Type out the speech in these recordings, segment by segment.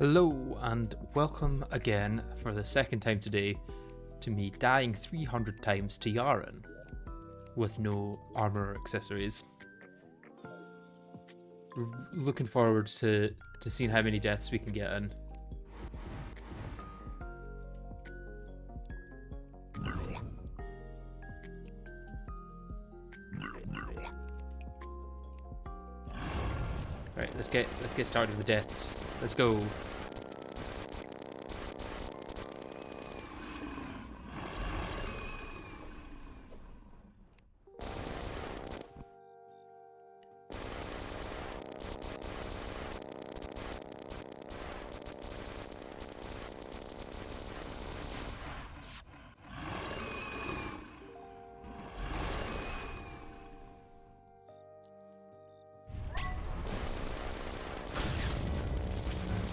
Hello and welcome again for the second time today to me dying 300 times to Yharon with no armor or accessories. Looking forward to seeing how many deaths we can get in. Right, let's get started with deaths. Let's go.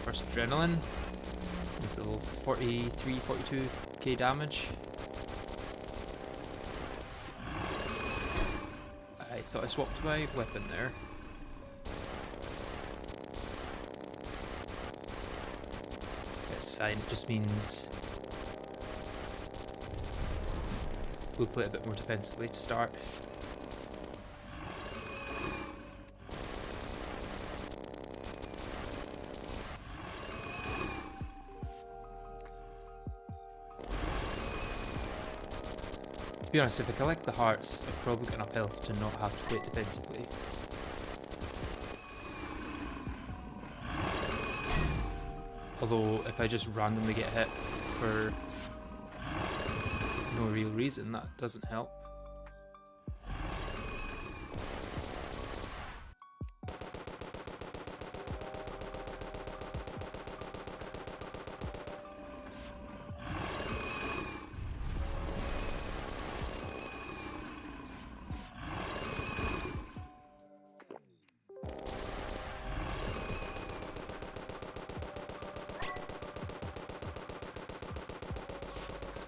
First adrenaline. This little 43, 42k damage. I thought I swapped my weapon there. It's fine, it just means we'll play a bit more defensively to start. To be honest, if I collect the hearts, I've probably got enough health to not have to play it defensively. Although, if I just randomly get hit for no real reason, that doesn't help.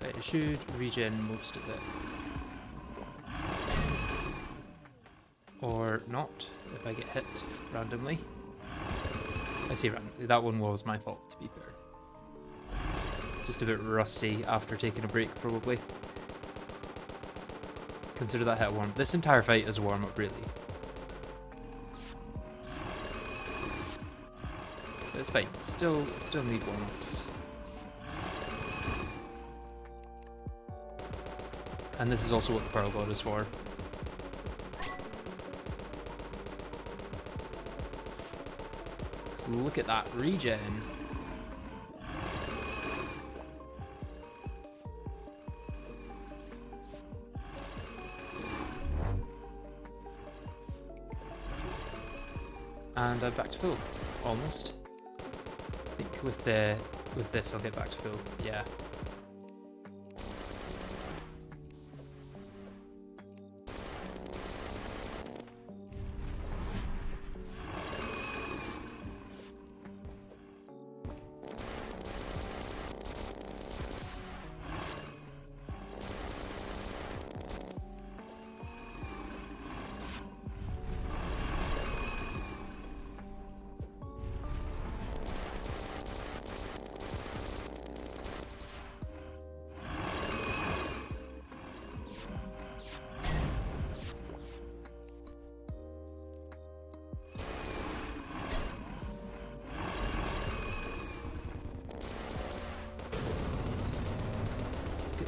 I should regen most of it. Or not, if I get hit randomly. I say randomly, that one was my fault, to be fair. Just a bit rusty after taking a break, probably. Consider that hit a warm-up. This entire fight is a warm-up, really. But it's fine, still need warm-ups. And this is also what the Pearl God is for. So look at that regen. And I'm back to full, almost. I think with this I'll get back to full, yeah.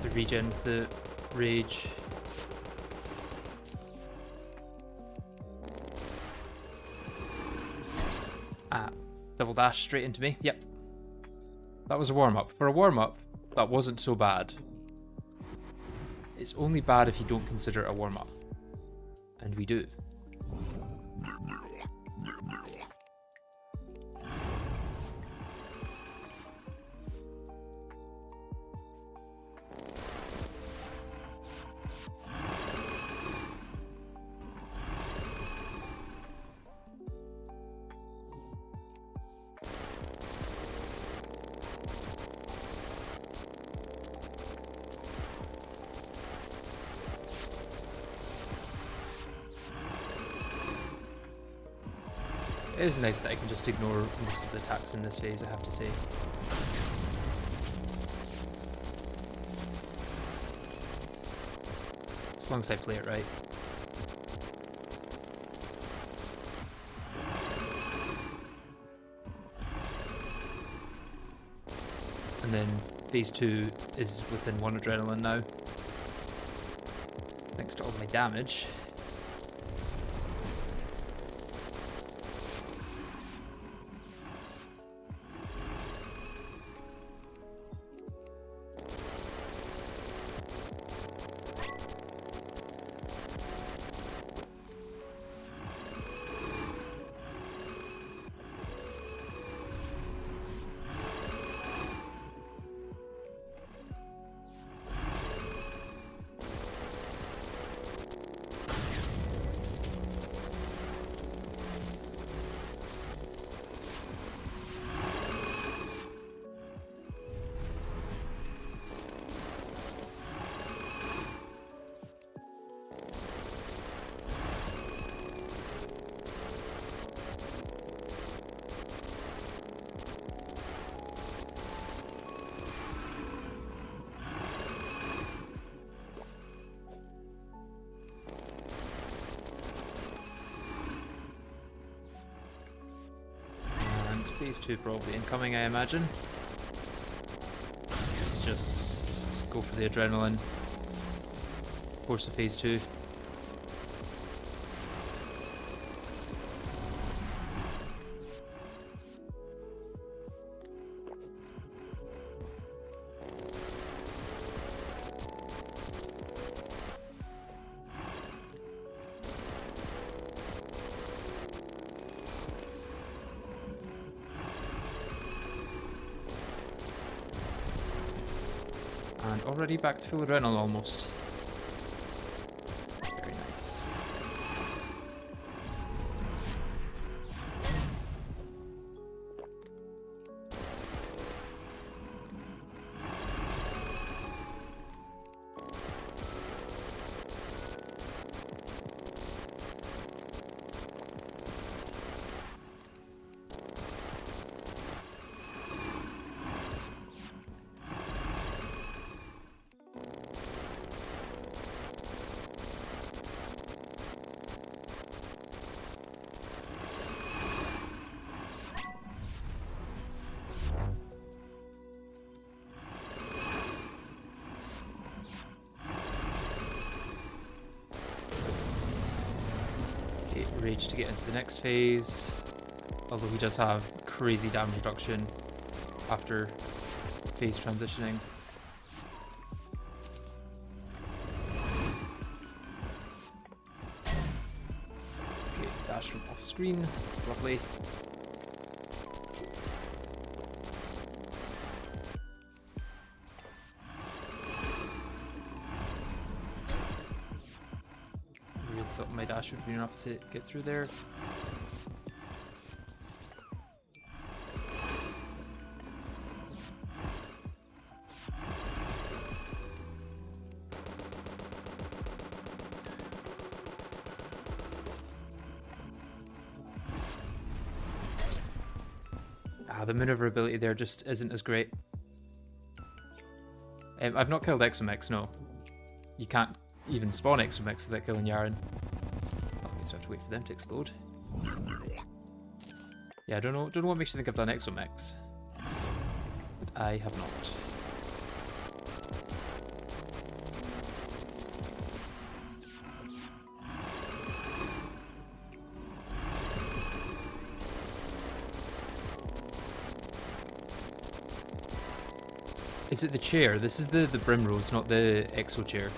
The regen with the rage. Double dash straight into me. Yep. That was a warm-up. For a warm-up, that wasn't so bad. It's only bad if you don't consider it a warm-up. And we do. It is nice that I can just ignore most of the attacks in this phase, I have to say. As long as I play it right. And then phase 2 is within 1 adrenaline now. Thanks to all my damage. Phase 2 probably incoming, I imagine. Let's just go for the adrenaline. Force of phase 2. And already back to full adrenaline almost. Very nice. Rage to get into the next phase, although he does have crazy damage reduction after phase transitioning. Okay, dash from off screen, that's lovely. Thought my dash would be enough to get through there. The maneuverability there just isn't as great. I've not killed Exomex, no. You can't even spawn Exomex without killing Yharon. So I have to wait for them to explode. Yeah, I don't know what makes you think I've done Exomex. But I have not. Is it the chair? This is the Brimrose, not the Exo chair.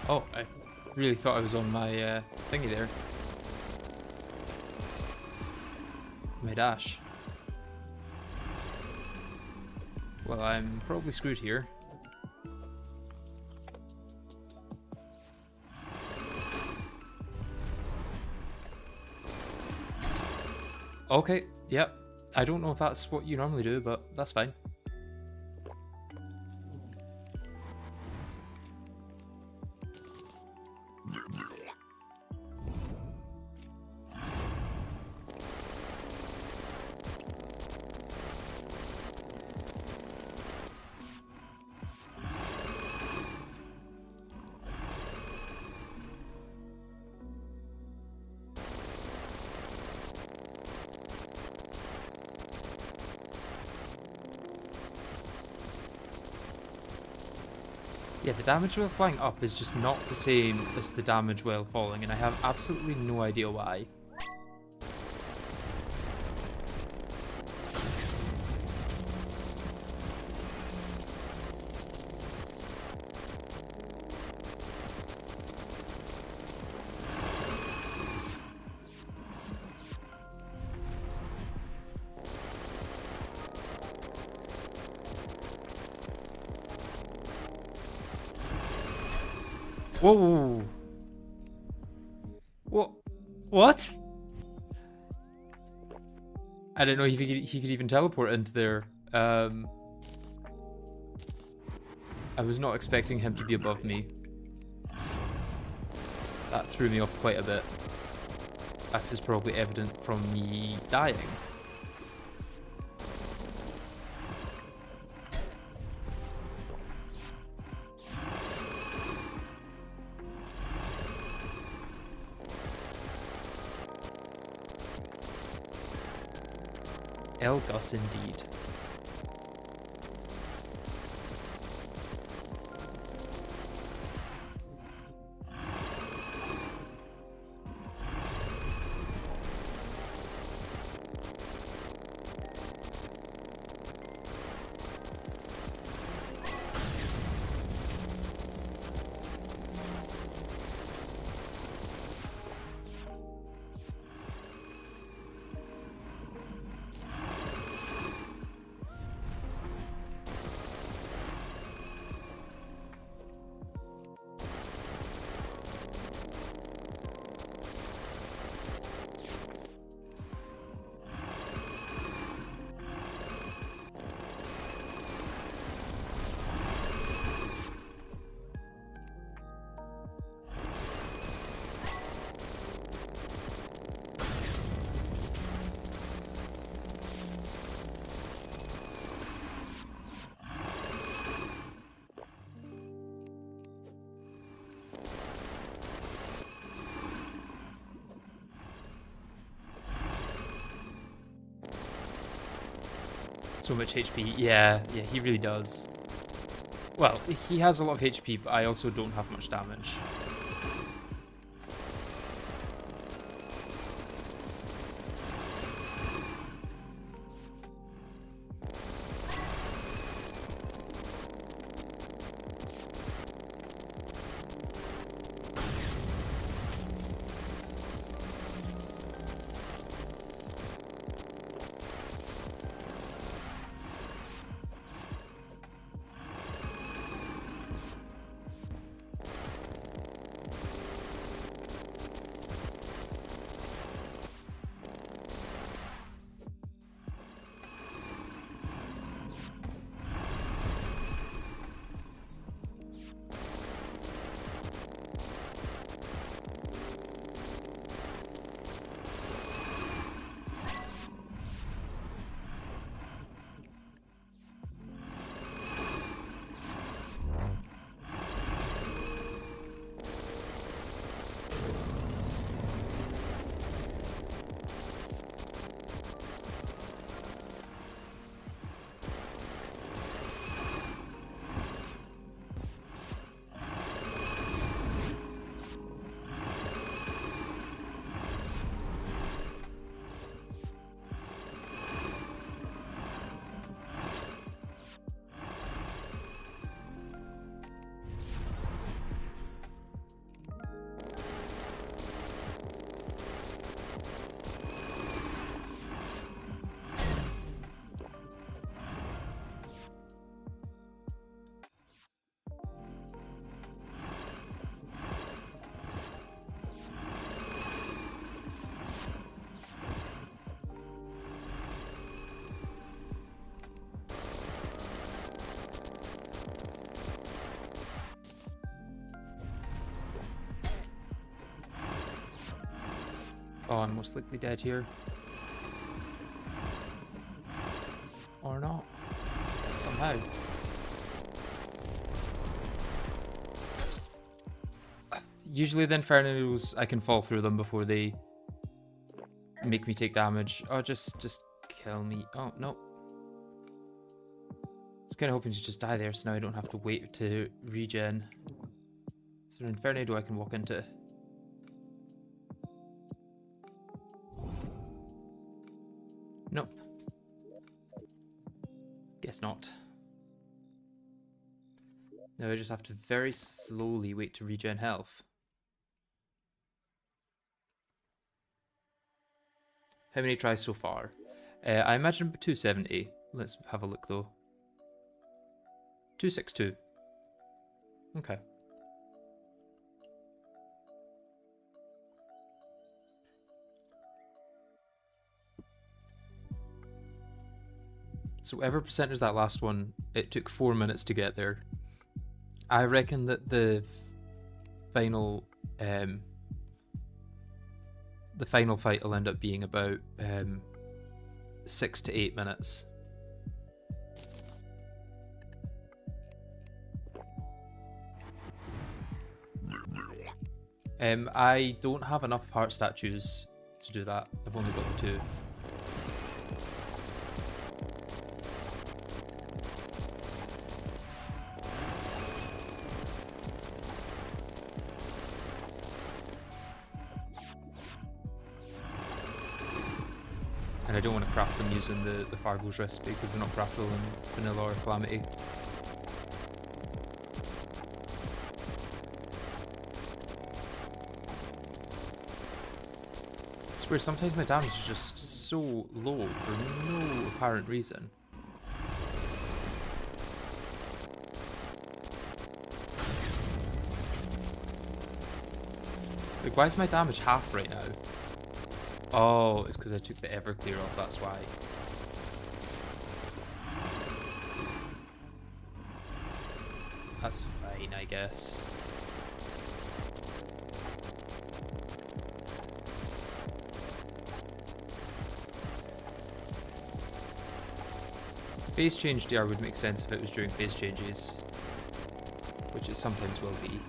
Oh, I really thought I was on my thingy there. My dash. Well, I'm probably screwed here. Okay, yep. I don't know if that's what you normally do, but that's fine. Yeah, the damage while flying up is just not the same as the damage while falling, and I have absolutely no idea why. Whoa! What? What? I didn't know he could even teleport into there. I was not expecting him to be above me. That threw me off quite a bit. This is probably evident from me dying. Elgus indeed. So much HP. Yeah, he really does. Well, he has a lot of HP, but I also don't have much damage. Oh, I'm most likely dead here. Or not. Somehow. Usually the Infernos, I can fall through them before they make me take damage. Oh, just kill me. Oh, no. I was kind of hoping to just die there, so now I don't have to wait to regen. Is there an Inferno I can walk into? Nope. Guess not. Now I just have to very slowly wait to regen health. How many tries so far? I imagine 270. Let's have a look though. 262. Okay. So whatever percentage that last one, it took 4 minutes to get there. I reckon that the final fight will end up being about 6 to 8 minutes. I don't have enough heart statues to do that. I've only got 2. And I don't want to craft them using the Fargo's recipe because they're not craftable in Vanilla or Calamity. I swear sometimes my damage is just so low for no apparent reason. Like, why is my damage half right now? Oh, it's because I took the Everclear off, that's why. That's fine, I guess. Phase change DR would make sense if it was during phase changes, which it sometimes will be.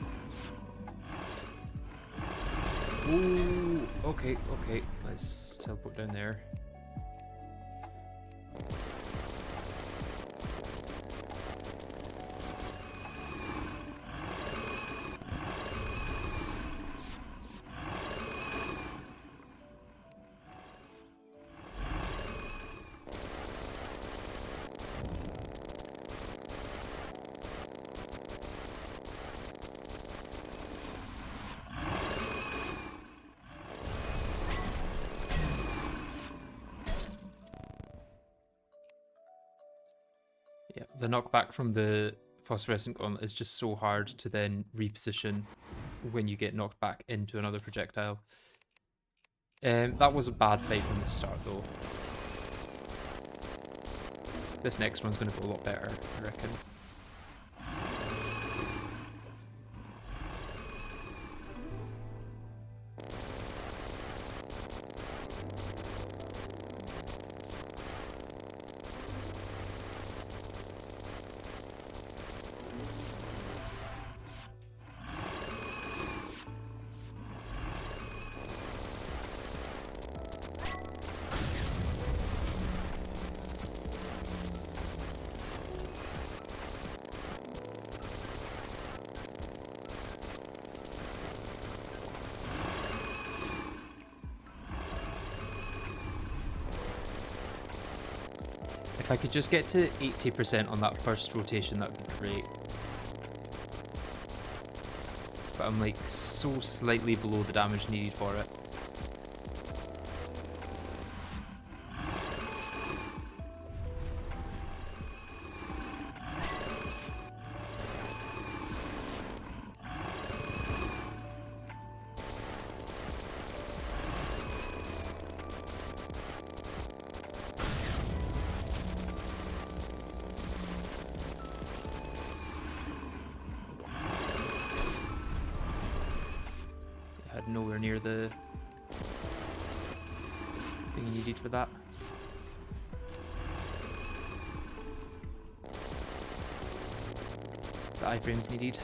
Ooh, okay, okay. Let's teleport down there. Yeah, the knockback from the phosphorescent gauntlet is just so hard to then reposition when you get knocked back into another projectile. That was a bad fight from the start though. This next one's going to go a lot better, I reckon. If I could just get to 80% on that first rotation, that would be great. But I'm like so slightly below the damage needed for it. Nowhere near the thing you needed for that. The iframes needed.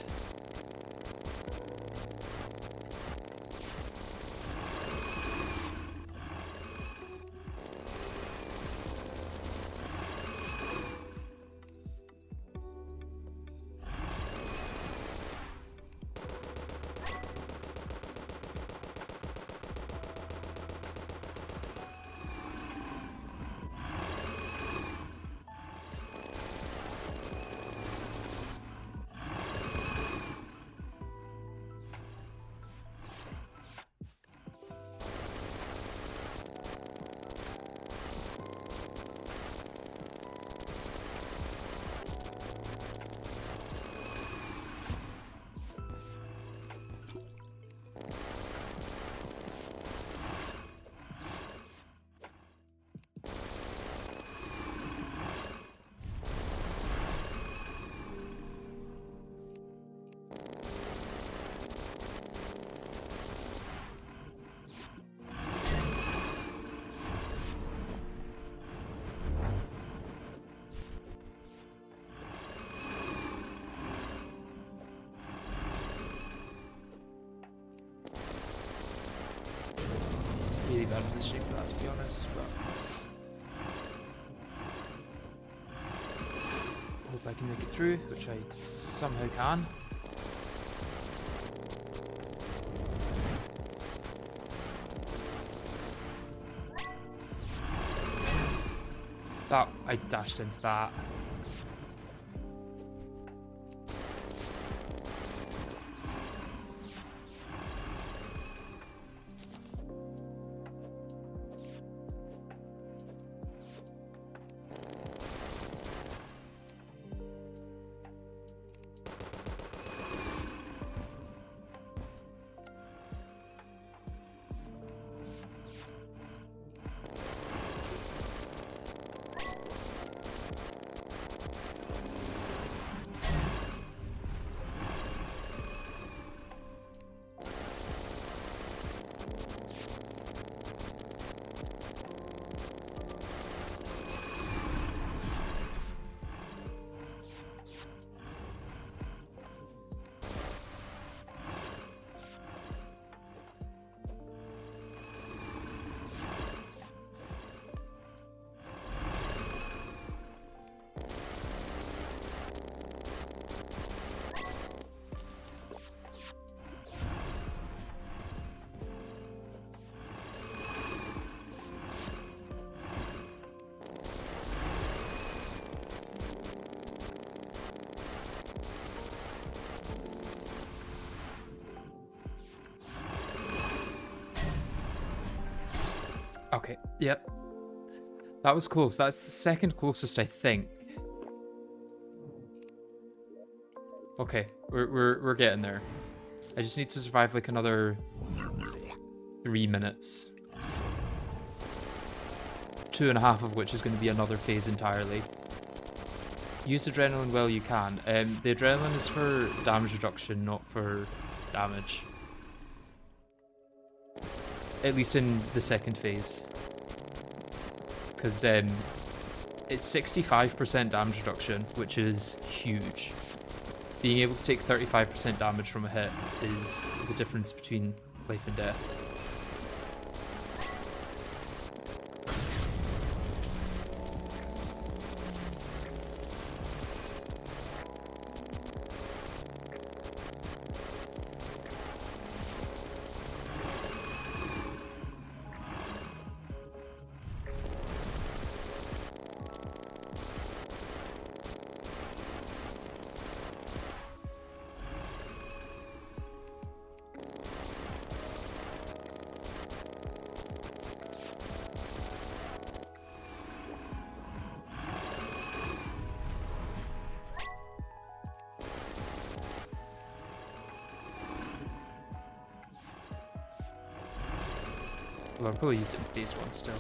Really bad positioning for that, to be honest, but hope I can make it through, which I somehow can. That, I dashed into that. Okay, yep. That was close. That's the second closest, I think. Okay, we're getting there. I just need to survive like another 3 minutes. 2.5 of which is going to be another phase entirely. Use adrenaline while you can. The adrenaline is for damage reduction, not for damage. At least in the second phase. Because it's 65% damage reduction, which is huge. Being able to take 35% damage from a hit is the difference between life and death. Well, I'll probably use it in phase 1 still.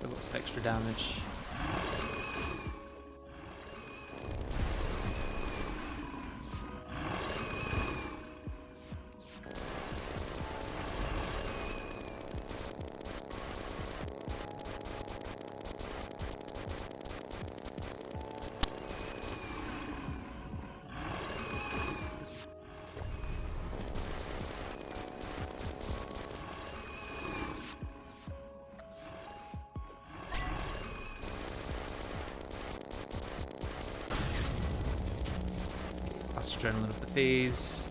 Lots of extra damage. Last adrenaline of the phase.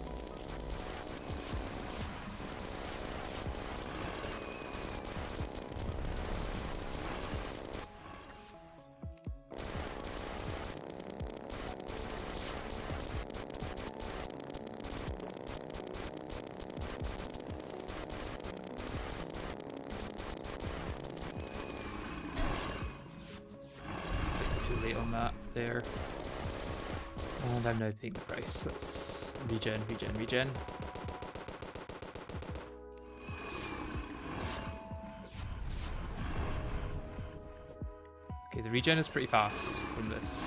There. And I'm now paying the price. Let's regen. Okay, the regen is pretty fast from this.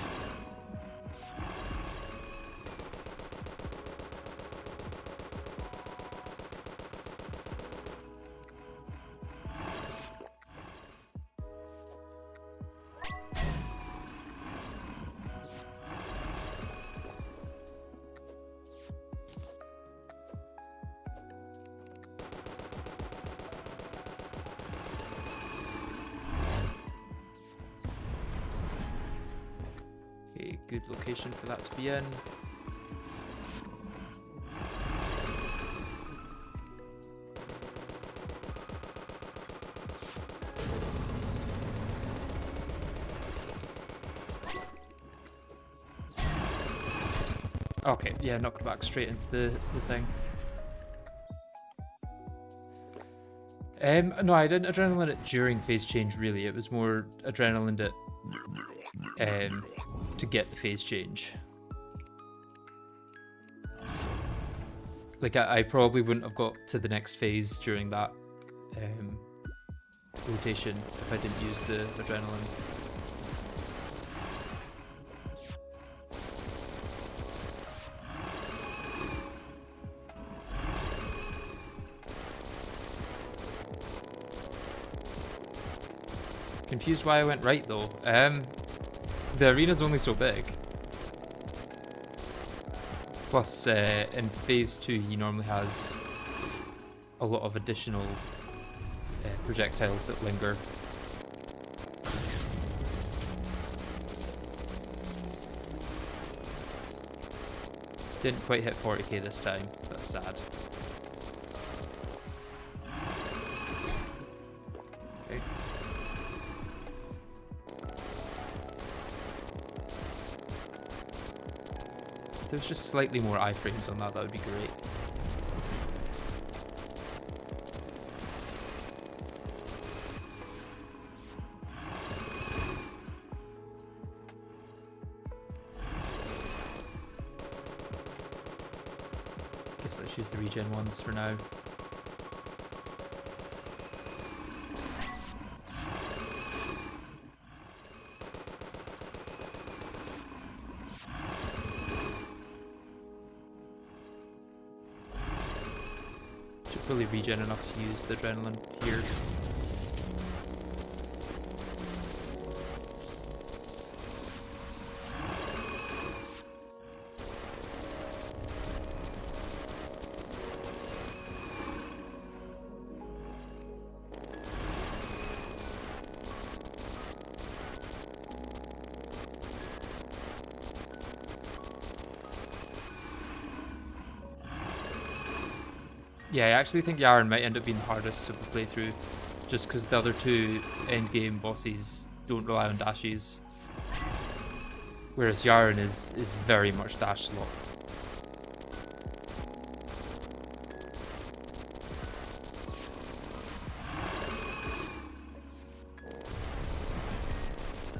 Good location for that to be in. Okay, yeah, knocked back straight into the thing. No, I didn't adrenaline it during phase change, really. It was more adrenaline it to get the phase change. Like, I probably wouldn't have got to the next phase during that rotation if I didn't use the adrenaline. Confused why I went right though. The arena's only so big. Plus, in phase 2, he normally has a lot of additional projectiles that linger. Didn't quite hit 40k this time. That's sad. Okay. If there was just slightly more iframes on that, that would be great. Guess let's use the regen ones for now. Should probably regen enough to use the adrenaline here. Yeah, I actually think Yharon might end up being the hardest of the playthrough, just because the other two endgame bosses don't rely on dashes, whereas Yharon is very much dash slot.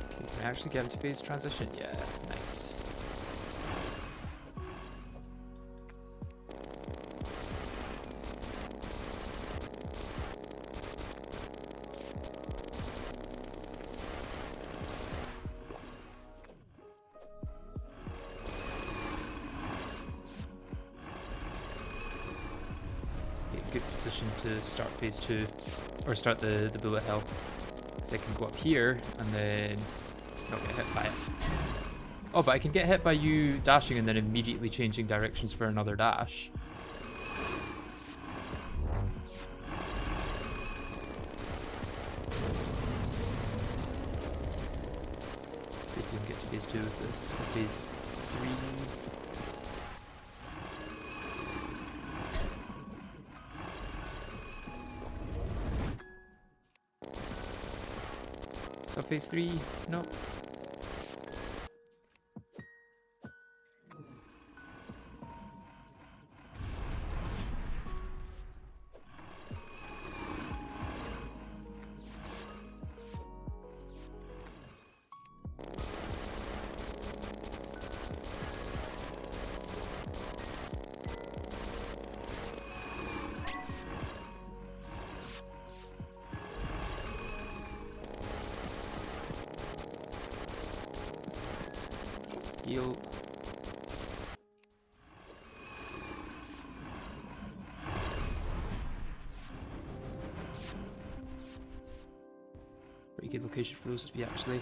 Okay, can I actually get him to phase transition? Yeah, nice. Good position to start phase 2, or start the bullet hell, because I can go up here and then not get hit by it. Oh, but I can get hit by you dashing and then immediately changing directions for another dash. Let's see if we can get to phase 2 with this, or phase 3. So phase 3, no. Heal. Pretty good location for those to be, actually.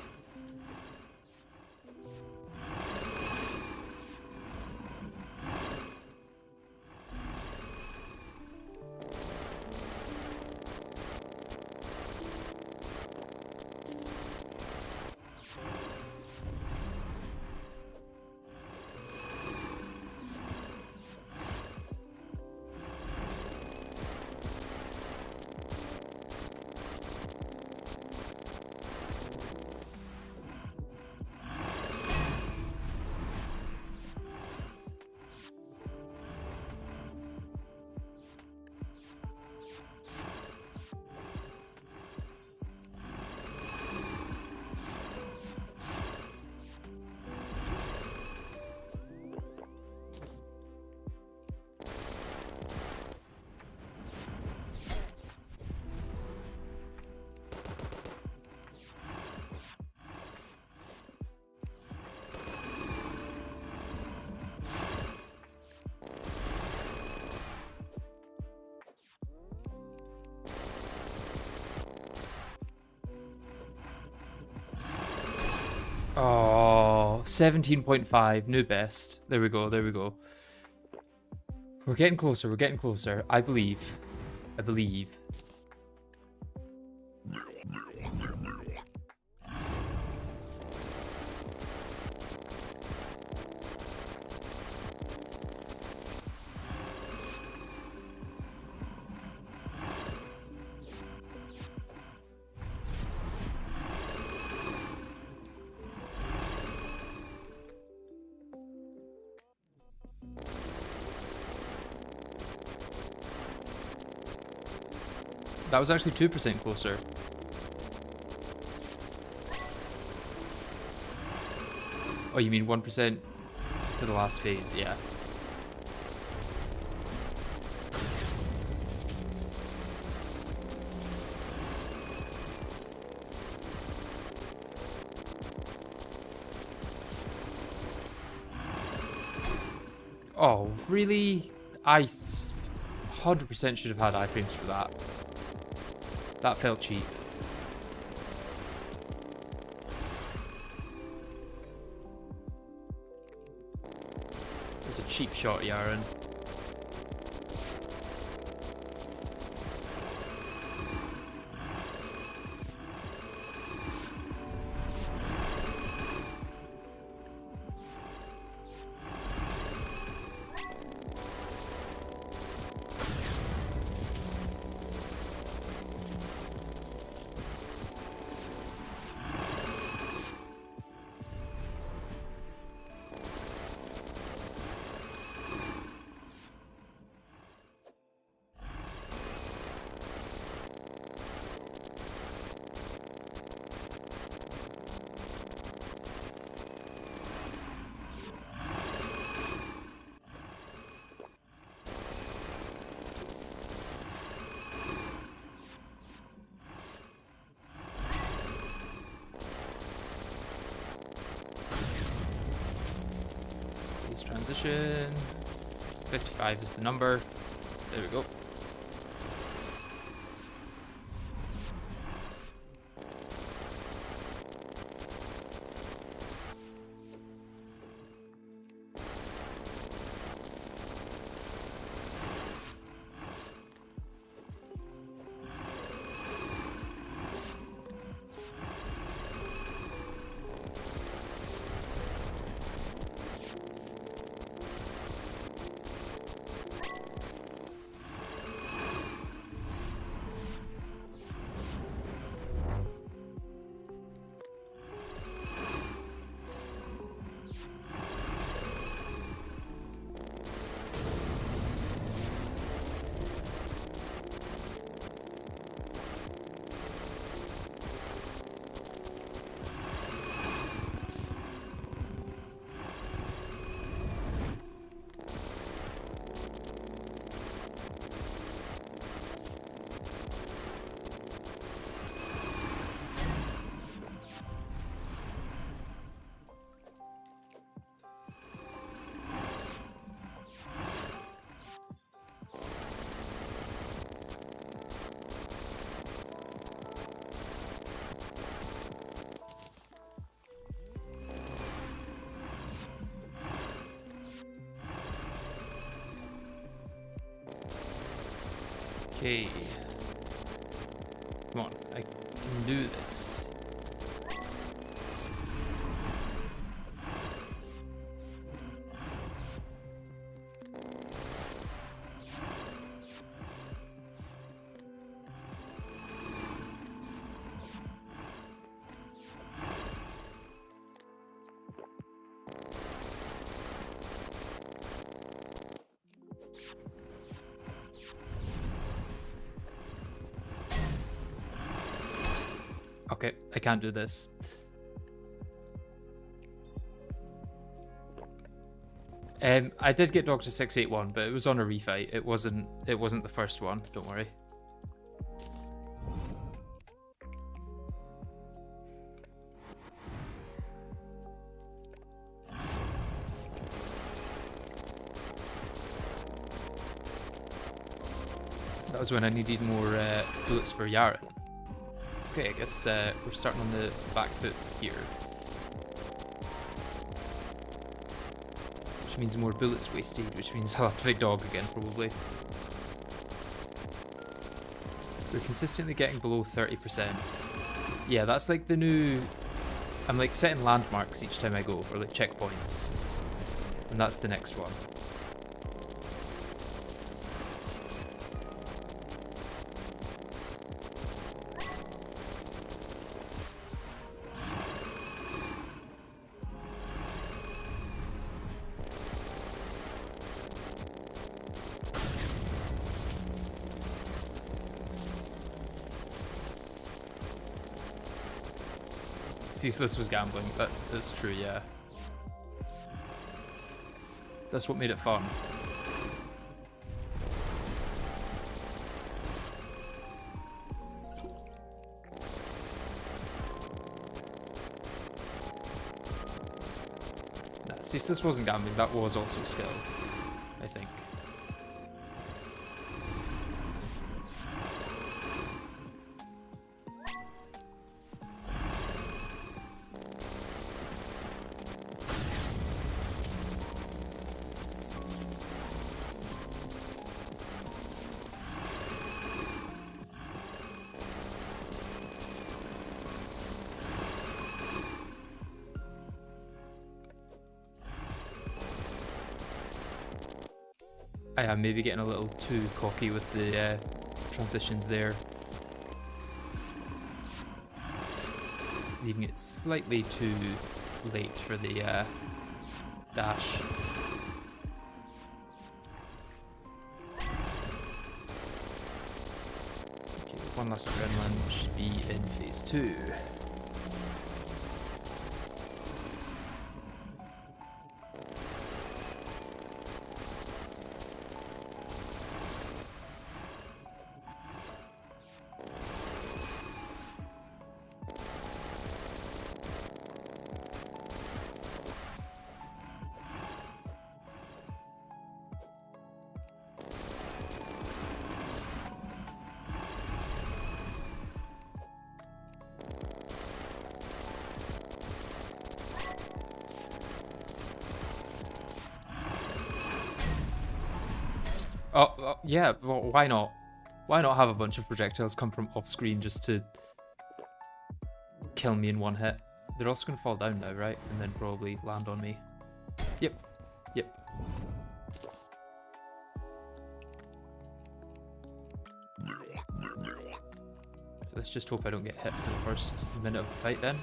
Oh, 17.5, new best. There we go, there we go. We're getting closer, we're getting closer. I believe. I believe. That was actually 2% closer. Oh, you mean 1% for the last phase? Yeah. Oh, really? I 100% should have had iframes for that. That felt cheap. It's a cheap shot, Yharon. Transition. 55 is the number. There we go. Okay. Come on, I can do this. Okay, I can't do this. I did get Doctor 681, but it was on a refight. It wasn't the first one, don't worry. That was when I needed more bullets for Yharon. Okay, I guess we're starting on the back foot here. Which means more bullets wasted, which means I'll have to fight dog again, probably. We're consistently getting below 30%. Yeah, that's like the new... I'm like setting landmarks each time I go, or like checkpoints. And that's the next one. Ceaseless was gambling. That's true, yeah. That's what made it fun. Nah, Ceaseless wasn't gambling, that was also skill, I think. I am maybe getting a little too cocky with the transitions there. Leaving it slightly too late for the dash. Okay, one last gremlin should be in phase 2. Oh, yeah, well, why not? Why not have a bunch of projectiles come from off screen just to kill me in one hit? They're also going to fall down now, right? And then probably land on me. Yep. Yep. Let's just hope I don't get hit for the first minute of the fight then.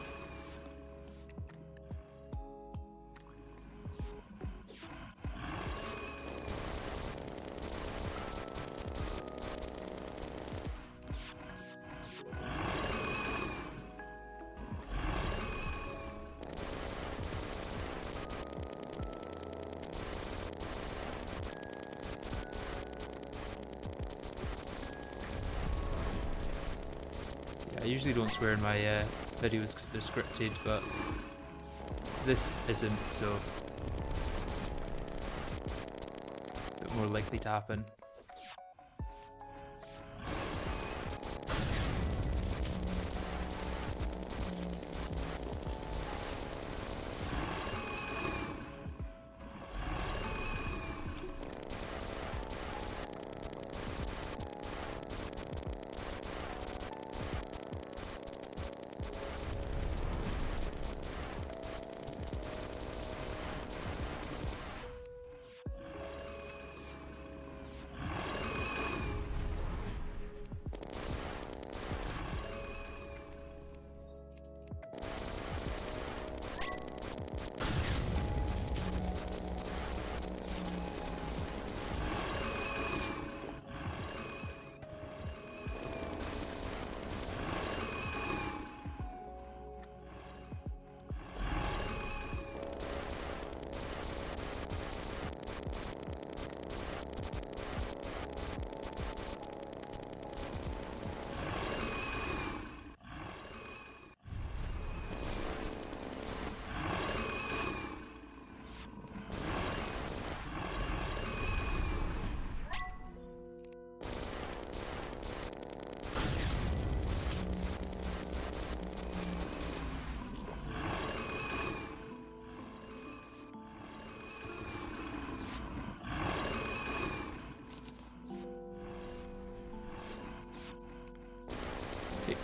I usually don't swear in my videos because they're scripted, but this isn't, so a bit more likely to happen.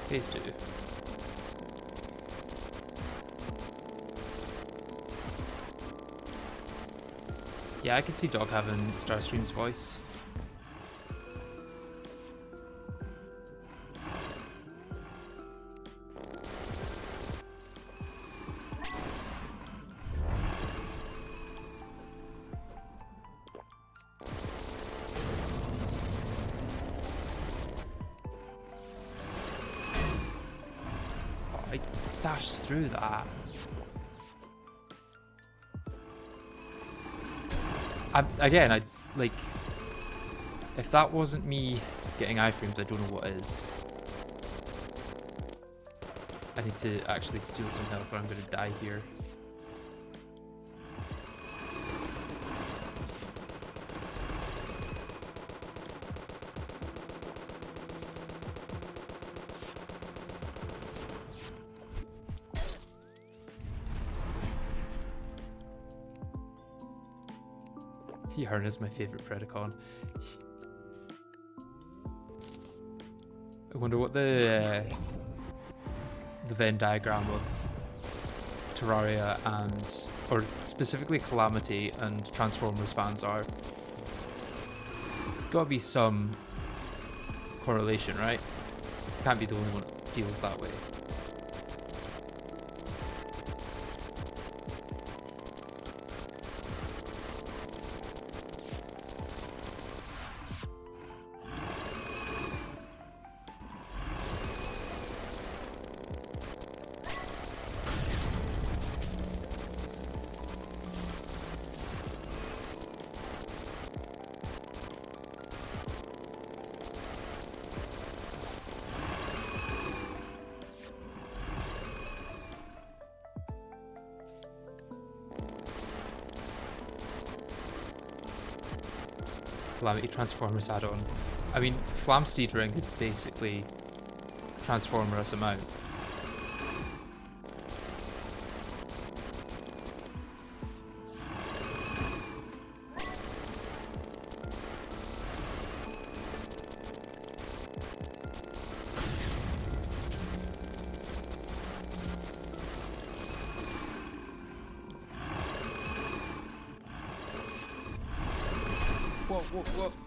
Phase 2. Yeah, I could see Dog having Starscream's voice. Oh, I dashed through that. Again, like, if that wasn't me getting iframes, I don't know what is. I need to actually steal some health or I'm going to die here. Yharon is my favourite Predacon. I wonder what the Venn diagram of Terraria and, or specifically Calamity and Transformers fans are. There's got to be some correlation, right? Can't be the only one that feels that way. Calamity Transformers add-on. I mean, Flamsteed Ring is basically Transformers amount.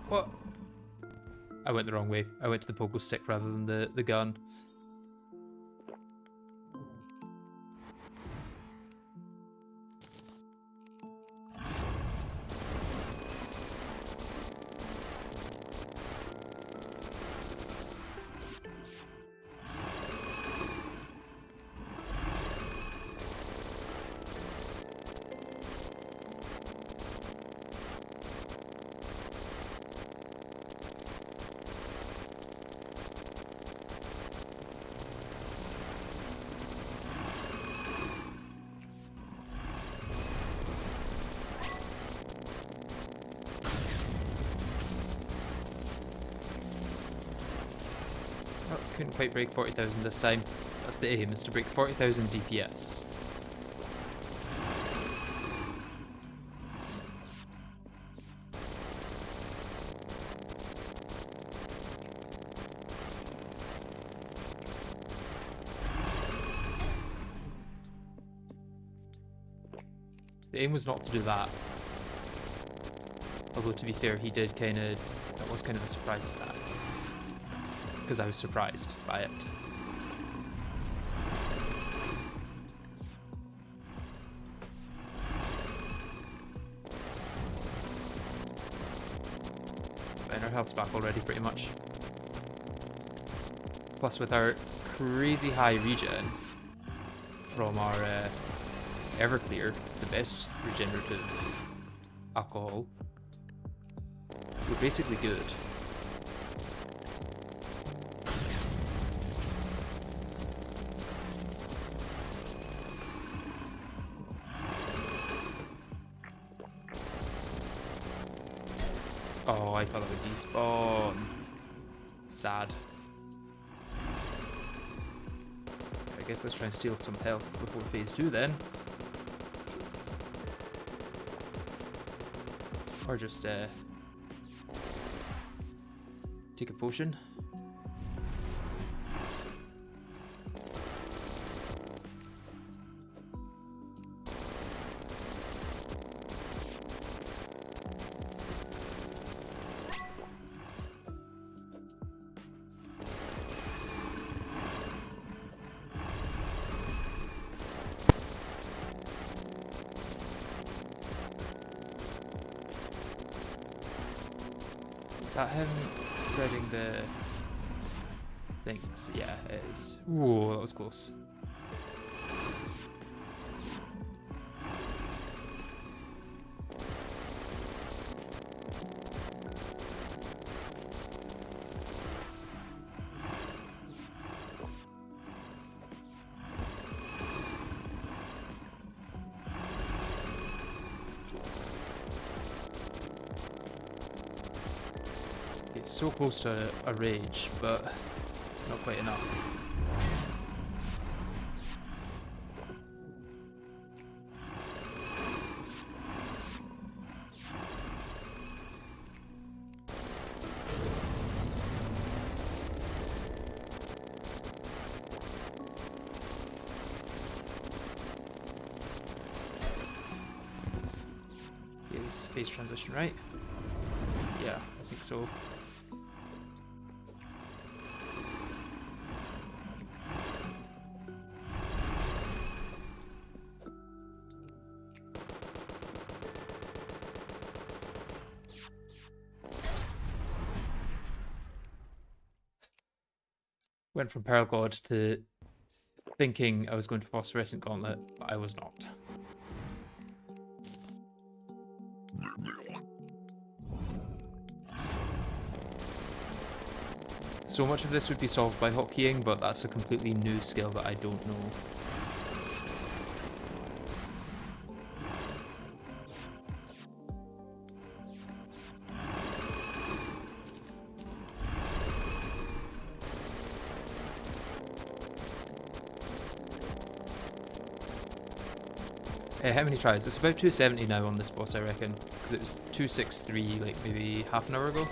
What? I went the wrong way. I went to the pogo stick rather than the gun. Couldn't quite break 40,000 this time. That's the aim, is to break 40,000 DPS. The aim was not to do that. Although to be fair, he did that was kind of a surprise attack. Because I was surprised by it. It's fine, our health's back already pretty much. Plus with our crazy high regen from our Everclear, the best regenerative alcohol, we're basically good. Oh, I thought it would despawn. Sad. I guess let's try and steal some health before phase 2 then. Or just take a potion. Is that him spreading the things? Yeah, it is. Ooh, that was close. It's so close to a rage, but not quite enough. Is phase transition right? Yeah, I think so. Went from Pearl God to thinking I was going to Phosphorescent Gauntlet, but I was not. So much of this would be solved by hotkeying, but that's a completely new skill that I don't know. How many tries? It's about 270 now on this boss, I reckon, because it was 263 like maybe half an hour ago.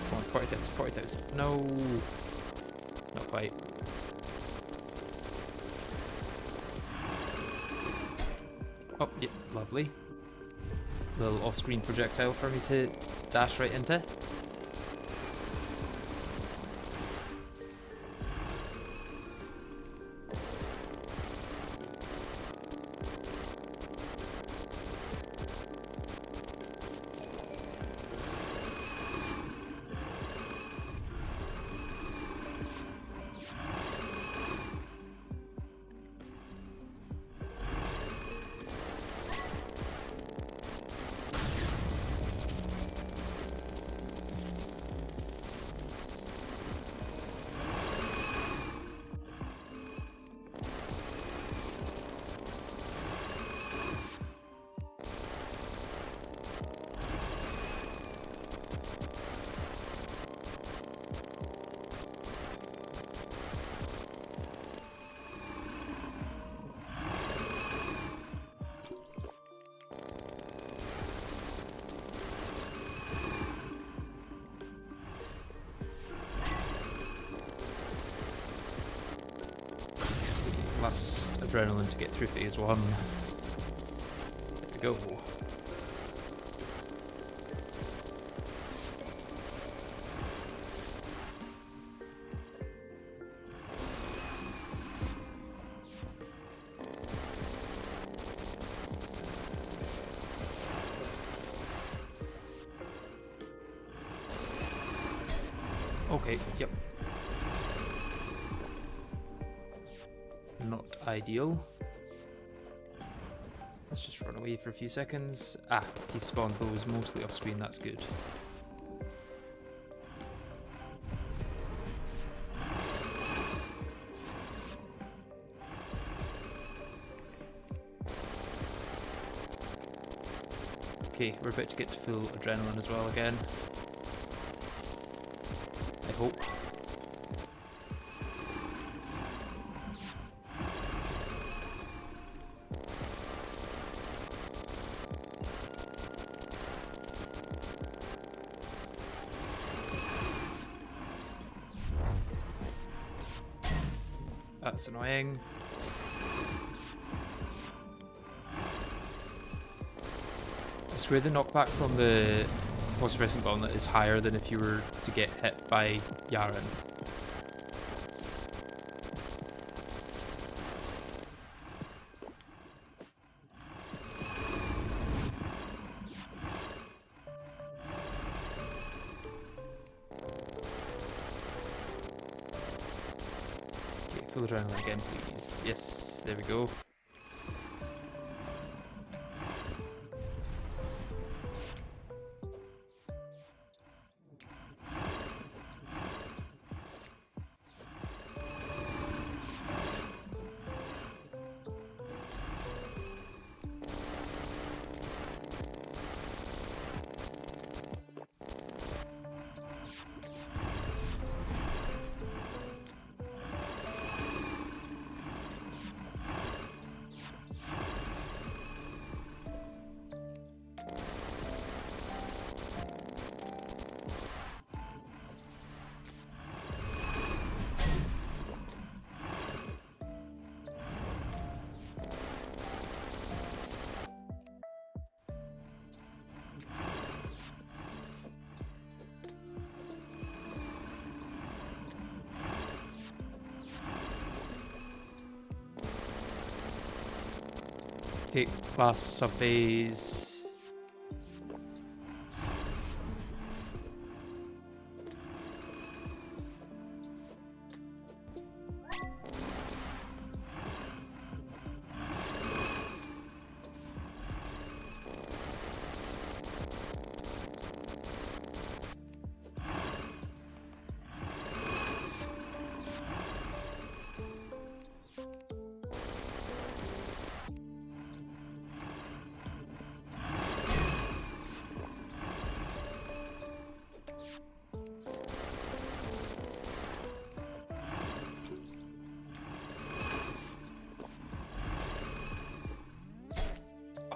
Come on, 40,000, 40,000. No, not quite. Oh, yeah, lovely. Little off-screen projectile for me to dash right into. Last adrenaline to get through phase 1. There we go. Okay, yep. Not ideal. Let's just run away for a few seconds. Ah, he spawned those mostly off screen, that's good. Okay, we're about to get to full adrenaline as well again. I hope. That's annoying. I swear the knockback from the Phosphorescent Gauntlet is higher than if you were to get hit by Yharon. Full adrenaline again, please. Yes, there we go. Okay, class subphase.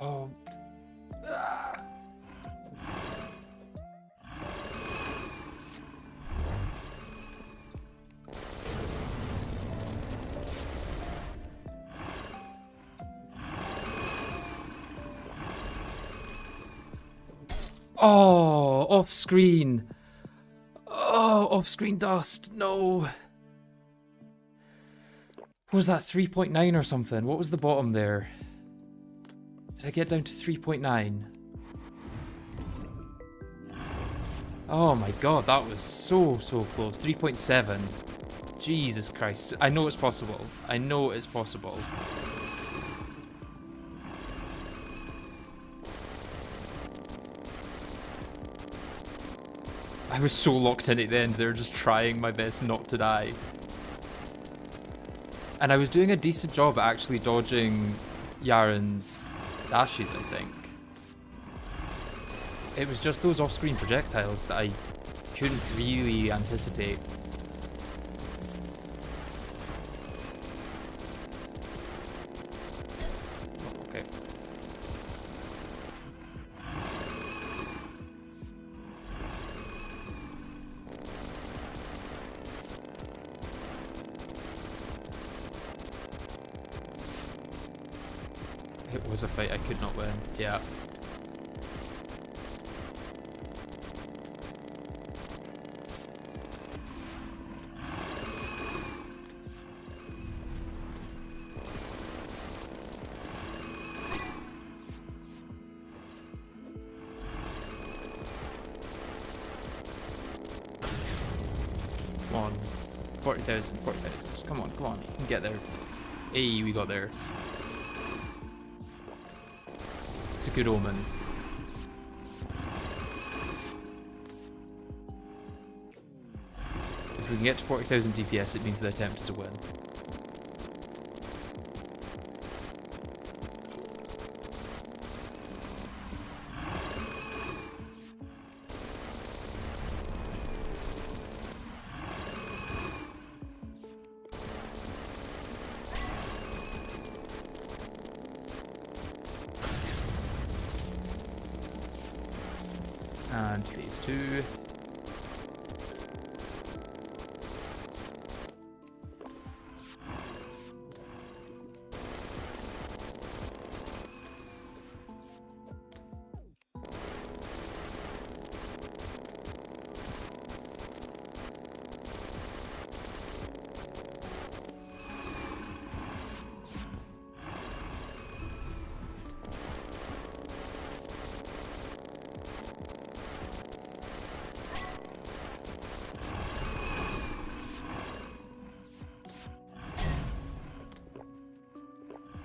Oh. Ah. Oh, off screen. Oh, off screen dust. No. What was that, 3.9 or something? What was the bottom there? Did I get down to 3.9? Oh my god, that was so close. 3.7. Jesus Christ. I know it's possible. I know it's possible. I was so locked in at the end there, just trying my best not to die. And I was doing a decent job at actually dodging Yharon's dashes, I think. It was just those off-screen projectiles that I couldn't really anticipate. Okay. It was a fight I could not win. Yeah. Come on. 40,000, 40,000. Come on, come on. You can get there. Hey, we got there. It's a good omen. If we can get to 40,000 DPS, it means the attempt is a win. And phase 2.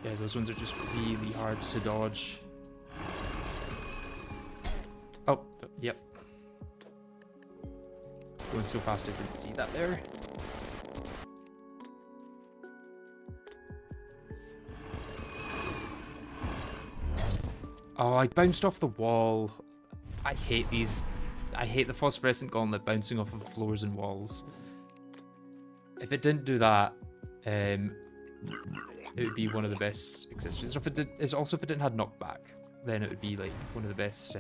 Yeah, those ones are just really hard to dodge. Oh, yep. Going so fast I didn't see that there. Oh, I bounced off the wall. I hate these. I hate the phosphorescent gauntlet bouncing off of floors and walls. If it didn't do that, it would be one of the best accessories. If it didn't have knockback, then it would be like one of the best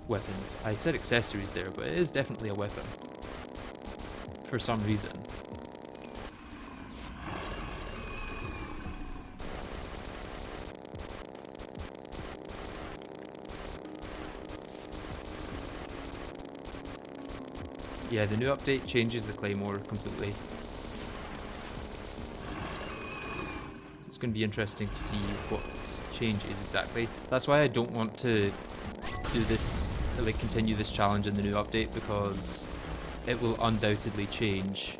weapons. I said accessories there, but it is definitely a weapon. For some reason. Yeah, the new update changes the claymore completely. So it's going to be interesting to see what changes exactly. That's why I don't want to do this, like continue this challenge in the new update, because it will undoubtedly change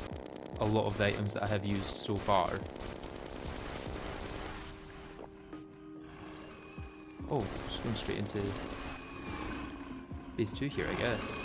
a lot of the items that I have used so far. Oh, just going straight into phase 2 here, I guess.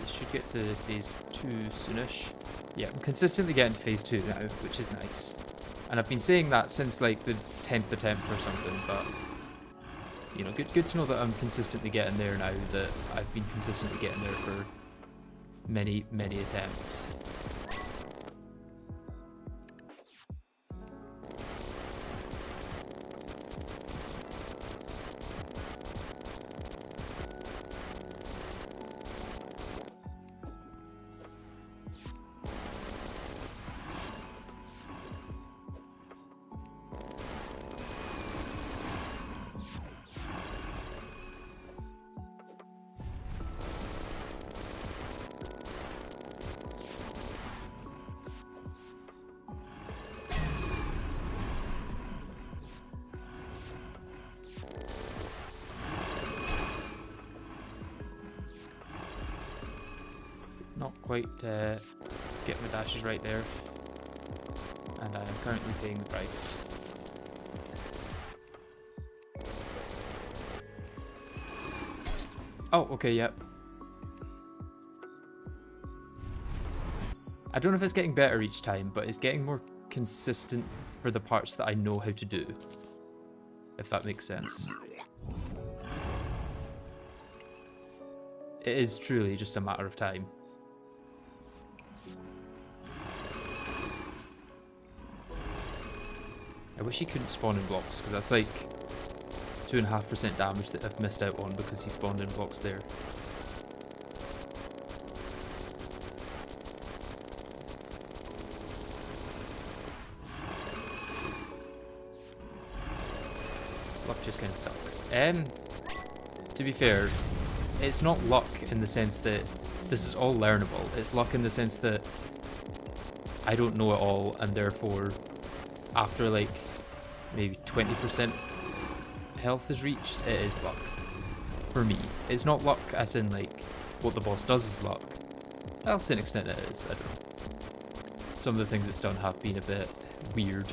Should get to phase 2 soonish. Yeah, I'm consistently getting to phase 2 now, which is nice. And I've been saying that since like the 10th attempt or something, but you know, good to know that I'm consistently getting there now, that I've been consistently getting there for many attempts. Not quite getting my dashes right there, and I am currently paying the price. Oh, okay, yep. I don't know if it's getting better each time, but it's getting more consistent for the parts that I know how to do, if that makes sense. It is truly just a matter of time. I wish he couldn't spawn in blocks, because that's like 2.5% damage that I've missed out on because he spawned in blocks there. Luck just kind of sucks. To be fair, it's not luck in the sense that this is all learnable. It's luck in the sense that I don't know it all, and therefore after like maybe 20% health is reached, it is luck for me. It's not luck as in like what the boss does is luck. Well, to an extent it is, I don't know. Some of the things it's done have been a bit weird.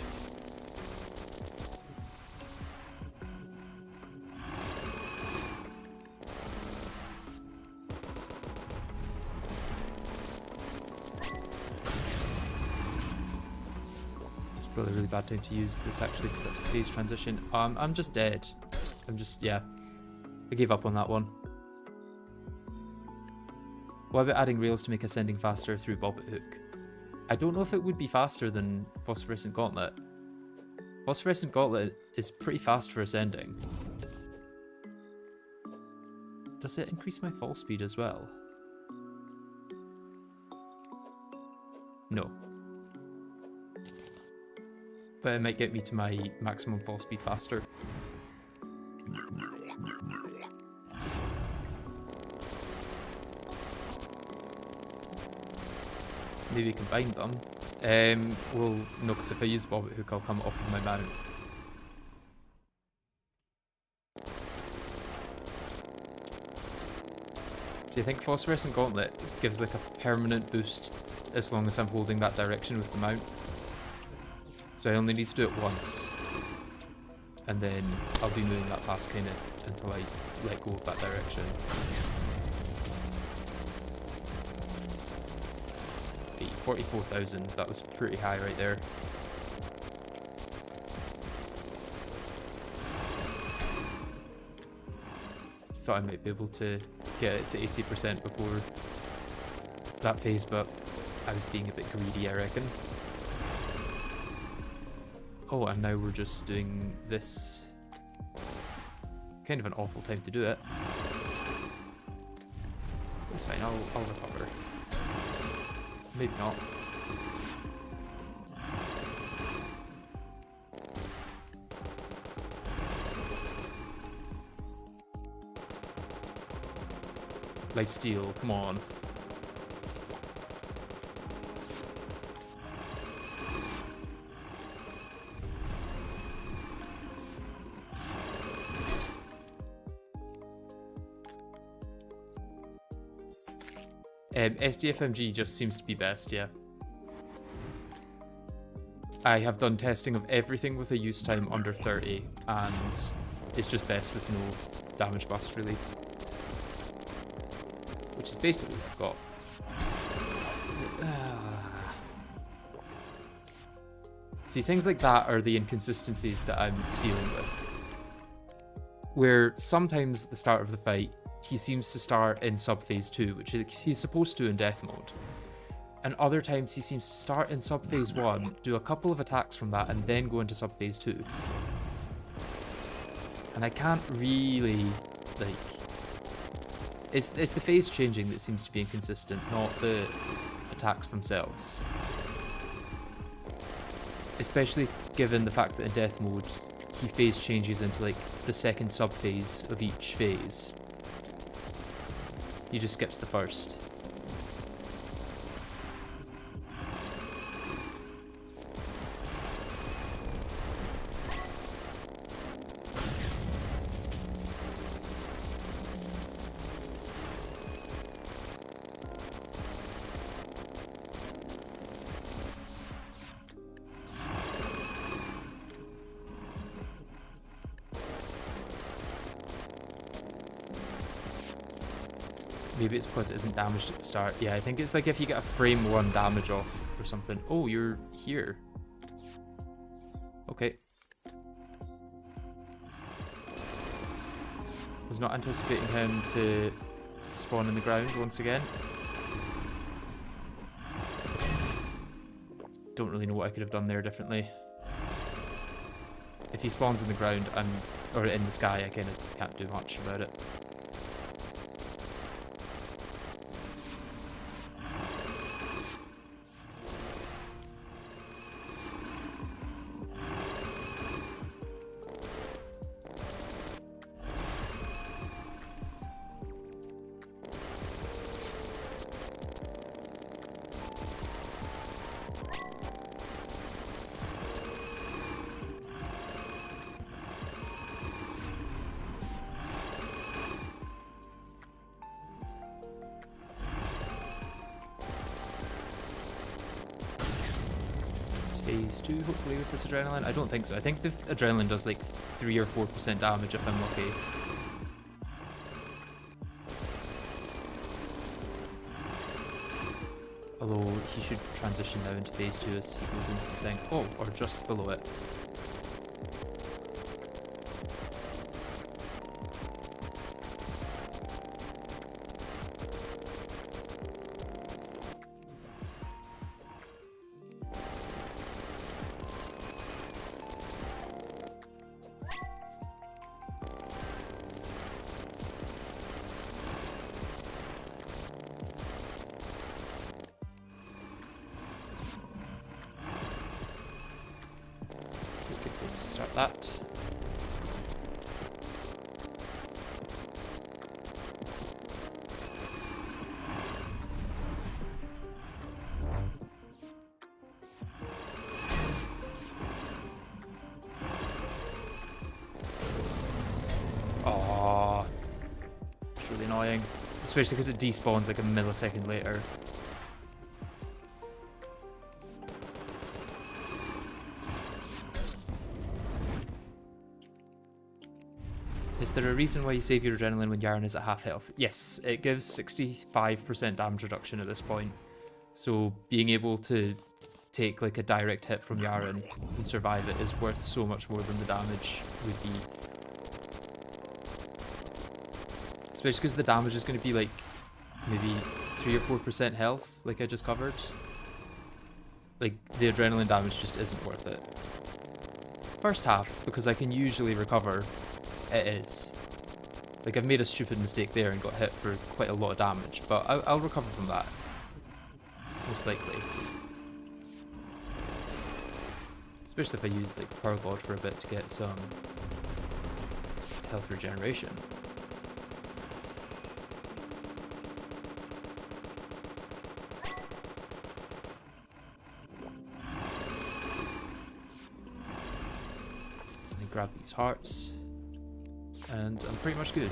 Probably a really bad time to use this actually, because that's a phase transition. I'm just dead. Yeah. I gave up on that one. What about adding rails to make ascending faster through Bobbit Hook? I don't know if it would be faster than Phosphorescent Gauntlet. Phosphorescent Gauntlet is pretty fast for ascending. Does it increase my fall speed as well? No. But it might get me to my maximum fall speed faster. Maybe combine them. Well, no, because if I use Bobbit Hook, I'll come off of my mount. See, I think Phosphorescent Gauntlet gives like a permanent boost as long as I'm holding that direction with the mount. So I only need to do it once. And then I'll be moving that fast kind of until I let go of that direction. 44,000, that was pretty high right there. Thought I might be able to get it to 80% before that phase, but I was being a bit greedy, I reckon. Oh, and now we're just doing this. Kind of an awful time to do it. It's fine, I'll recover. Maybe not. Lifesteal, come on. SDFMG just seems to be best, yeah. I have done testing of everything with a use time under 30, and it's just best with no damage buffs, really. Which is basically what I've got. See, things like that are the inconsistencies that I'm dealing with. Where sometimes at the start of the fight, he seems to start in sub-phase 2, which he's supposed to in death mode. And other times he seems to start in sub-phase 1, do a couple of attacks from that, and then go into sub-phase 2. And I can't really, like... It's the phase changing that seems to be inconsistent, not the attacks themselves. Especially given the fact that in death mode, he phase changes into like the second sub-phase of each phase. He just skips the first. Maybe it's because it isn't damaged at the start. Yeah, I think it's like if you get a frame 1 damage off or something. Oh, you're here. Okay. Was not anticipating him to spawn in the ground once again. Don't really know what I could have done there differently. If he spawns in the ground, or in the sky, I kind of can't do much about it. Phase 2, hopefully, with this adrenaline. I don't think so. I think the adrenaline does like 3 or 4% damage if I'm lucky. Although he should transition now into phase 2 as he goes into the thing. Oh, or just below it. Start that. Oh, it's really annoying, especially because it despawned like a millisecond later. Is there a reason why you save your adrenaline when Yharon is at half health? Yes, it gives 65% damage reduction at this point. So being able to take like a direct hit from Yharon and survive it is worth so much more than the damage would be. Especially because the damage is going to be like maybe 3 or 4% health, like I just covered. Like the adrenaline damage just isn't worth it. First half, because I can usually recover, it is. Like I've made a stupid mistake there and got hit for quite a lot of damage, but I'll recover from that. Most likely. Especially if I use like Pearl God for a bit to get some health regeneration. Let me grab these hearts. And I'm pretty much good.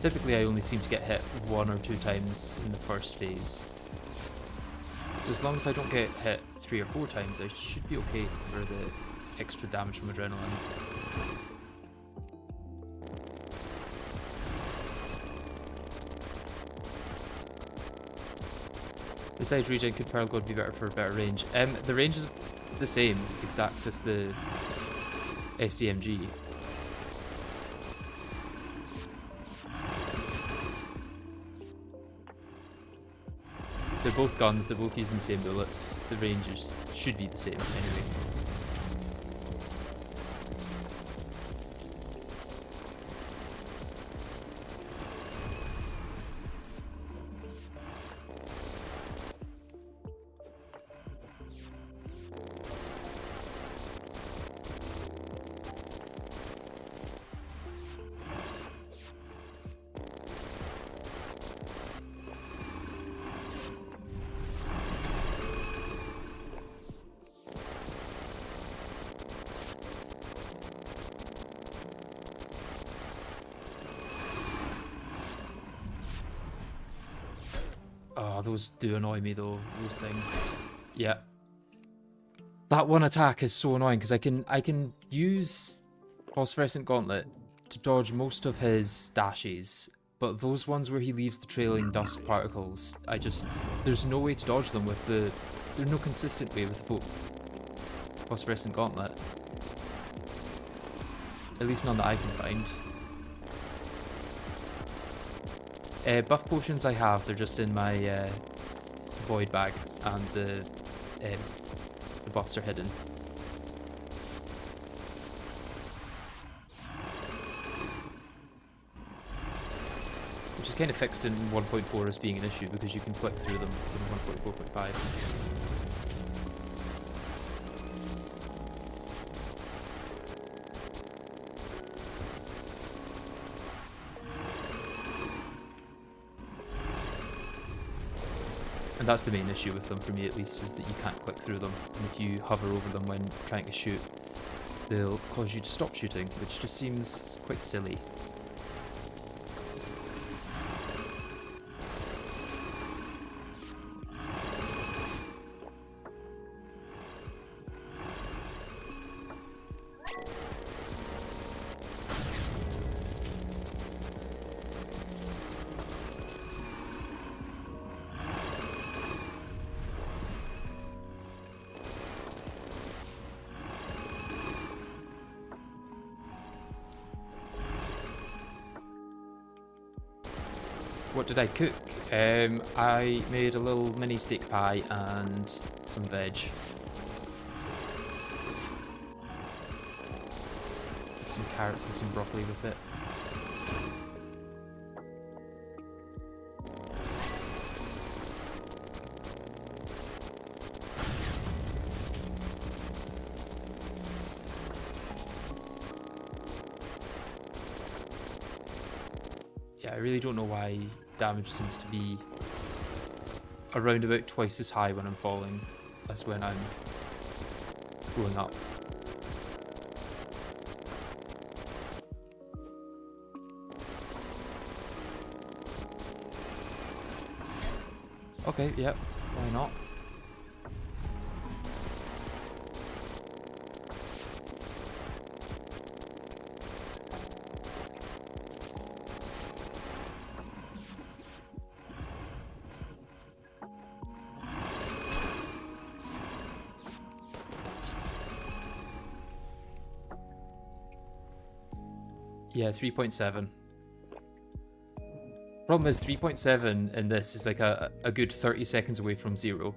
Typically I only seem to get hit 1 or 2 times in the first phase. So as long as I don't get hit 3 or 4 times, I should be okay for the extra damage from adrenaline. Besides regen, could Pearl God be better for better range? The range is the same, exact as the SDMG. They're both guns, they're both using the same bullets. The ranges should be the same anyway. Oh, those do annoy me though, those things. Yeah. That one attack is so annoying because I can use Phosphorescent Gauntlet to dodge most of his dashes, but those ones where he leaves the trailing dust particles, there's no way to dodge them with there's no consistent way with the Phosphorescent Gauntlet. At least none that I can find. Buff potions I have, they're just in my void bag, and the buffs are hidden. Which is kind of fixed in 1.4 as being an issue because you can click through them in 1.4.5. And that's the main issue with them, for me at least, is that you can't click through them. And if you hover over them when trying to shoot, they'll cause you to stop shooting, which just seems quite silly. What did I cook? I made a little mini steak pie and some veg. Some carrots and some broccoli with it. Yeah, I really don't know why damage seems to be around about twice as high when I'm falling as when I'm going up. Okay, yep, why not? Yeah, 3.7. Problem is 3.7 in this is like a good 30 seconds away from 0.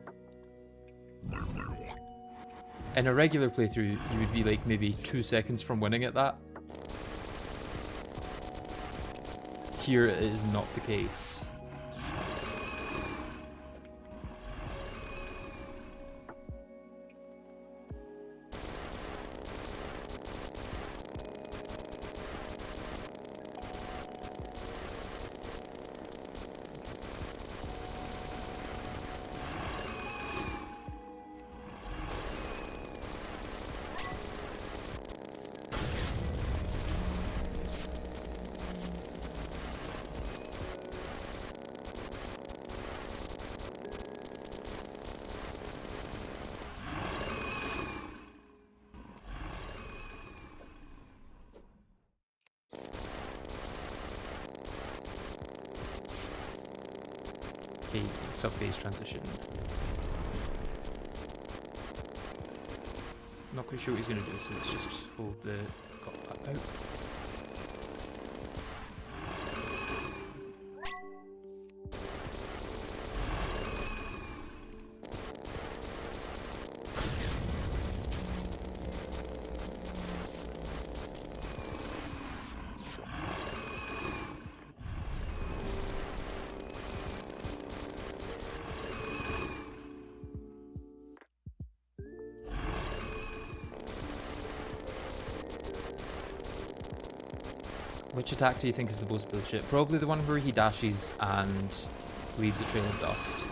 In a regular playthrough, you would be like maybe 2 seconds from winning at that. Here it is not the case. Okay, sub-phase transition. Not quite sure what he's going to do, so let's just hold the combat out. Which attack do you think is the most bullshit? Probably the one where he dashes and leaves a trail of dust.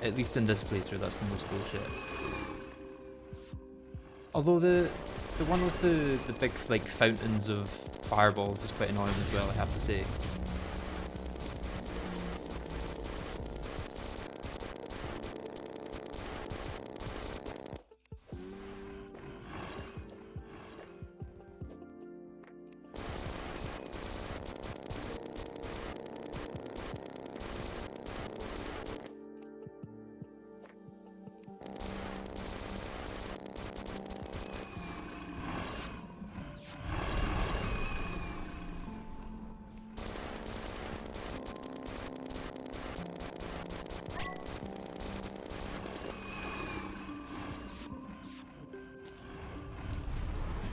At least in this playthrough, that's the most bullshit. Although the one with the big like fountains of fireballs is quite annoying as well, I have to say.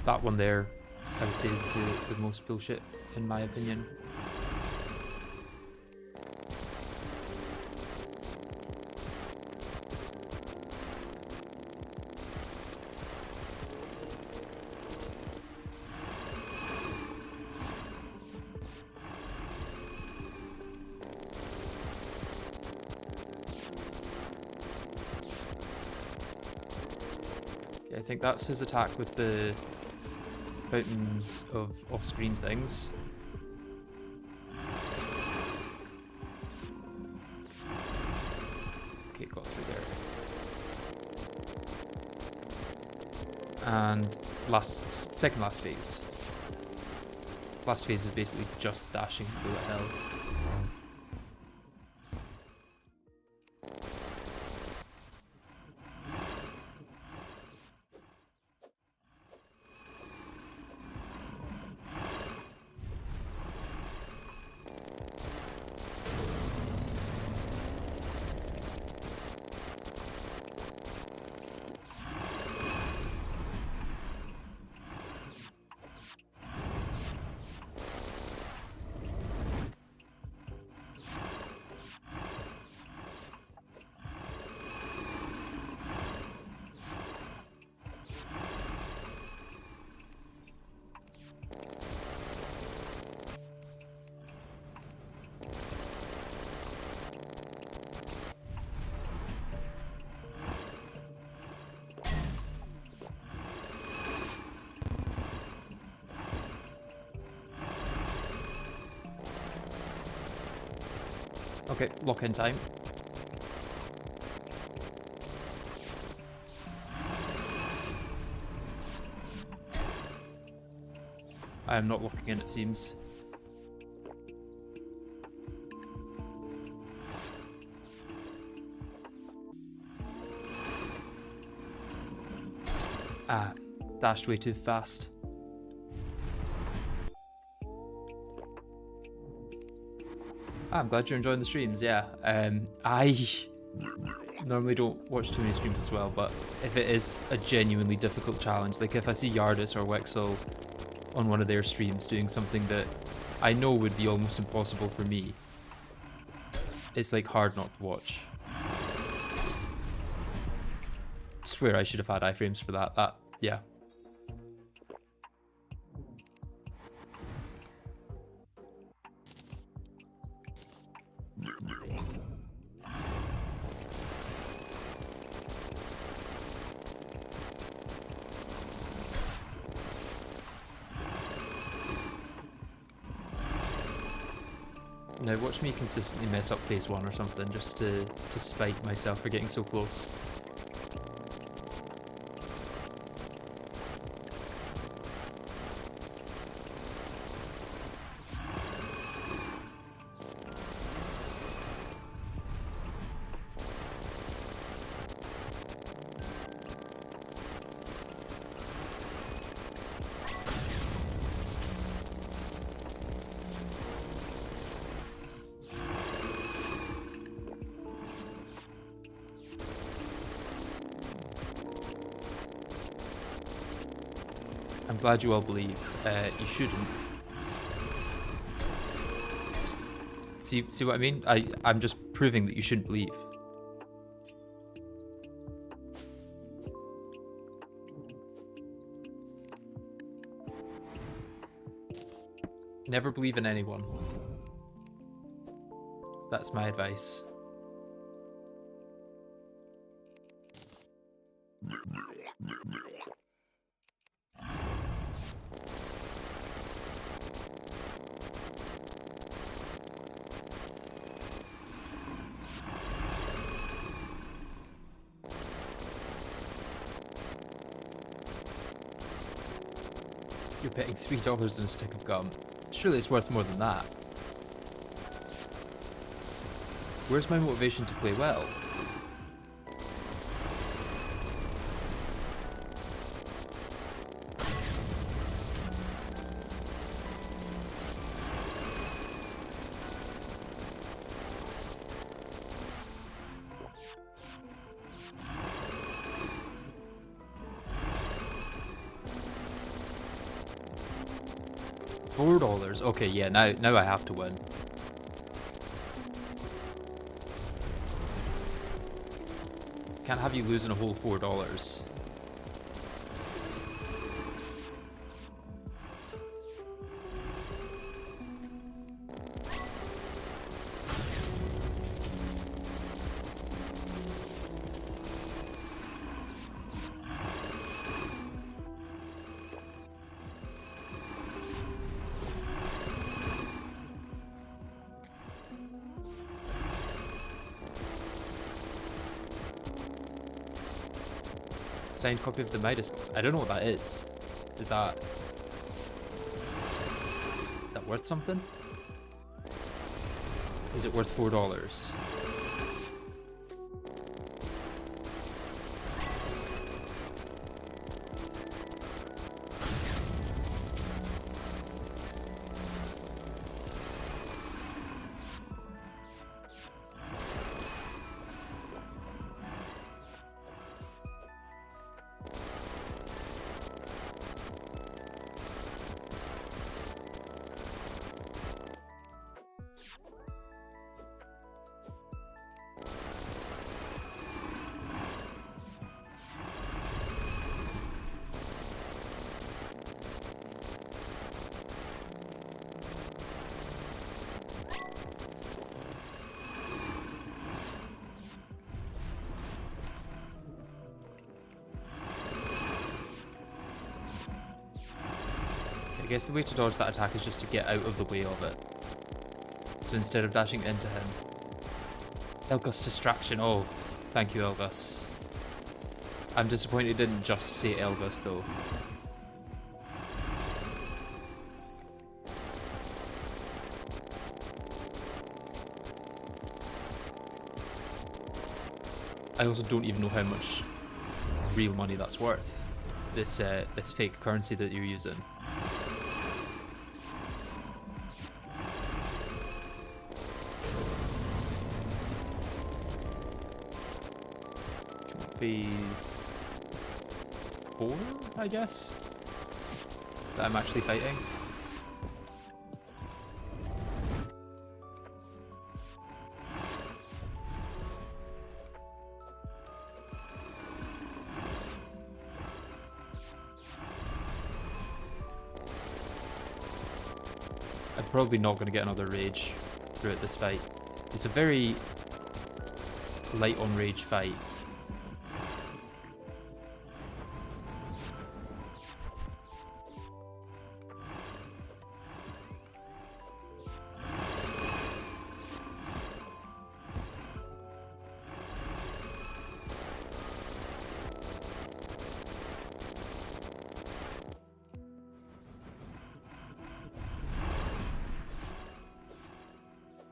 That one there, I would say, is the most bullshit, in my opinion. Okay, I think that's his attack with the fountains of off-screen things. Okay, got through there. And second last phase. Last phase is basically just dashing bullet hell. Okay, lock in time. I am not locking in, it seems. Ah, dashed way too fast. I'm glad you're enjoying the streams, yeah. I normally don't watch too many streams as well, but if it is a genuinely difficult challenge, like if I see Yardis or Wexel on one of their streams doing something that I know would be almost impossible for me, it's like hard not to watch. Swear I should have had iframes for that. Yeah. Now watch me consistently mess up phase 1 or something just to spite myself for getting so close. I'm glad you all believe. You shouldn't. See what I mean? I'm just proving that you shouldn't believe. Never believe in anyone. That's my advice. You're betting $3 on a stick of gum. Surely it's worth more than that. Where's my motivation to play well? $4. Okay, yeah, now I have to win. Can't have you losing a whole $4. Signed copy of the Midas box. I don't know what that is. Is that worth something? Is it worth $4? I guess the way to dodge that attack is just to get out of the way of it. So instead of dashing into him, Elgus distraction. Oh, thank you, Elgus. I'm disappointed it didn't just say Elgus, though. I also don't even know how much real money that's worth. This fake currency that you're using. Phase 4, I guess, that I'm actually fighting. I'm probably not going to get another rage throughout this fight. It's a very light on rage fight.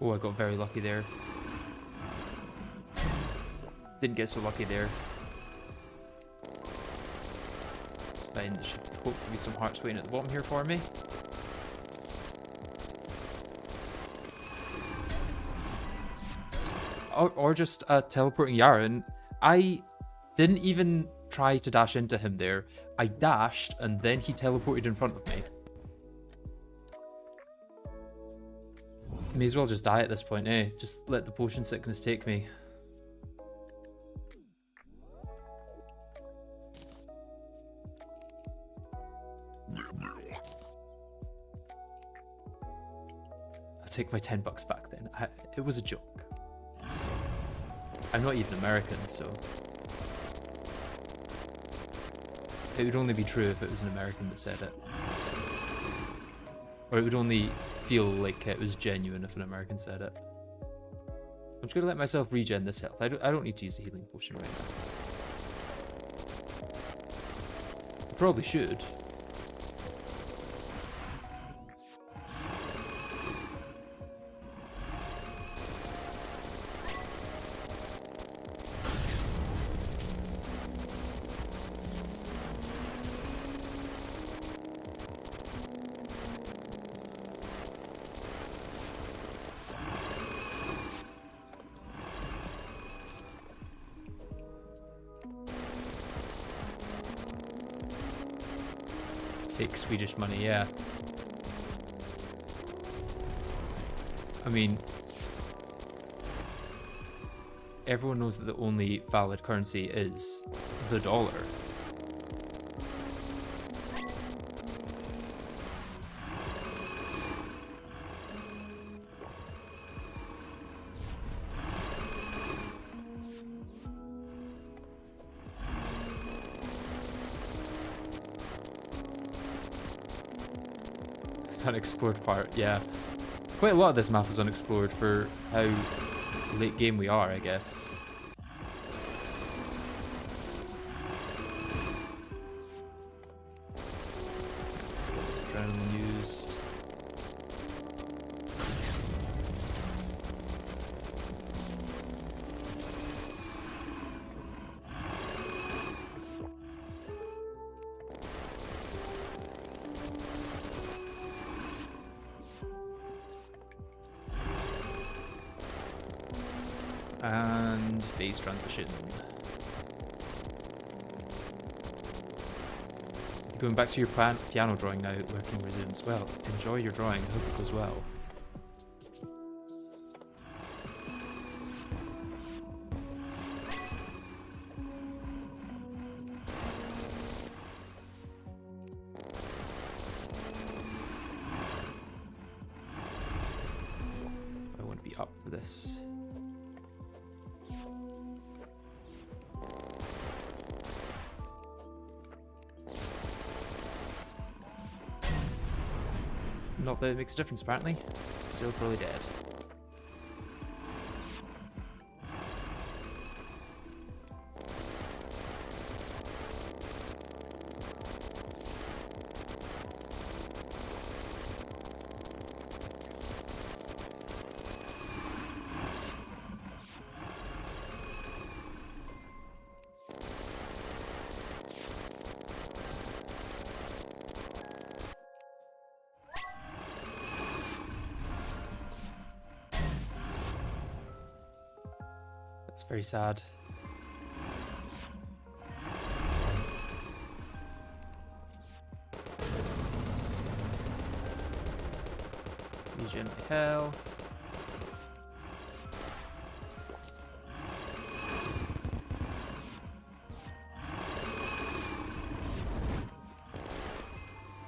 Oh, I got very lucky there. Didn't get so lucky there. It's fine. There should hopefully be some hearts waiting at the bottom here for me. Or just teleporting Yharon. I didn't even try to dash into him there. I dashed and then he teleported in front of me. May as well just die at this point, eh? Just let the potion sickness take me. I'll take my $10 back then. It was a joke. I'm not even American, so... It would only be true if it was an American that said it. Or it would only feel like it was genuine if an American said it. I'm just going to let myself regen this health. I don't need to use the healing potion right now. I probably should. Fake Swedish money, yeah. I mean, everyone knows that the only valid currency is the dollar. Unexplored part, yeah. Quite a lot of this map is unexplored for how late game we are, I guess. Let's get this adrenaline used. And phase transition. Going back to your piano drawing now, working resumes. Well, enjoy your drawing. Hope it goes well. I want to be up for this. Not that it makes a difference, apparently. Still probably dead. Very sad. Regen health.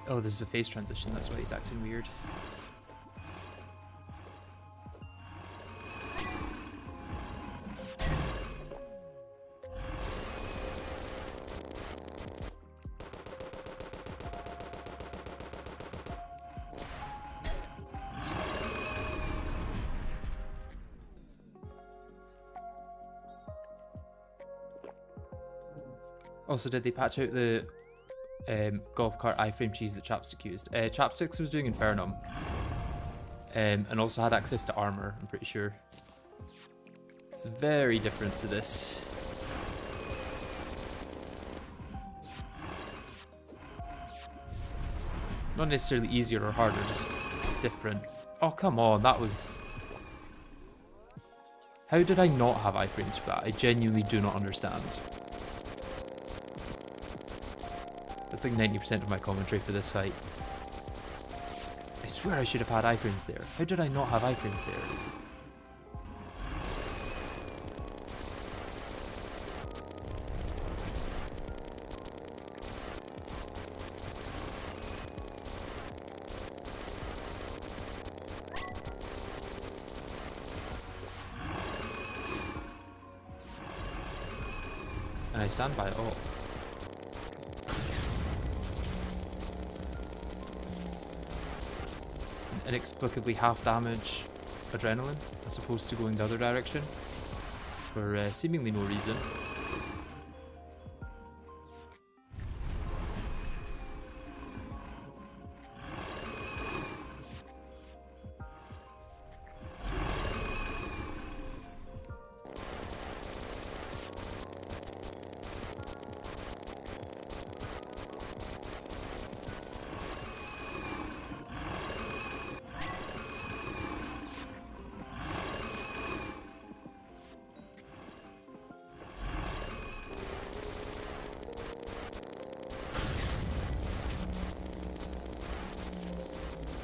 Oh, this is a phase transition, that's why he's acting weird. Also, did they patch out the golf cart iframe cheese that Chapstick used? Chapsticks was doing Infernum. And also had access to armor, I'm pretty sure. It's very different to this. Not necessarily easier or harder, just different. Oh, come on, that was... How did I not have iframes for that? I genuinely do not understand. That's like 90% of my commentary for this fight. I swear I should have had iframes there. How did I not have iframes there? And I stand by it all. Inexplicably half damage adrenaline as opposed to going the other direction for seemingly no reason.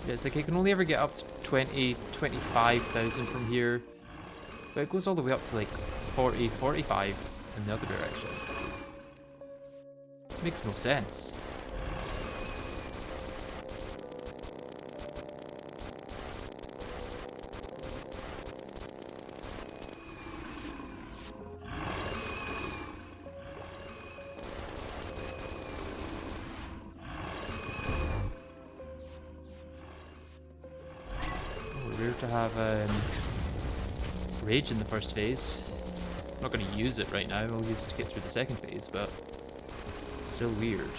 Yeah, it's like I can only ever get up to 25,000 from here, but it goes all the way up to like 40, 45 in the other direction. It makes no sense. To have rage in the first phase. I'm not going to use it right now, I'll use it to get through the second phase, but it's still weird.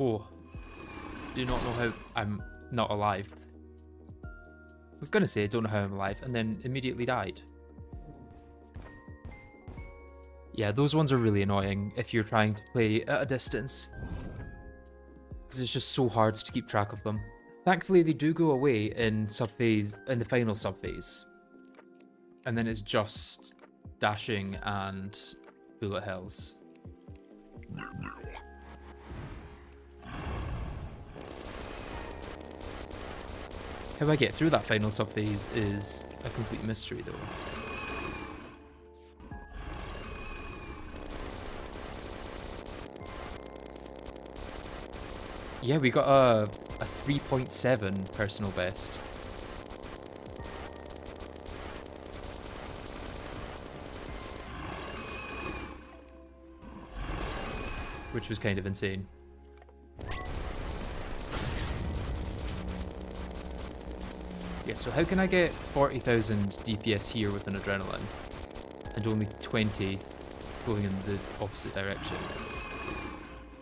Oh, do not know how I'm not alive. I was gonna say I don't know how I'm alive, and then immediately died. Yeah, those ones are really annoying if you're trying to play at a distance, because it's just so hard to keep track of them. Thankfully, they do go away in the final subphase, and then it's just dashing and bullet hells. How I get through that final subphase is a complete mystery, though. Yeah, we got a 3.7 personal best. which was kind of insane. Yeah, so how can I get 40,000 DPS here with an adrenaline and only 20 going in the opposite direction?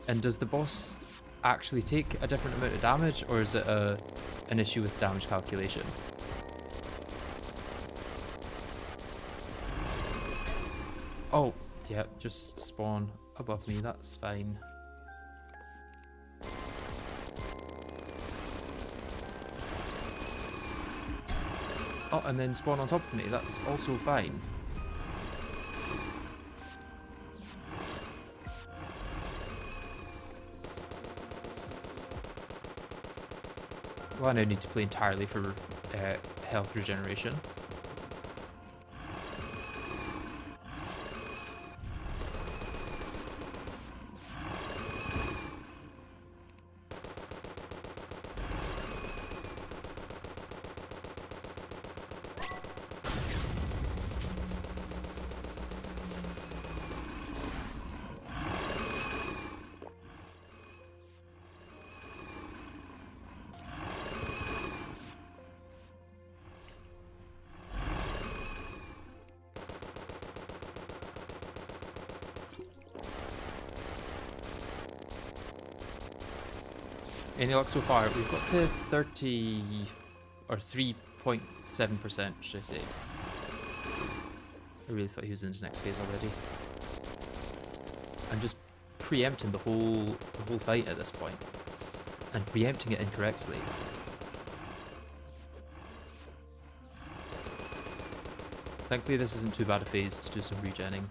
And does the boss actually take a different amount of damage, or is it an issue with damage calculation? Oh, yeah, just spawn above me, that's fine. Oh, and then spawn on top of me, that's also fine. Well, I now need to play entirely for health regeneration. Any luck so far? We've got to 30 or 3.7%, should I say. I really thought he was in his next phase already. I'm just preempting the whole fight at this point, and preempting it incorrectly. Thankfully this isn't too bad a phase to do some regenning.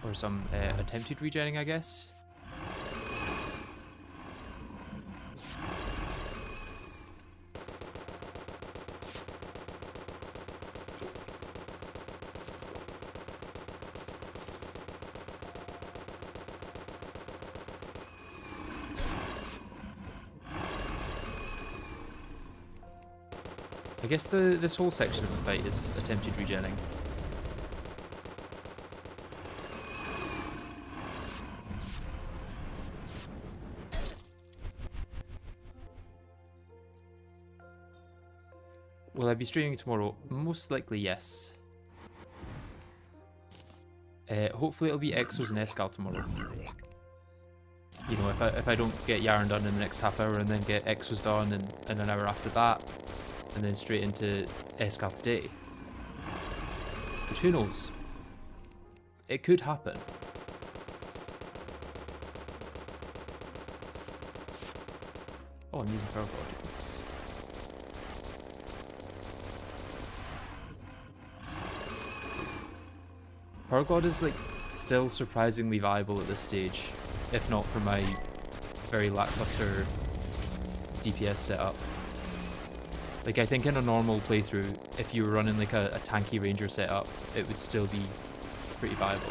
Or some attempted regenning, I guess. I guess this whole section of the fight is attempted regenning. Will I be streaming tomorrow? Most likely, yes. Hopefully it'll be Exos and Escal tomorrow. You know, if I don't get Yharon done in the next half hour and then get Exos done and an hour after that, and then straight into Escal today. Which, who knows? It could happen. Oh, I'm using Power God. Oops. Power God is like still surprisingly viable at this stage, if not for my very lackluster DPS setup. Like, I think in a normal playthrough, if you were running like a tanky ranger setup, it would still be pretty viable.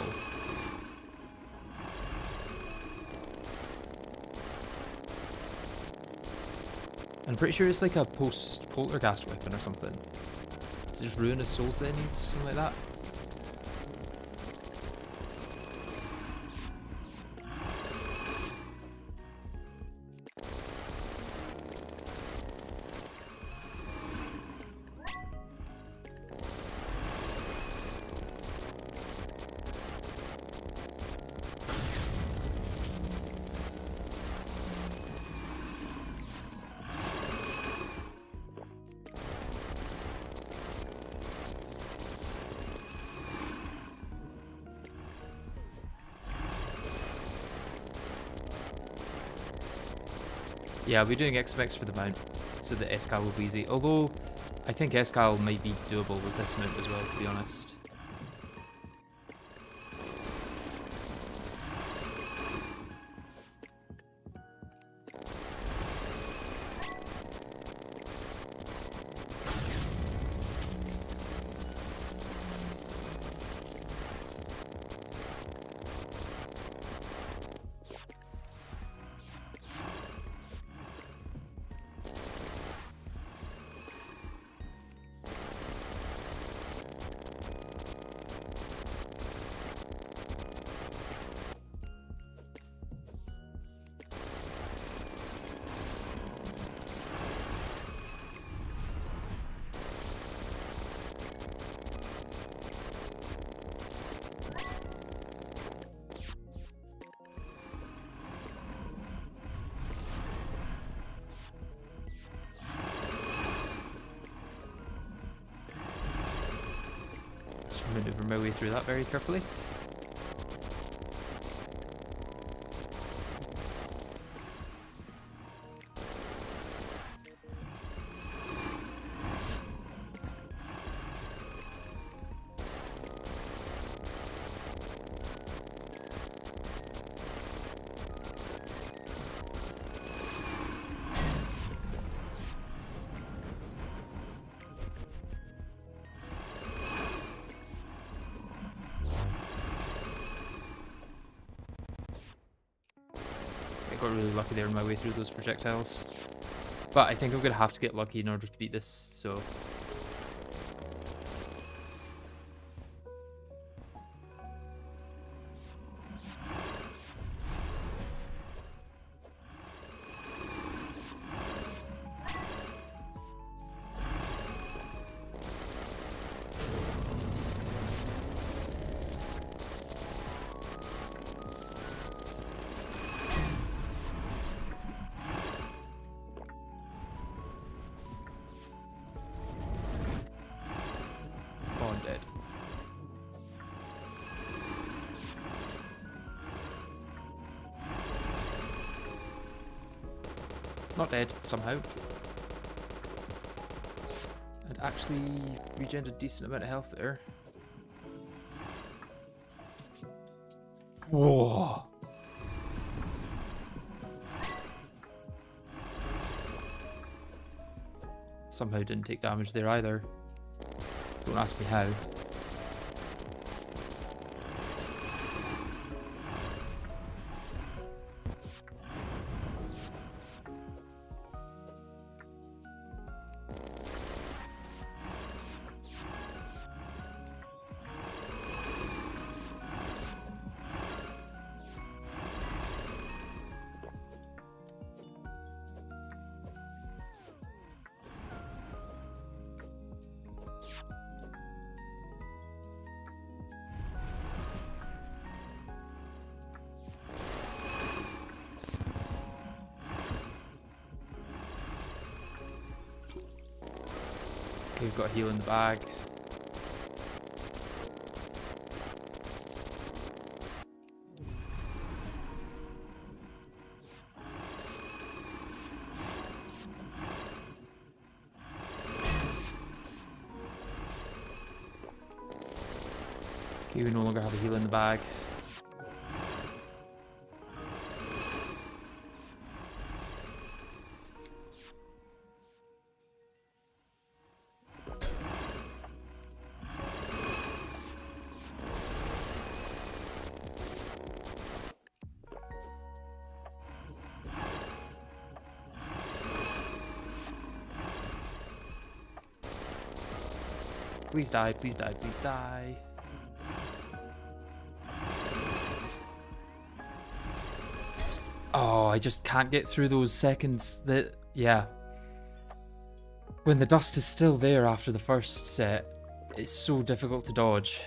I'm pretty sure it's like a post-poltergeist weapon or something. Is it just Ruin of Souls that it needs? Something like that? Yeah, I'll be doing XMX for the mount, so the Escal will be easy. Although, I think Escal might be doable with this mount as well, to be honest. Just maneuver my way through that very carefully. I got really lucky there on my way through those projectiles. But I think I'm going to have to get lucky in order to beat this, so... Oh, I'm dead. Not dead, somehow. And actually regenerated a decent amount of health there. Whoa! Somehow didn't take damage there either. Don't ask me how. Okay, we've got a heal in the bag. Okay, we no longer have a heal in the bag. Please die, please die, please die. Oh, I just can't get through those seconds that, yeah. When the dust is still there after the first set, it's so difficult to dodge.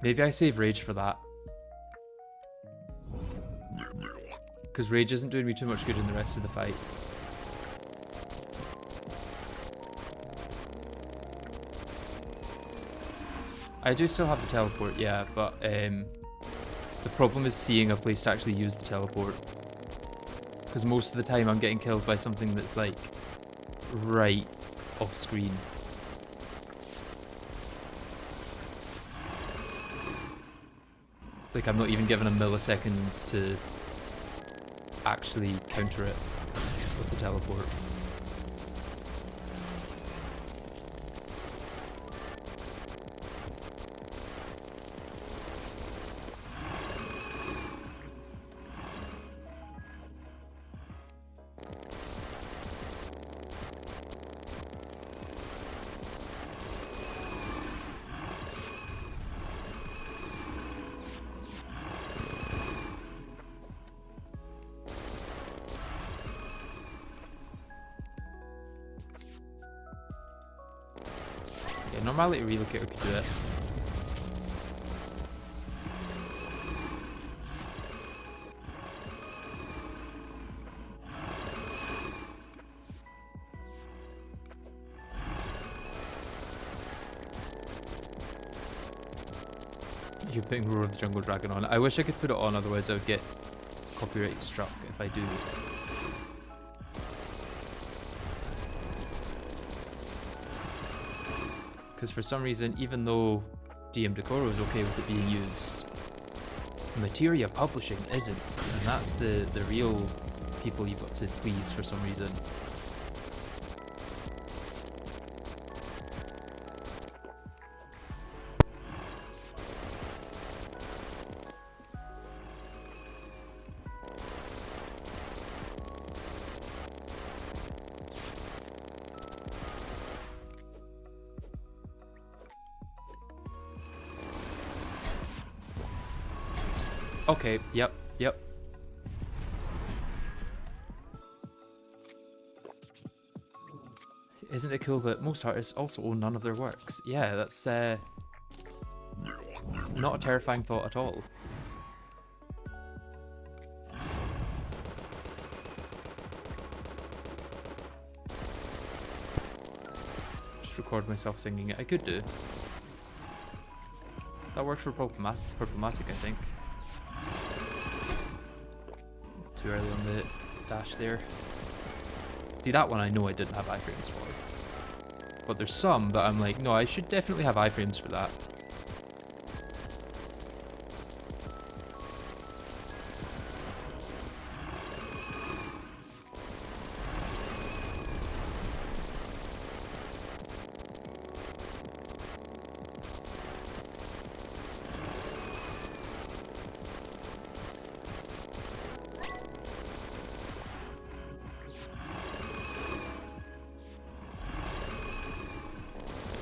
Maybe I save Rage for that. Because Rage isn't doing me too much good in the rest of the fight. I do still have the teleport, yeah, but the problem is seeing a place to actually use the teleport. Because most of the time I'm getting killed by something that's like right off screen. Like I'm not even given a millisecond to actually counter it with the teleport. Yeah, normality relocator could do it. You're putting Roar of the Jungle Dragon on. I wish I could put it on, otherwise I would get copyright struck if I do. Because for some reason, even though DM Decoro is okay with it being used, Materia Publishing isn't, and that's the real people you've got to please for some reason. Okay, yep. Isn't it cool that most artists also own none of their works? Yeah, that's not a terrifying thought at all. Just record myself singing it. I could do. That worked for Problematic, I think. Too early on the dash there. See, that one I know I didn't have iframes for. But there's some that I'm like, no, I should definitely have iframes for that.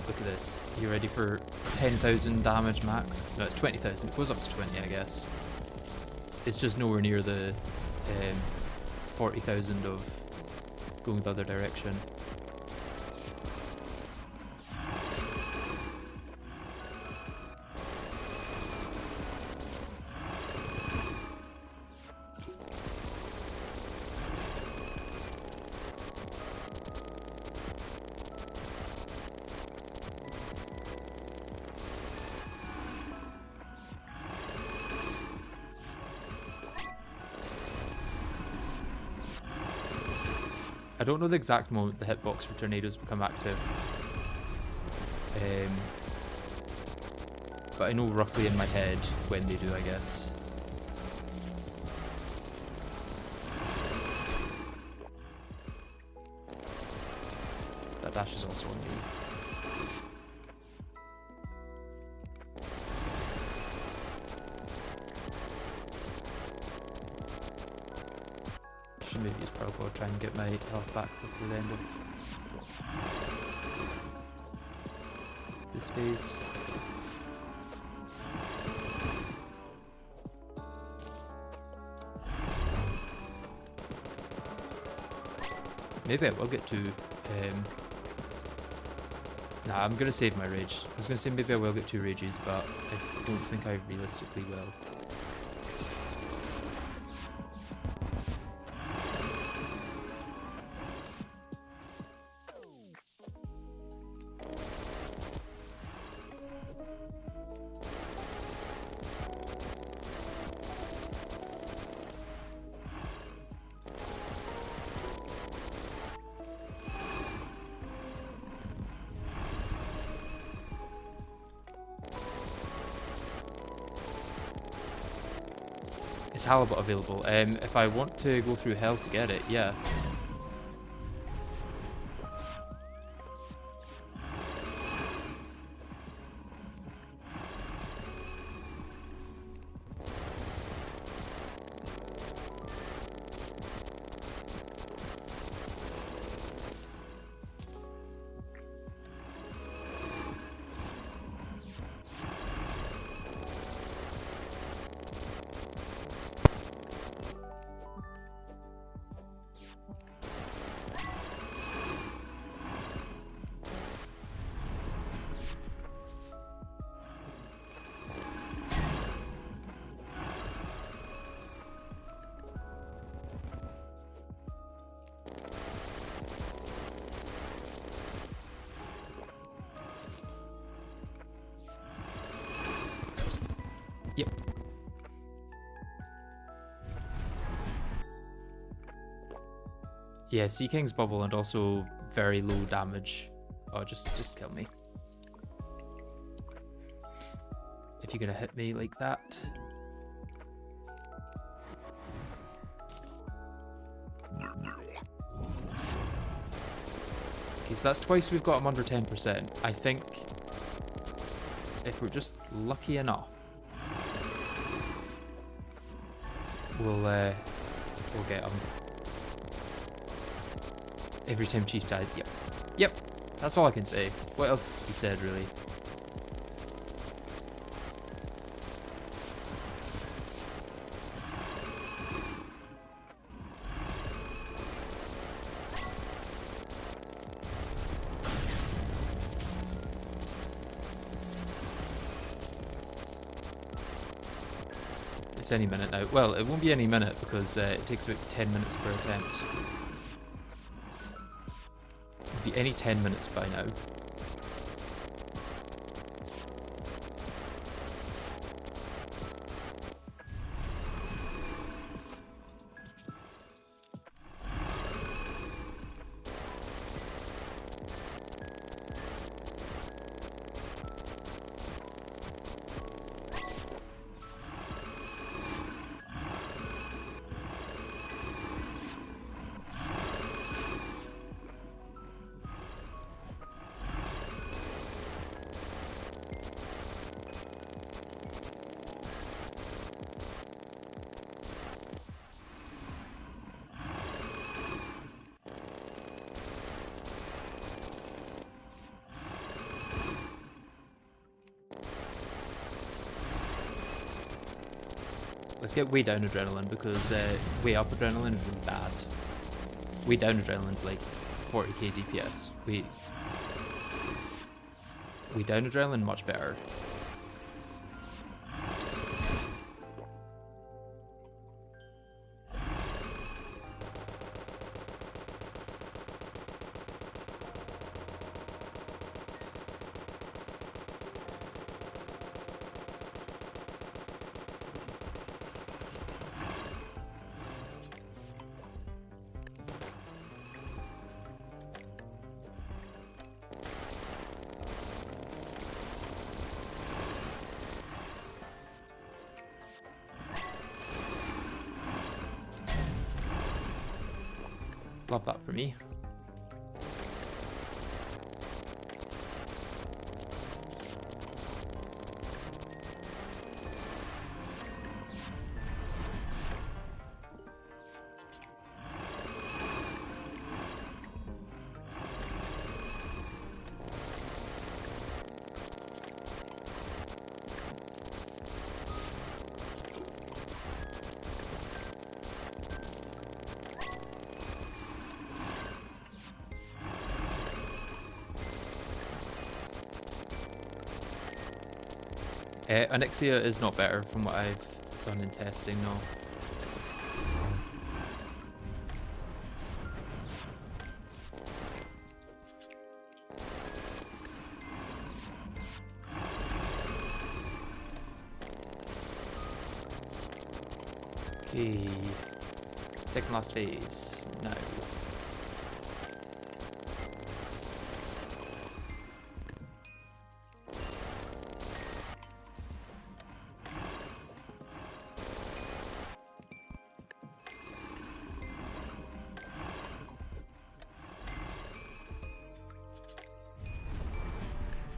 Look at this. You ready for 10,000 damage max? No, it's 20,000. It goes up to 20, I guess. It's just nowhere near the 40,000 of going the other direction. I don't know the exact moment the hitbox for tornadoes become active. But I know roughly in my head when they do, I guess. That dash is also on you. Maybe use Purple, try and get my health back before the end of this phase. Maybe I will get to... Nah, I'm gonna save my rage. I was gonna say maybe I will get 2 rages, but I don't think I realistically will. Is Halibut available? If I want to go through hell to get it, yeah. Yeah, Sea King's bubble and also very low damage. Oh, just kill me. If you're gonna hit me like that. Okay, so that's twice we've got him under 10%. I think if we're just lucky enough, we'll get him. Every time Chief dies, yep. Yep, that's all I can say. What else is to be said, really? It's any minute now. Well, it won't be any minute because it takes about 10 minutes per attempt. It'll be any 10 minutes by now. Let's get way down adrenaline because way up adrenaline is really bad. Way down adrenaline's like 40k DPS. Way down adrenaline much better. Love that for me. Onyxia is not better from what I've done in testing, no. Okay. Second last phase. No.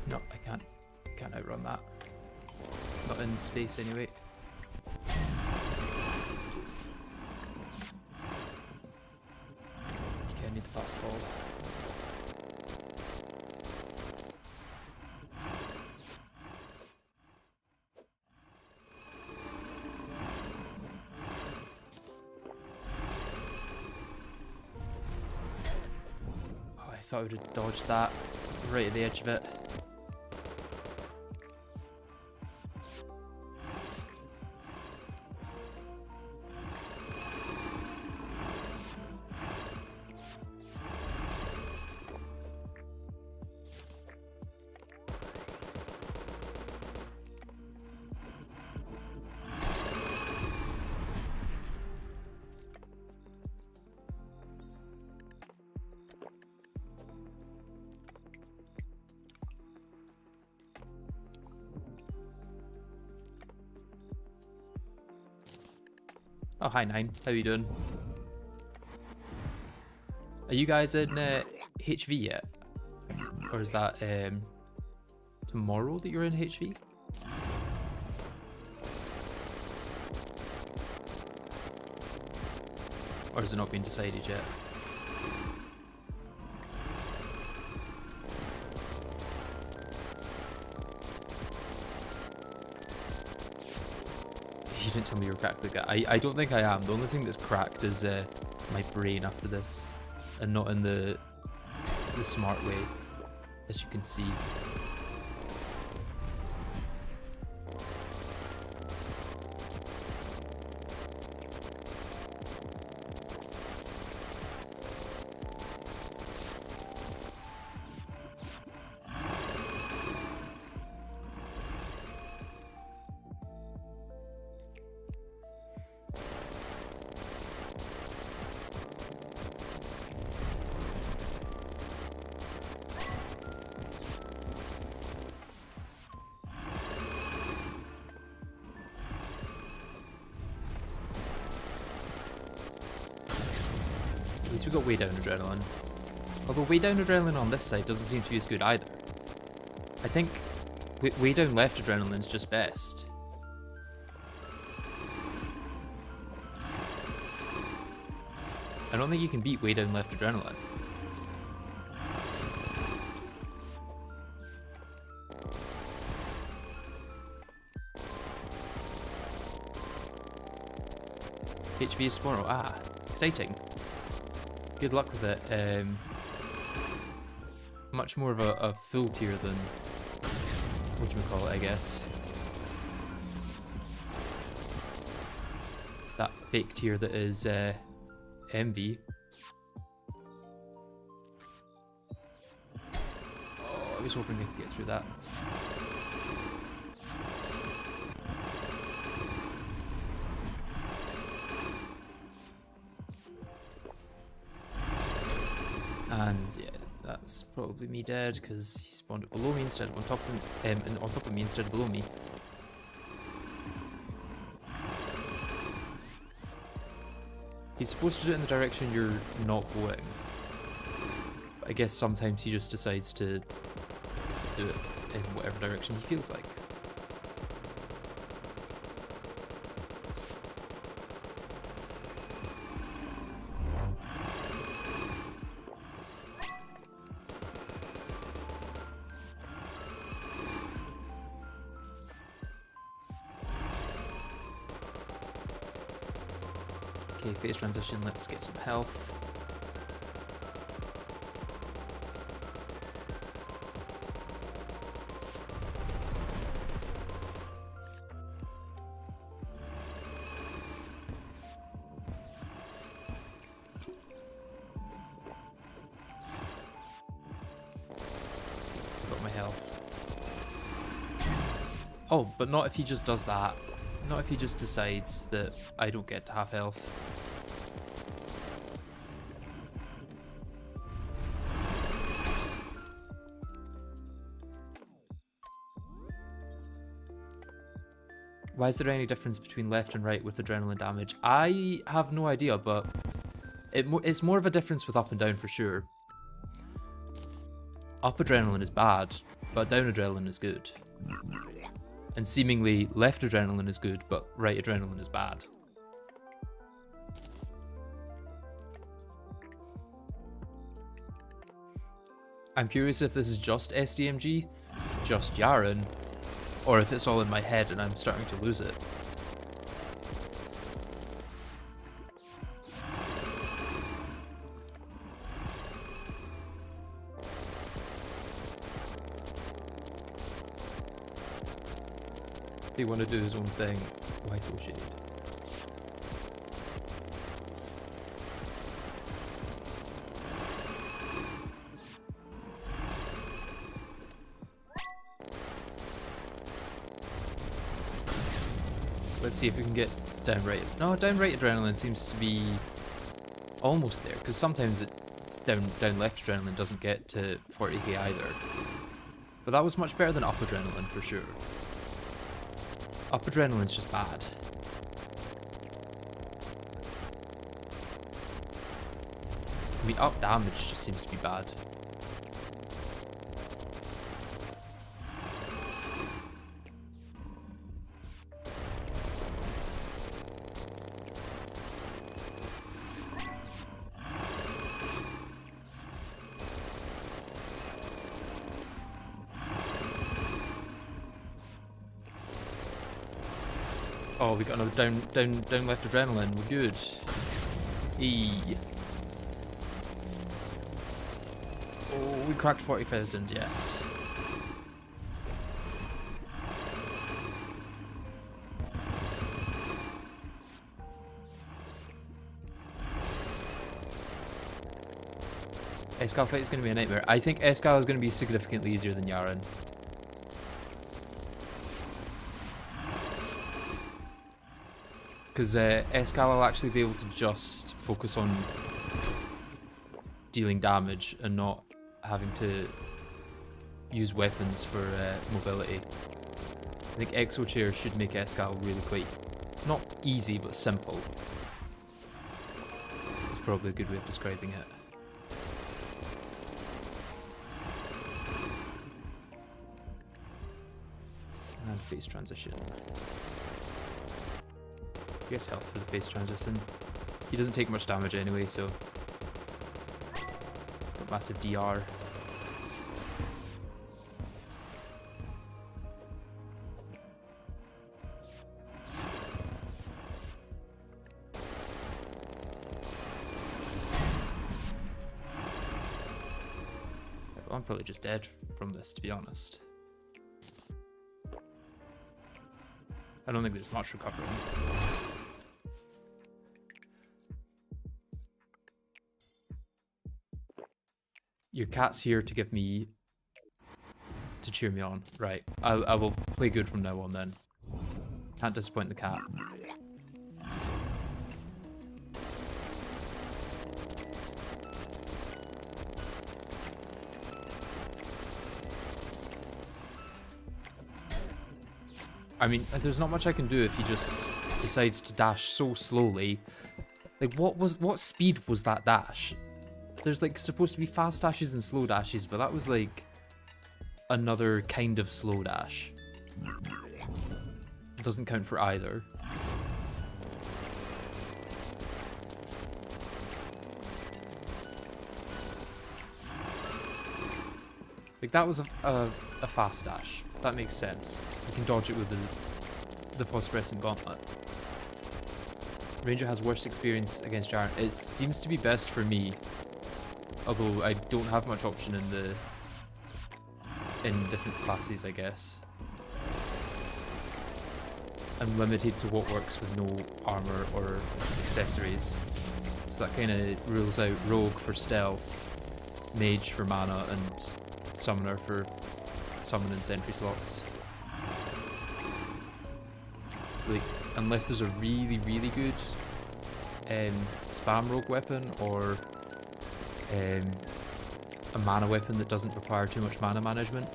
No, I can't outrun that. Not in space anyway. Okay, I need the fast fall. Oh, I thought I would have dodged that right at the edge of it. Oh, hi, Nine. How you doing? Are you guys in HV yet? Or is that tomorrow that you're in HV? Or has it not been decided yet? You didn't tell me you were cracked like that. I don't think I am. The only thing that's cracked is my brain after this. And not in the smart way, as you can see. At least we got way down adrenaline. Although way down adrenaline on this side doesn't seem to be as good either. I think way down left adrenaline's just best. I don't think you can beat way down left adrenaline. HV is tomorrow. Ah, exciting. Good luck with it. Much more of a full tier than whatchamacallit, I guess. That fake tier that is Envy. Oh, I was hoping I could get through that. And yeah, that's probably me dead because he spawned below me instead of on top of me instead of below me. He's supposed to do it in the direction you're not going. But I guess sometimes he just decides to do it in whatever direction he feels like. Okay, phase transition, let's get some health. Got my health. Oh, but not if he just does that. Not if he just decides that I don't get to have health. Why is there any difference between left and right with adrenaline damage? I have no idea, but it's more of a difference with up and down for sure. Up adrenaline is bad, but down adrenaline is good. And seemingly left adrenaline is good, but right adrenaline is bad. I'm curious if this is just SDMG, just Yharon, or if it's all in my head and I'm starting to lose it. They want to do his own thing. Why throw shade? Let's see if we can get down right. No, down right adrenaline seems to be almost there, because sometimes it's down left adrenaline doesn't get to 40k either. But that was much better than up adrenaline for sure. Up adrenaline's just bad. I mean, up damage just seems to be bad. Oh, we got another down left adrenaline. We're good. E. Oh, we cracked 40,000. Yes. Escal fight is going to be a nightmare. I think Escal is going to be significantly easier than Yharon. Because Escal will actually be able to just focus on dealing damage and not having to use weapons for mobility. I think Exo Chair should make Escal really quite, not easy, but simple. That's probably a good way of describing it. And face transition. I guess health for the face transition. He doesn't take much damage anyway, so it's got massive DR. Well, I'm probably just dead from this, to be honest. I don't think there's much recovering. Your cat's here to give me... to cheer me on. Right. I will play good from now on then. Can't disappoint the cat. I mean, there's not much I can do if he just decides to dash so slowly. Like, what speed was that dash? There's like supposed to be fast dashes and slow dashes, but that was like another kind of slow dash. It doesn't count for either. Like, that was a fast dash. That makes sense. You can dodge it with the phosphorescent gauntlet. Ranger has worst experience against Yharon. It seems to be best for me, although I don't have much option in different classes, I guess. I'm limited to what works with no armor or accessories, so that kind of rules out Rogue for stealth, Mage for mana, and Summoner for summon and sentry slots. So like, unless there's a really, really good spam rogue weapon or a mana weapon that doesn't require too much mana management,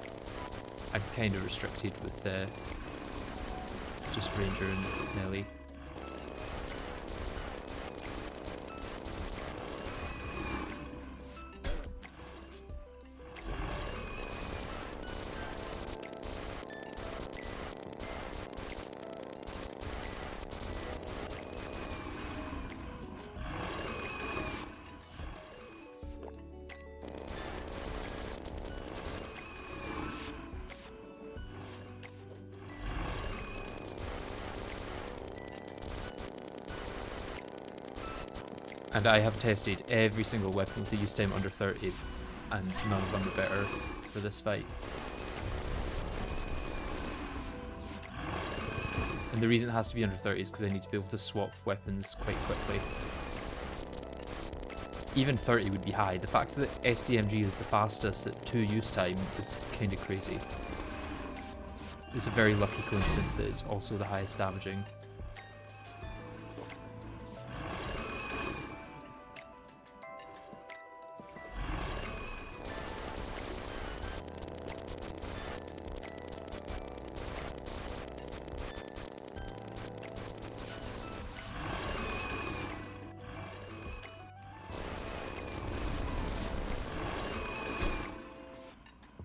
I'm kind of restricted with just Ranger and melee. And I have tested every single weapon with a use time under 30, and none of them are better for this fight. And the reason it has to be under 30 is because I need to be able to swap weapons quite quickly. Even 30 would be high. The fact that SDMG is the fastest at 2 use time is kind of crazy. It's a very lucky coincidence that it's also the highest damaging.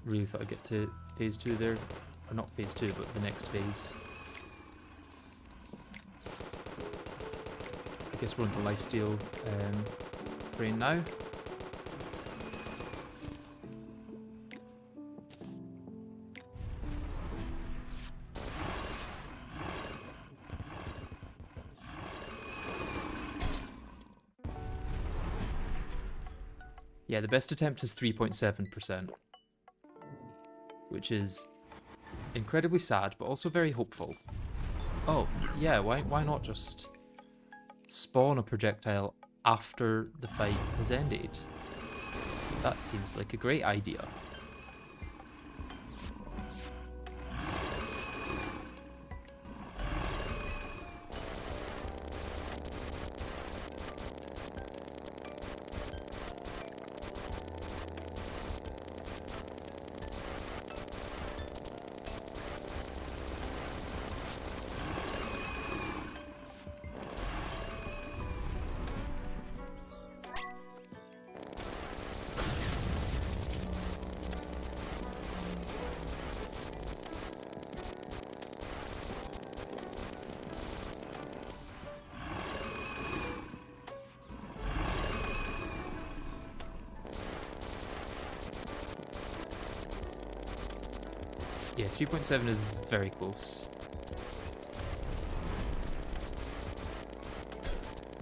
Really thought I'd get to phase 2 there. Or not phase 2, but the next phase. I guess we're on the lifesteal frame now. Yeah, the best attempt is 3.7%, which is incredibly sad, but also very hopeful. Oh, yeah, why not just spawn a projectile after the fight has ended? That seems like a great idea. Yeah, 3.7 is very close.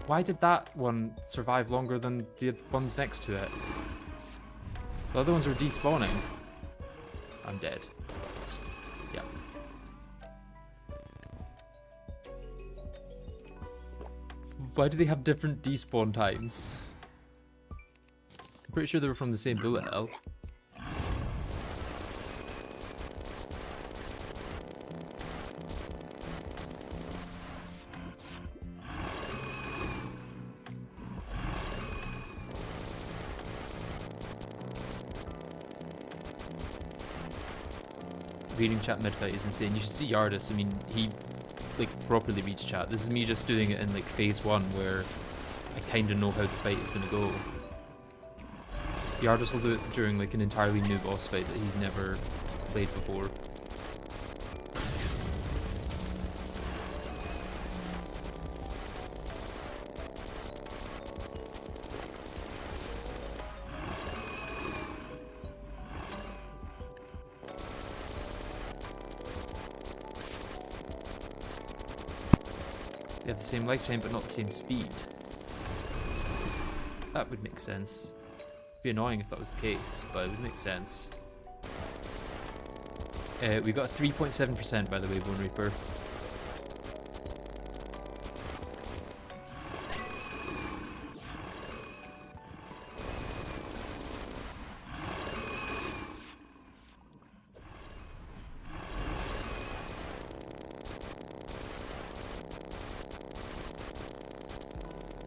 Why did that one survive longer than the ones next to it? The other ones were despawning. I'm dead. Yeah. Why do they have different despawn times? I'm pretty sure they were from the same bullet hell. Reading chat mid-fight is insane. You should see Yardis. I mean, he like properly reads chat. This is me just doing it in like phase 1 where I kind of know how the fight is going to go. Yardis will do it during like an entirely new boss fight that he's never played before. They have the same lifetime but not the same speed. That would make sense. It'd be annoying if that was the case, but it would make sense. We got 3.7% by the way, Bone Reaper.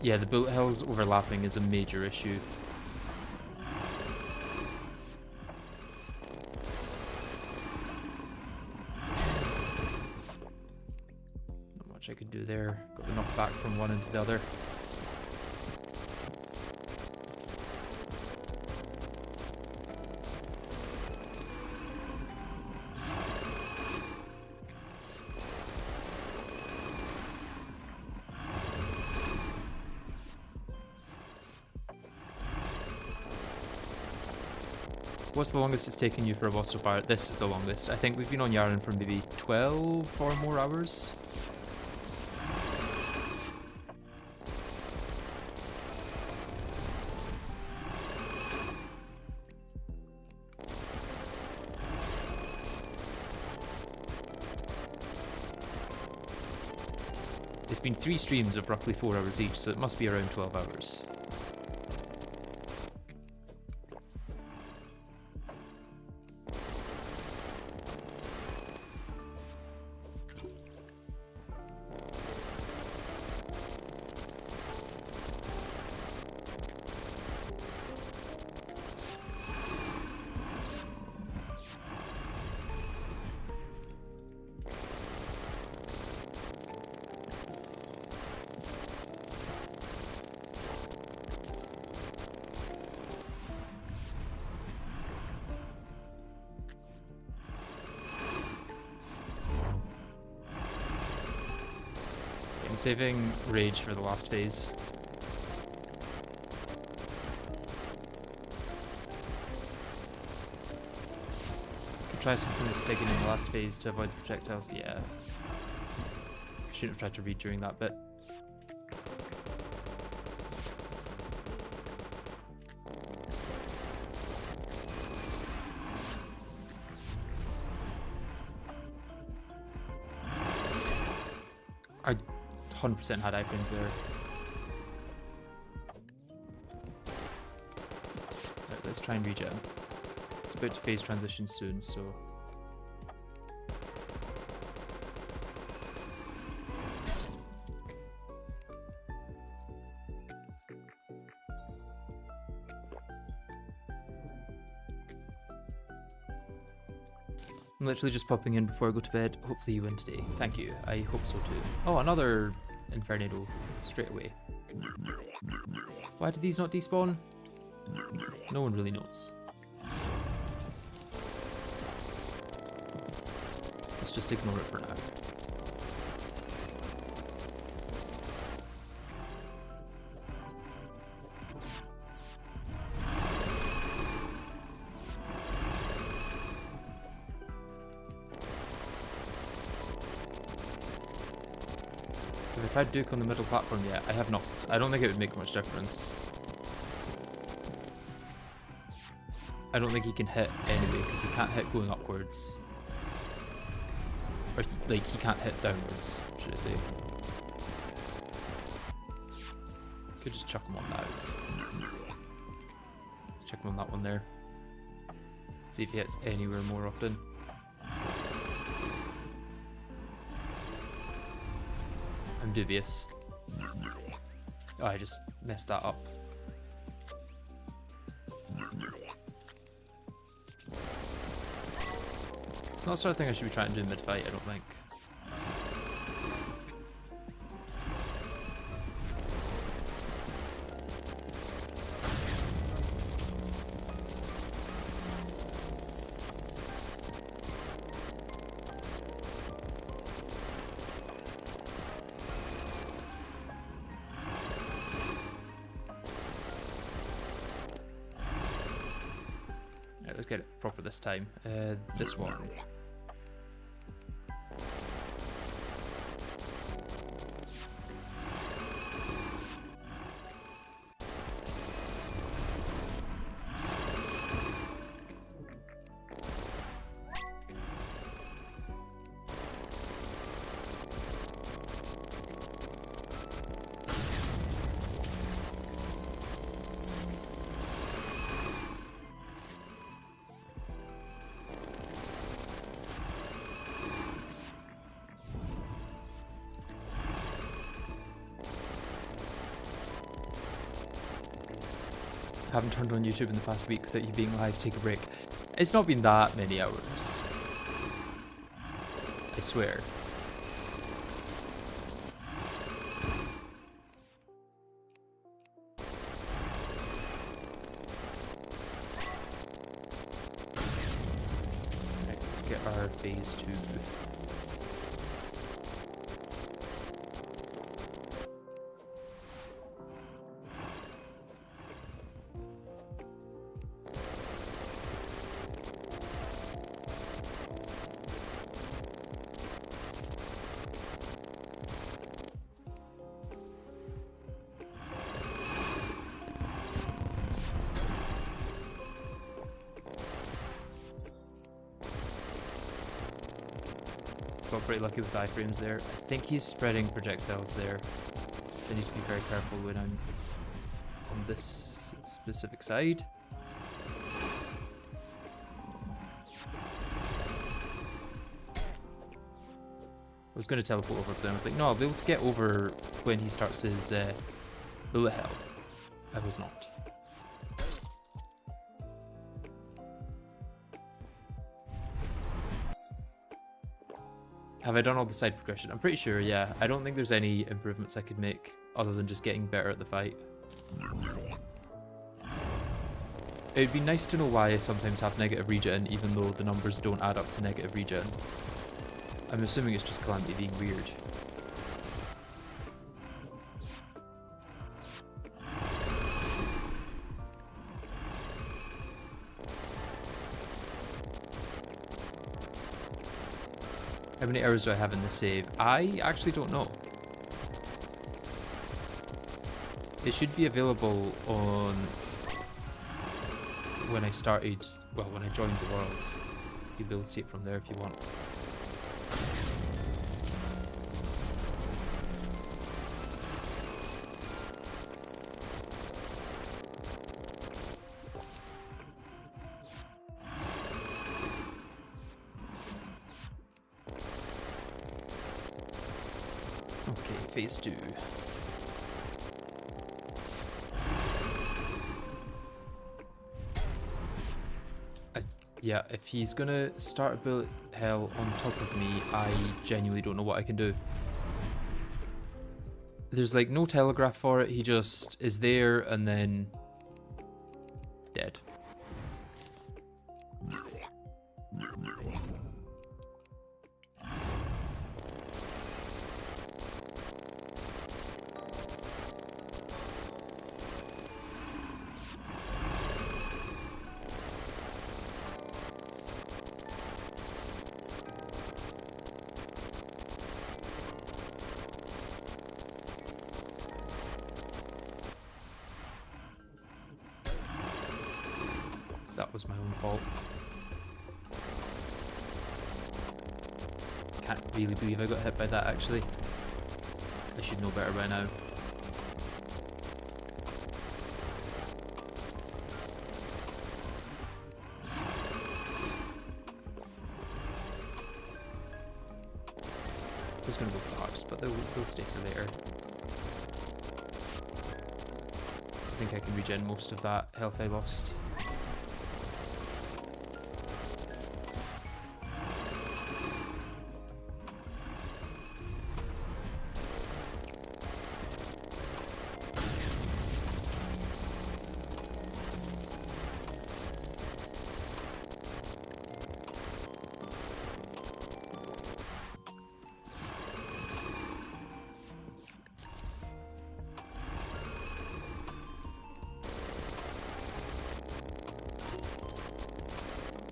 Yeah, the bullet hells overlapping is a major issue. Not much I could do there. Got the knockback from one into the other. What's the longest it's taken you for a boss so far? This is the longest. I think we've been on Yharon for maybe 12 or more hours. It's been 3 streams of roughly 4 hours each, so it must be around 12 hours. I'm saving Rage for the last phase. Could try something with sticking in the last phase to avoid the projectiles. Yeah. Shouldn't have tried to read during that bit. I 100% had iframes there. Right, let's try and regen. It's about to phase transition soon, so... I'm literally just popping in before I go to bed. Hopefully you win today. Thank you. I hope so too. Oh, another Infernado straight away. Why did these not despawn? No one really knows. Let's just ignore it for now. Have I tried Duke on the middle platform yet? I have not. I don't think it would make much difference. I don't think he can hit anyway, because he can't hit going upwards. Or, he can't hit downwards, should I say. Could just chuck him on that. Chuck him on that one there. See if he hits anywhere more often. I'm dubious. Oh, I just messed that up. Not the sort of thing I should be trying to do mid-fight, I don't think. Alright, let's get it proper this time. This one. Haven't turned on YouTube in the past week without you being live. Take a break. It's not been that many hours. I swear. Right, let's get our phase 2. Got pretty lucky with iframes there. I think he's spreading projectiles there, so I need to be very careful when I'm on this specific side. I was going to teleport over, but then I was like, no, I'll be able to get over when he starts his bullet hell. I was not. Have I done all the side progression? I'm pretty sure, yeah. I don't think there's any improvements I could make other than just getting better at the fight. It'd be nice to know why I sometimes have negative regen, even though the numbers don't add up to negative regen. I'm assuming it's just Calamity being weird. How many hours do I have in the save? I actually don't know. It should be available on when I started, well, when I joined the world. You'll be able to see it from there if you want. Okay, phase 2. Yeah, if he's gonna start a bullet hell on top of me, I genuinely don't know what I can do. There's like no telegraph for it, he just is there and then dead. That was my own fault. Can't really believe I got hit by that actually. I should know better by now. I was going to go for the hearts, but they'll stay for later. I think I can regen most of that health I lost.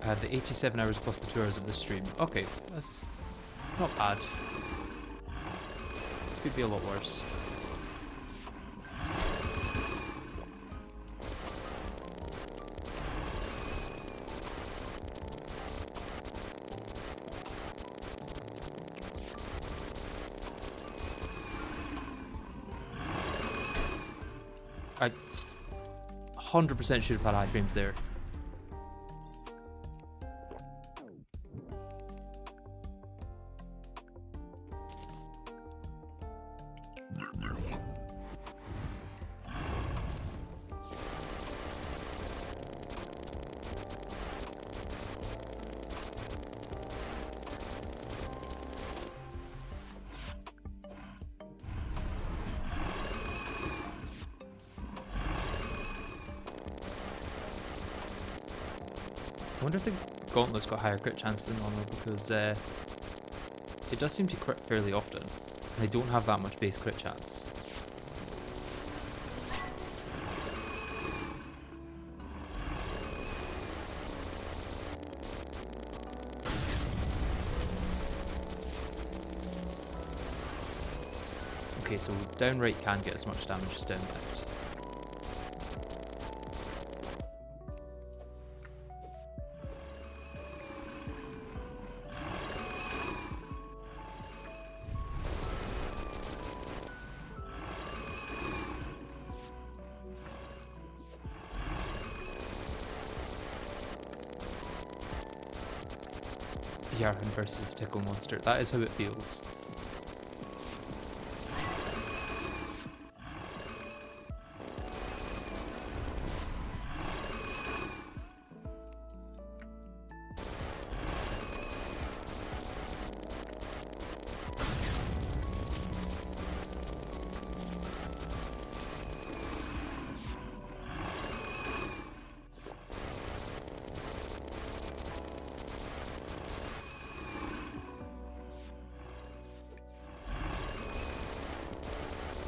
I have the 87 hours plus the 2 hours of the stream. Okay, that's not bad. Could be a lot worse. I 100% should have had high frames there. I wonder if the Gauntlet's got higher crit chance than normal, because it does seem to crit fairly often, and they don't have that much base crit chance. Okay, so down right can get as much damage as down left. Yharon versus the Tickle Monster. That is how it feels.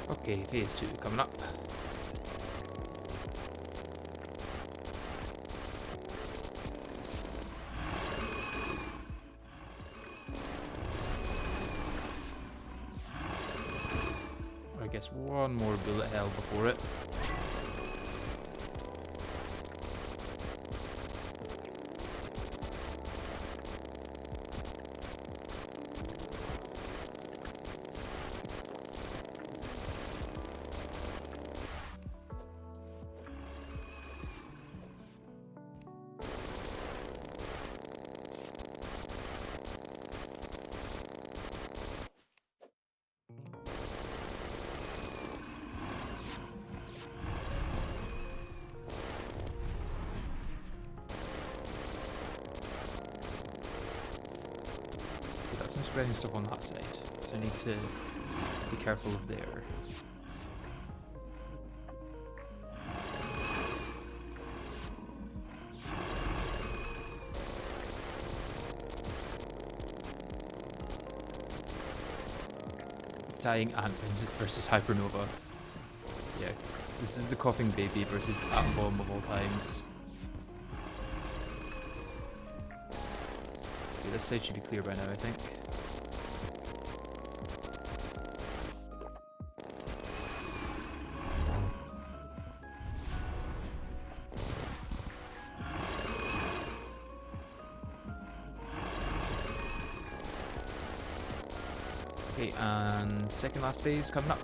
Okay, phase 2 coming up. guess one more bullet hell before it. Some spreading stuff on that side, so I need to be careful of there. Dying ant versus hypernova. Yeah, this is the coughing baby versus atom bomb of all times. Okay, this side should be clear by now, I think. Okay, and second last phase coming up.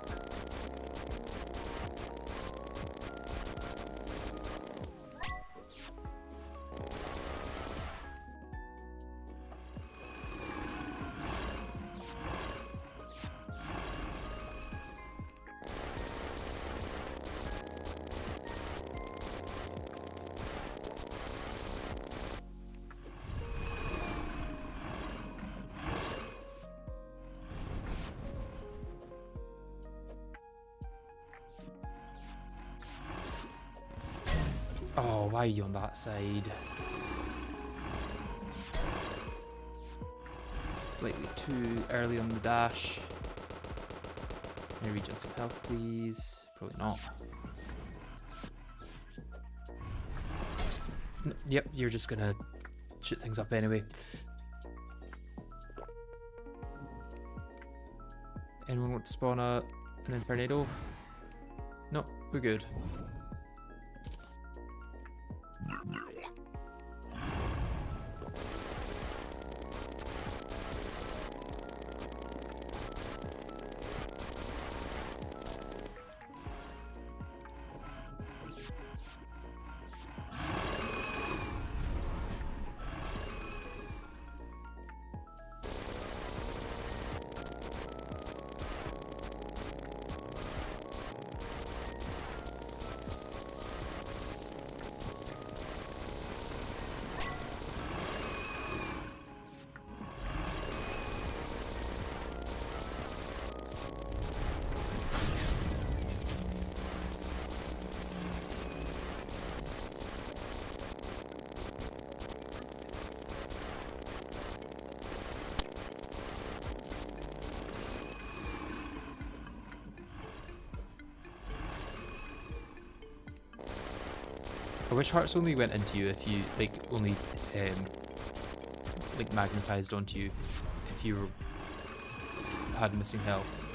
Oh, why are you on that side? Slightly too early on the dash. Can you regen some health, please? Probably not. Yep, you're just gonna shoot things up anyway. Anyone want to spawn an Infernado? No, we're good. I wish hearts only went into you if you, like, only, like, magnetized onto you if you had missing health.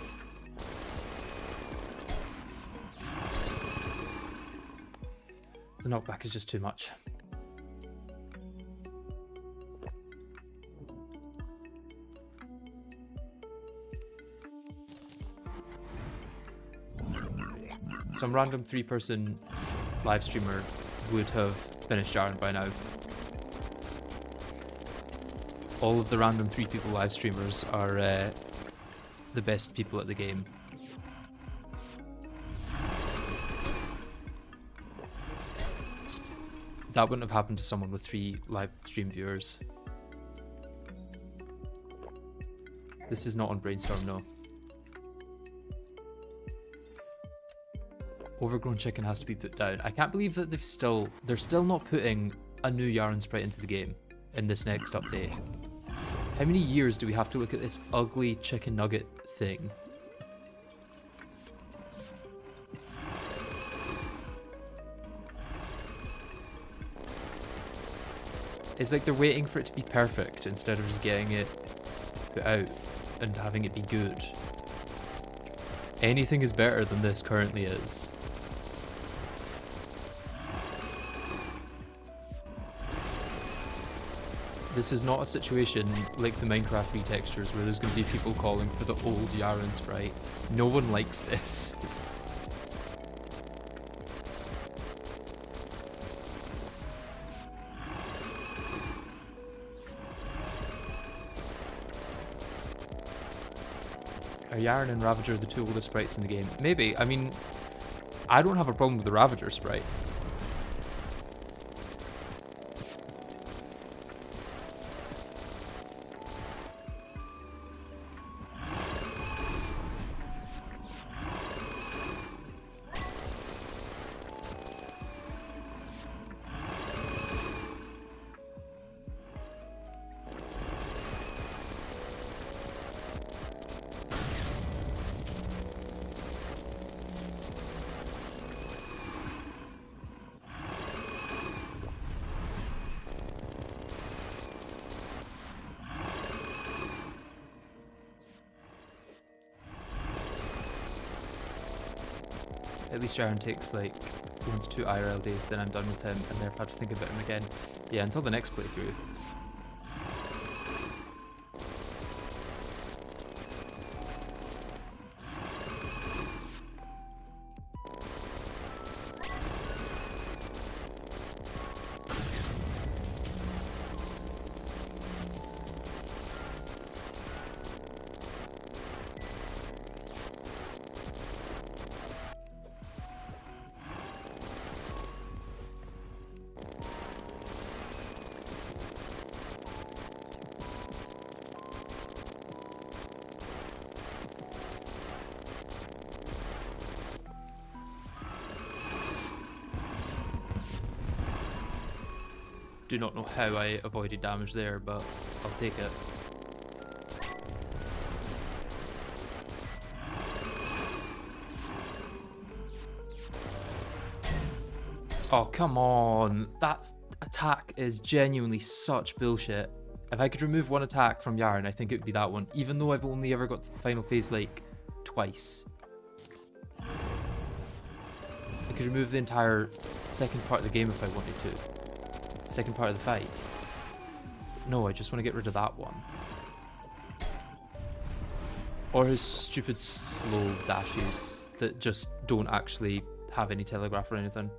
The knockback is just too much. Some random 3-person live streamer would have finished Yharon by now. All of the random 3 people live streamers are the best people at the game. That wouldn't have happened to someone with 3 live stream viewers. This is not on Brainstorm, no. Overgrown chicken has to be put down. I can't believe that they're still not putting a new Yharon sprite into the game in this next update. How many years do we have to look at this ugly chicken nugget thing? It's like they're waiting for it to be perfect instead of just getting it put out and having it be good. Anything is better than this currently is. This is not a situation like the Minecraft retextures where there's going to be people calling for the old Yharon sprite. No one likes this. Are Yharon and Ravager the two oldest sprites in the game? Maybe. I mean, I don't have a problem with the Ravager sprite. At least Yharon takes like 1 to 2 IRL days, then I'm done with him and never have to think about him again. Yeah, until the next playthrough. Do not know how I avoided damage there, but I'll take it. Oh, come on. That attack is genuinely such bullshit. If I could remove one attack from Yharon, I think it would be that one, even though I've only ever got to the final phase, like, twice. I could remove the entire second part of the game if I wanted to. Second part of the fight. No, I just want to get rid of that one. Or his stupid slow dashes that just don't actually have any telegraph or anything.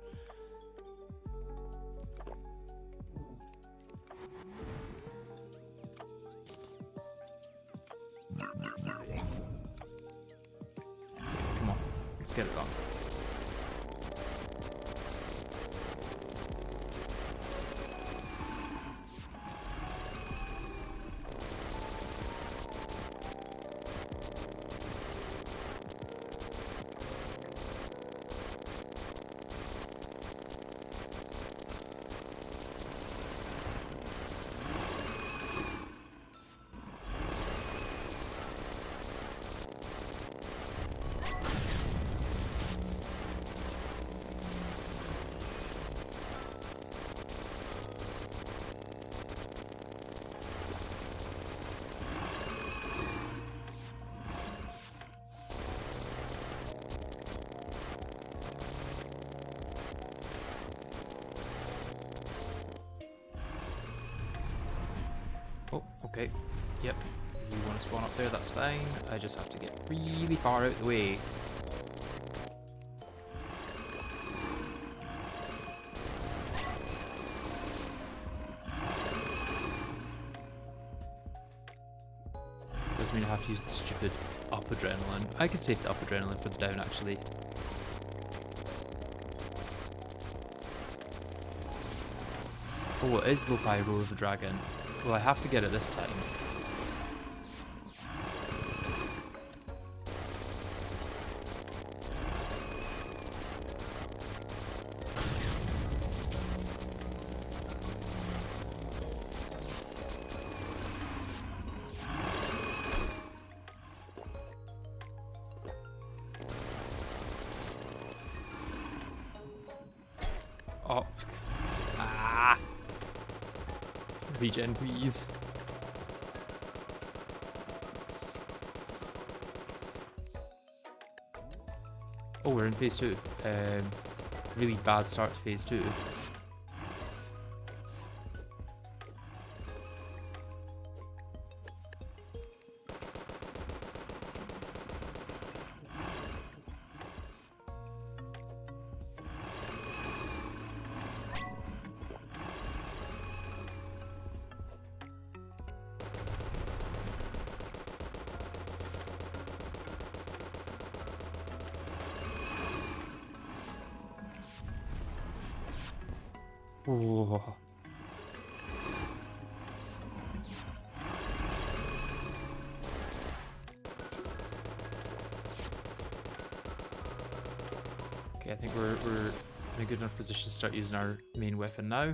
Come on, let's get it on. Oh, okay. Yep. You want to spawn up there, that's fine. I just have to get really far out the way. Doesn't mean I have to use the stupid up adrenaline. I could save the up adrenaline for the down, actually. Oh, it is lo-fi Roar of the Dragon. Well, I have to get it this time. Oh. Ah. Regen, please. Oh, we're in phase 2. Really bad start to phase 2. Oh. Okay, I think we're in a good enough position to start using our main weapon now.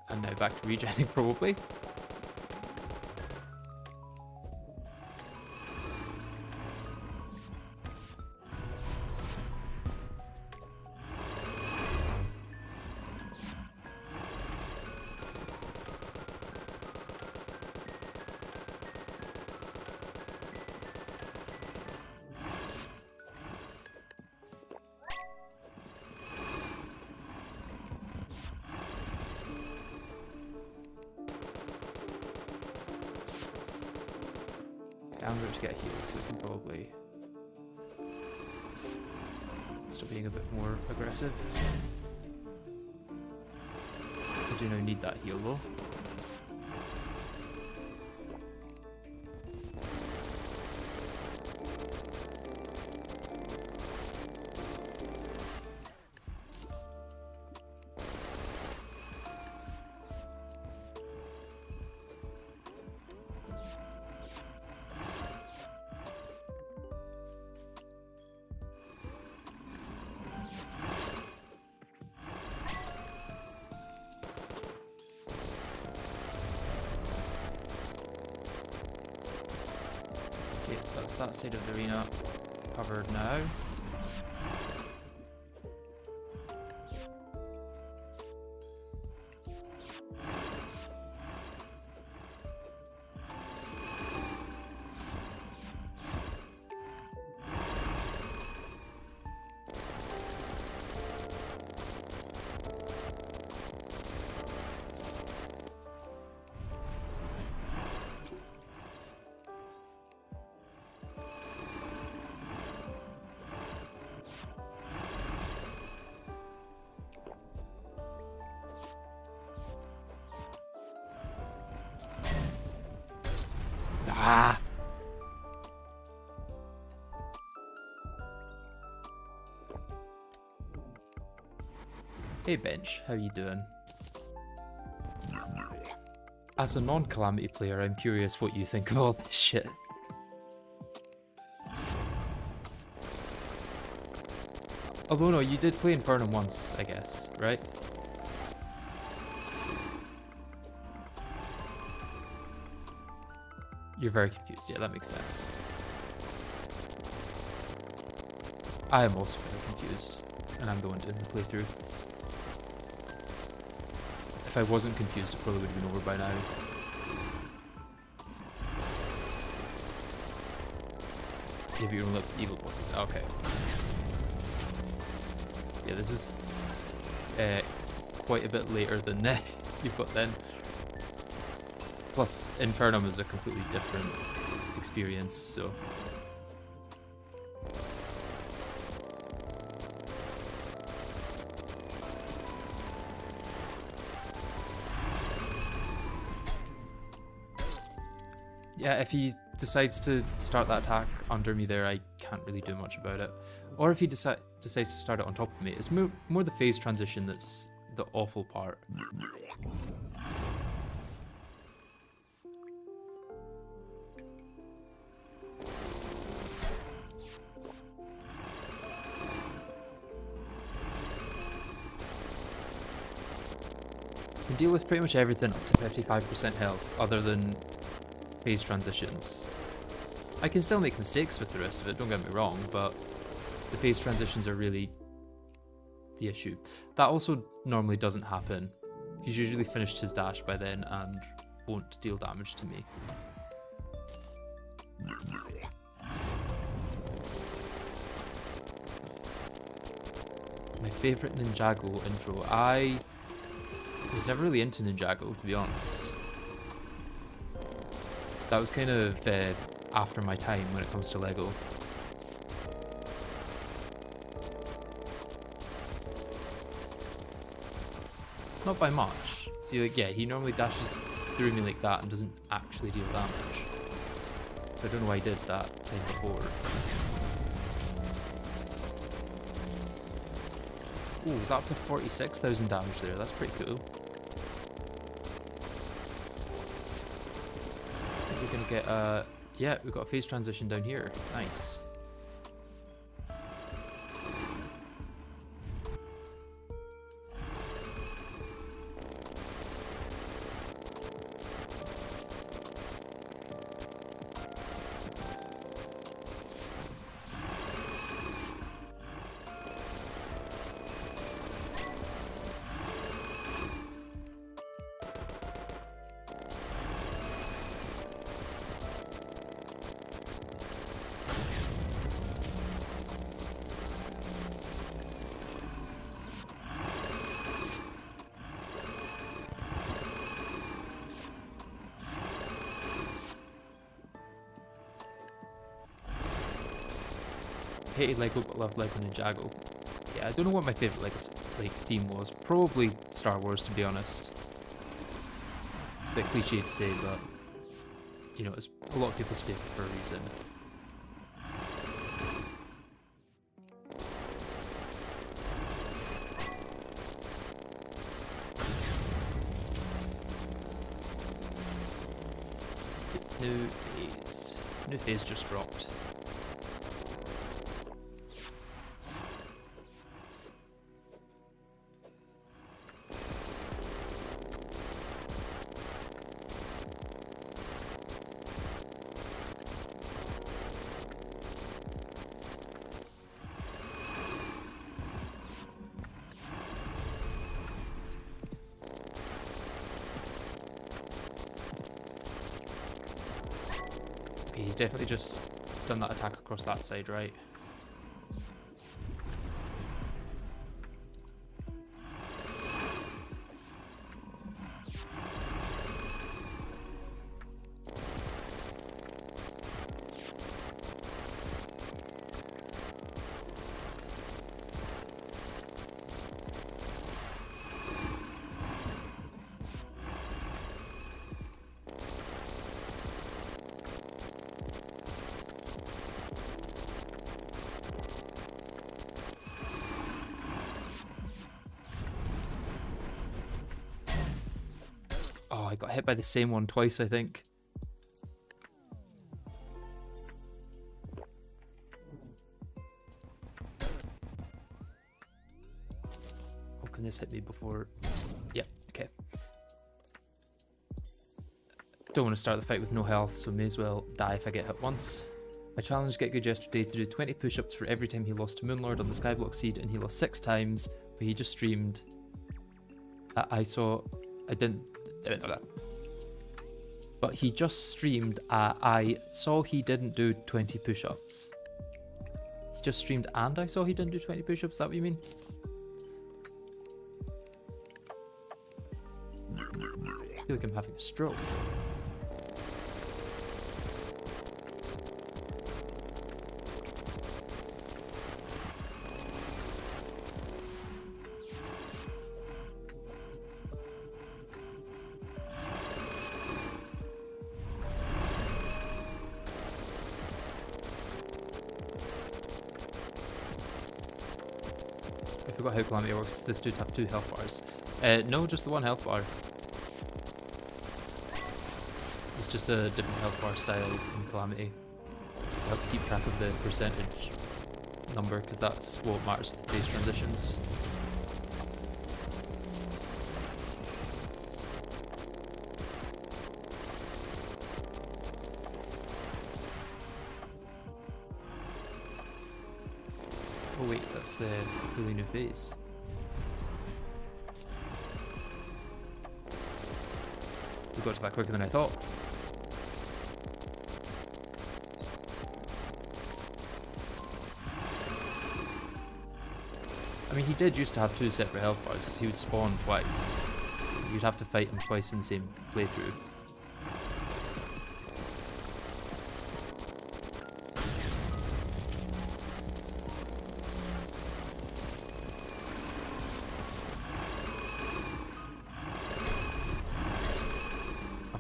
And now back to regenning, probably. I'm going to get healed, so we can probably start being a bit more aggressive. I do now need that heal though. That's that side of the arena covered now. Ah! Hey Bench, how you doing? As a non-Calamity player, I'm curious what you think of all this shit. Although no, you did play Inferno once, I guess, right? You're very confused, yeah, that makes sense. I am also very confused, and I'm the one doing the playthrough. If I wasn't confused, it probably would have been over by now. Yeah, but you're only up to the evil bosses. Okay. Yeah, this is quite a bit later than you've got then. Plus, Infernum is a completely different experience, so... Yeah, if he decides to start that attack under me there, I can't really do much about it. Or if he decides to start it on top of me, it's more the phase transition that's the awful part. Can deal with pretty much everything up to 55% health, other than phase transitions. I can still make mistakes with the rest of it, don't get me wrong, but the phase transitions are really the issue. That also normally doesn't happen. He's usually finished his dash by then and won't deal damage to me. My favourite Ninjago intro. I was never really into Ninjago, to be honest. That was kind of after my time when it comes to Lego. Not by much. See, like, yeah, he normally dashes through me like that and doesn't actually deal damage. So I don't know why he did that time before. Ooh, is that up to 46,000 damage there? That's pretty cool. I think we're gonna get yeah, we've got a phase transition down here. Nice. Hated Lego but loved Lego Ninjago. Yeah, I don't know what my favourite like theme was. Probably Star Wars, to be honest. It's a bit cliche to say, but you know, it's a lot of people's favourite for a reason. New phase. New phase just dropped. He's definitely just done that attack across that side, right? Oh, I got hit by the same one twice, I think. Oh, can this hit me before? Yep, okay. Don't want to start the fight with no health, so may as well die if I get hit once. I challenged Get Good yesterday to do 20 push-ups for every time he lost to Moonlord on the Skyblock Seed, and he lost 6 times, but he just streamed. But he just streamed. I saw he didn't do 20 push-ups. He just streamed and I saw he didn't do 20 push-ups. Is that what you mean? I feel like I'm having a stroke. I forgot how Calamity works because this dude have 2 health bars. No, just the 1 health bar. It's just a different health bar style in Calamity. I have to keep track of the percentage number because that's what matters to the phase transitions. Oh wait, that's a fully new phase. We got to that quicker than I thought. I mean, he did used to have 2 separate health bars because he would spawn twice. You'd have to fight him twice in the same playthrough.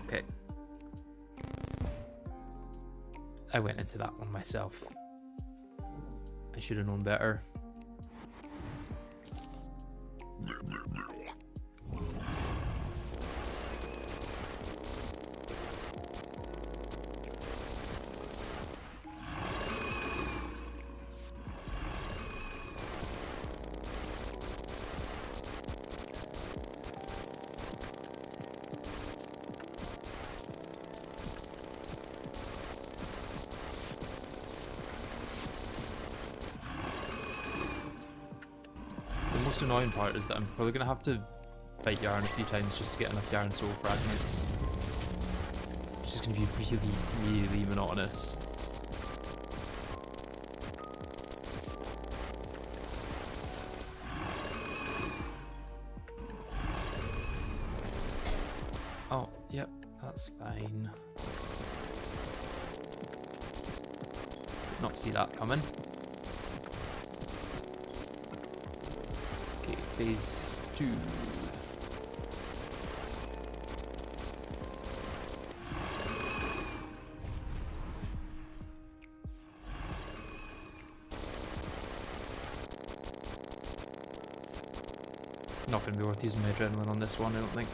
Okay. I went into that one myself. I should have known better. The most annoying part is that I'm probably going to have to fight Yharon a few times just to get enough Yharon soul fragments. It's just going to be really, really monotonous. Oh, yep, that's fine. Did not see that coming. Okay, phase 2. It's not going to be worth using my adrenaline on this one, I don't think.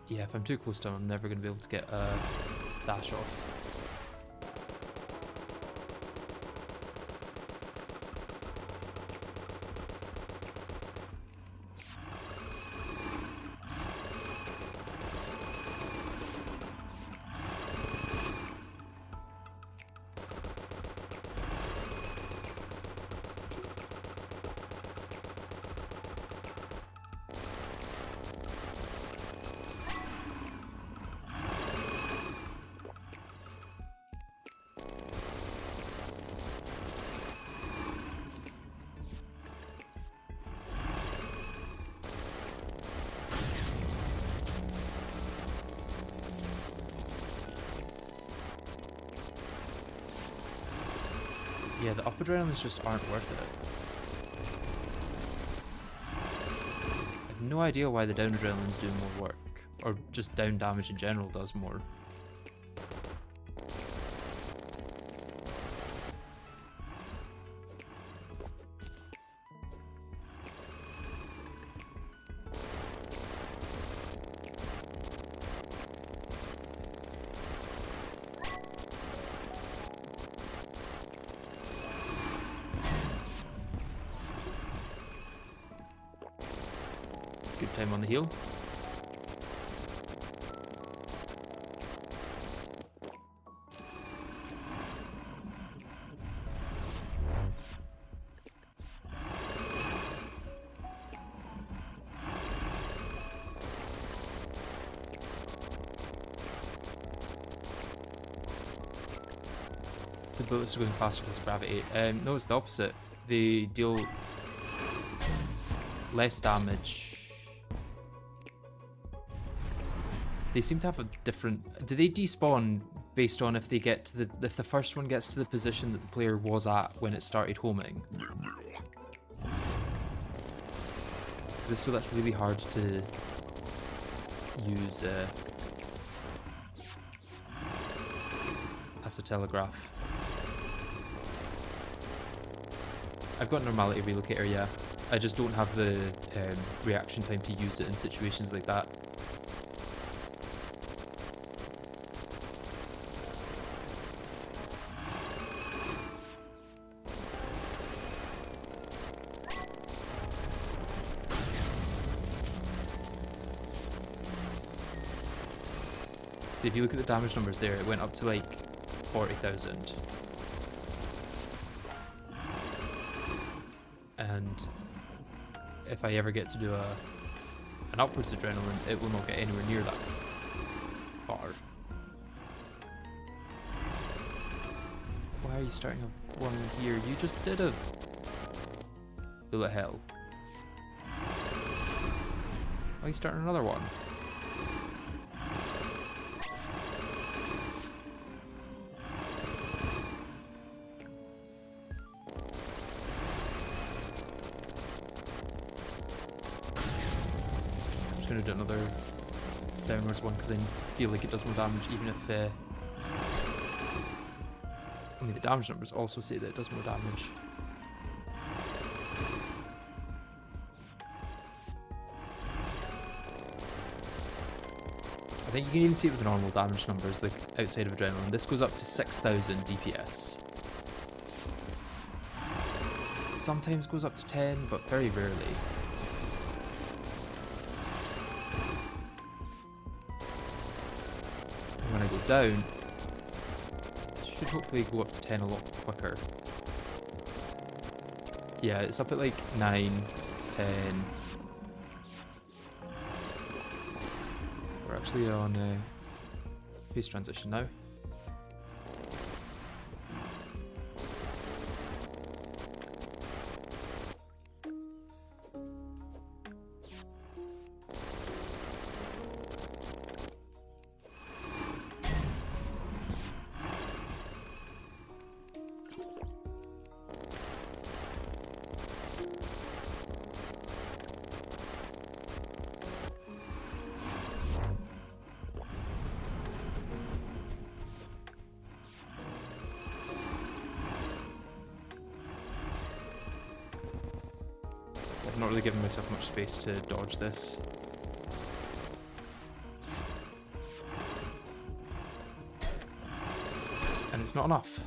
Yeah, if I'm too close to him, I'm never going to be able to get a dash off. Yeah, the up adrenalines just aren't worth it. I have no idea why the down adrenaline's doing more work, or just down damage in general does more. Good time on the heal. The bullets are going faster because of gravity. No, it's the opposite. They deal less damage. They seem to have a different... Do they despawn based on if they get to if the first one gets to the position that the player was at when it started homing? So that's really hard to use as a telegraph. I've got normality relocator, yeah. I just don't have the reaction time to use it in situations like that. So if you look at the damage numbers there, it went up to like 40,000. and if I ever get to do an upwards adrenaline, it will not get anywhere near that far. Why are you starting a one here? You just did a bullet hell. Why are you starting another one? I'm just going to do another downwards one because I feel like it does more damage, even if I mean, the damage numbers also say that it does more damage. I think you can even see it with the normal damage numbers, like outside of adrenaline. This goes up to 6,000 DPS. It sometimes goes up to 10, but very rarely. And when I go down, it should hopefully go up to 10 a lot quicker. Yeah, it's up at like 9, 10. We're actually on phase transition now. I've not really given myself much space to dodge this. And it's not enough.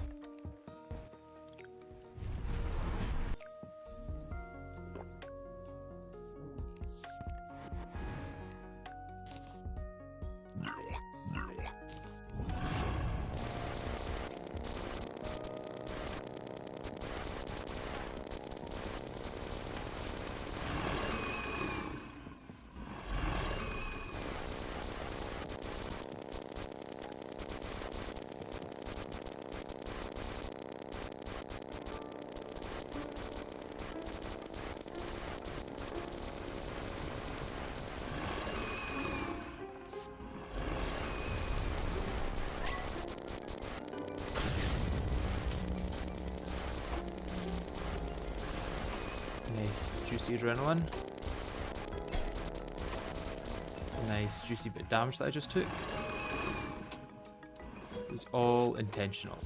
Nice, juicy adrenaline. Nice, juicy bit of damage that I just took. It was all intentional.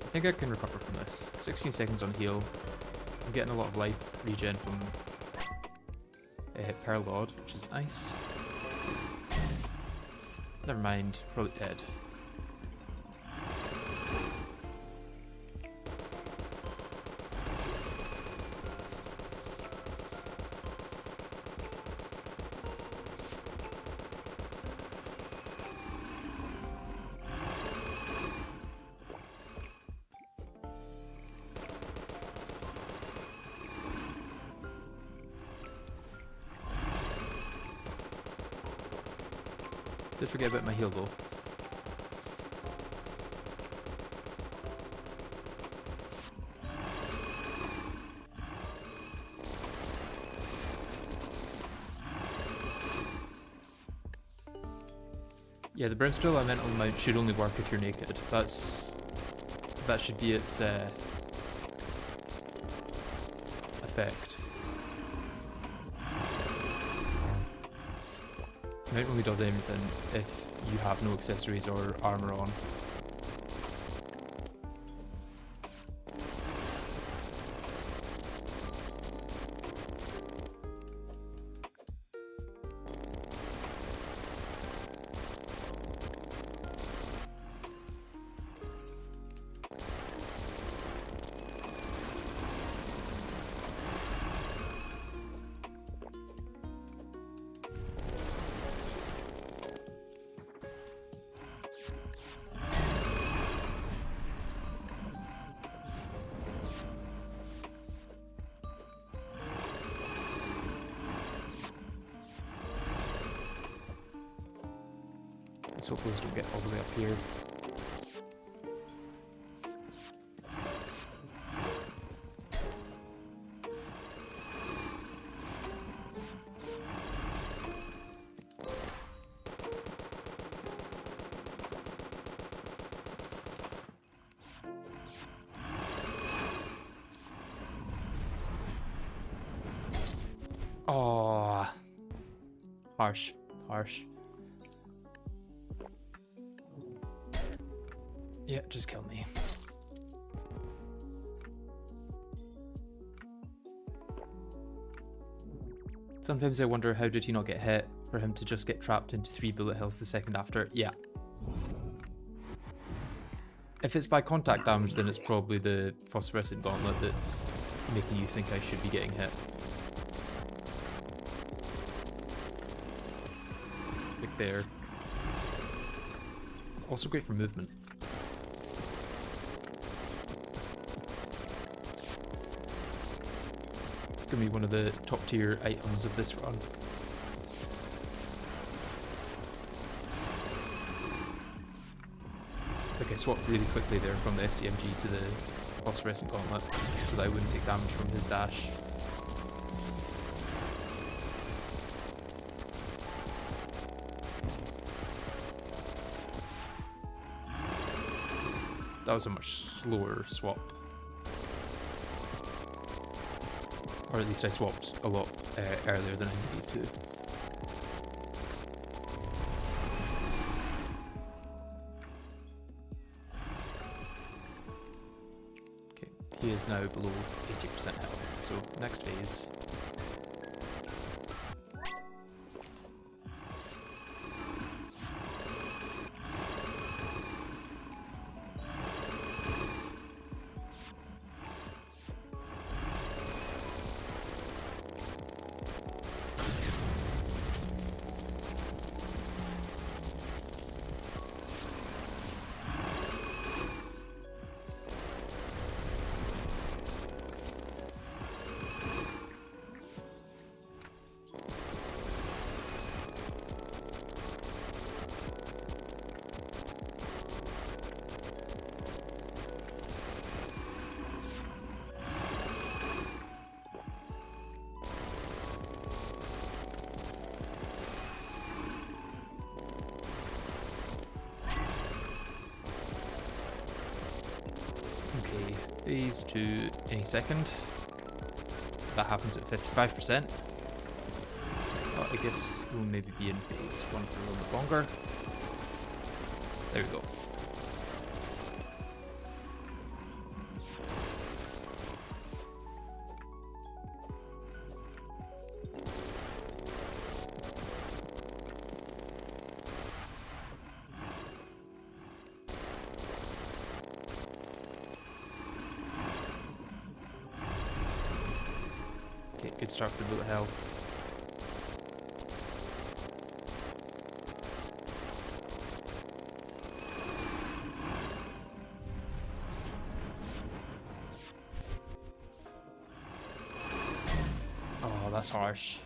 I think I can recover from this. 16 seconds on heal. I'm getting a lot of life regen from Pearl God, which is nice. Never mind, probably dead. Did forget about my heal though. Yeah, the Brimstone Elemental mount should only work if you're naked. That should be its effect. Mount only does anything if you have no accessories or armor on. Let's hope those don't get all the way up here. Oh, harsh, harsh. Yeah, just kill me. Sometimes I wonder, how did he not get hit for him to just get trapped into 3 bullet hells the second after? Yeah. If it's by contact damage, then it's probably the phosphorescent gauntlet that's making you think I should be getting hit. Like there. Also great for movement. It's gonna be one of the top tier items of this run. Like I swapped really quickly there from the SDMG to the phosphorescent gauntlet so that I wouldn't take damage from his dash. That was a much slower swap. Or at least I swapped a lot earlier than I needed to. Okay, he is now below 80% health, so next phase. Okay, phase 2 any second. That happens at 55%. Well, I guess we'll maybe be in phase 1 for a little bit longer. There we go. Okay, good start for the bullet hell. Oh, that's harsh.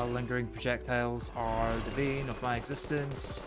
Lingering projectiles are the bane of my existence.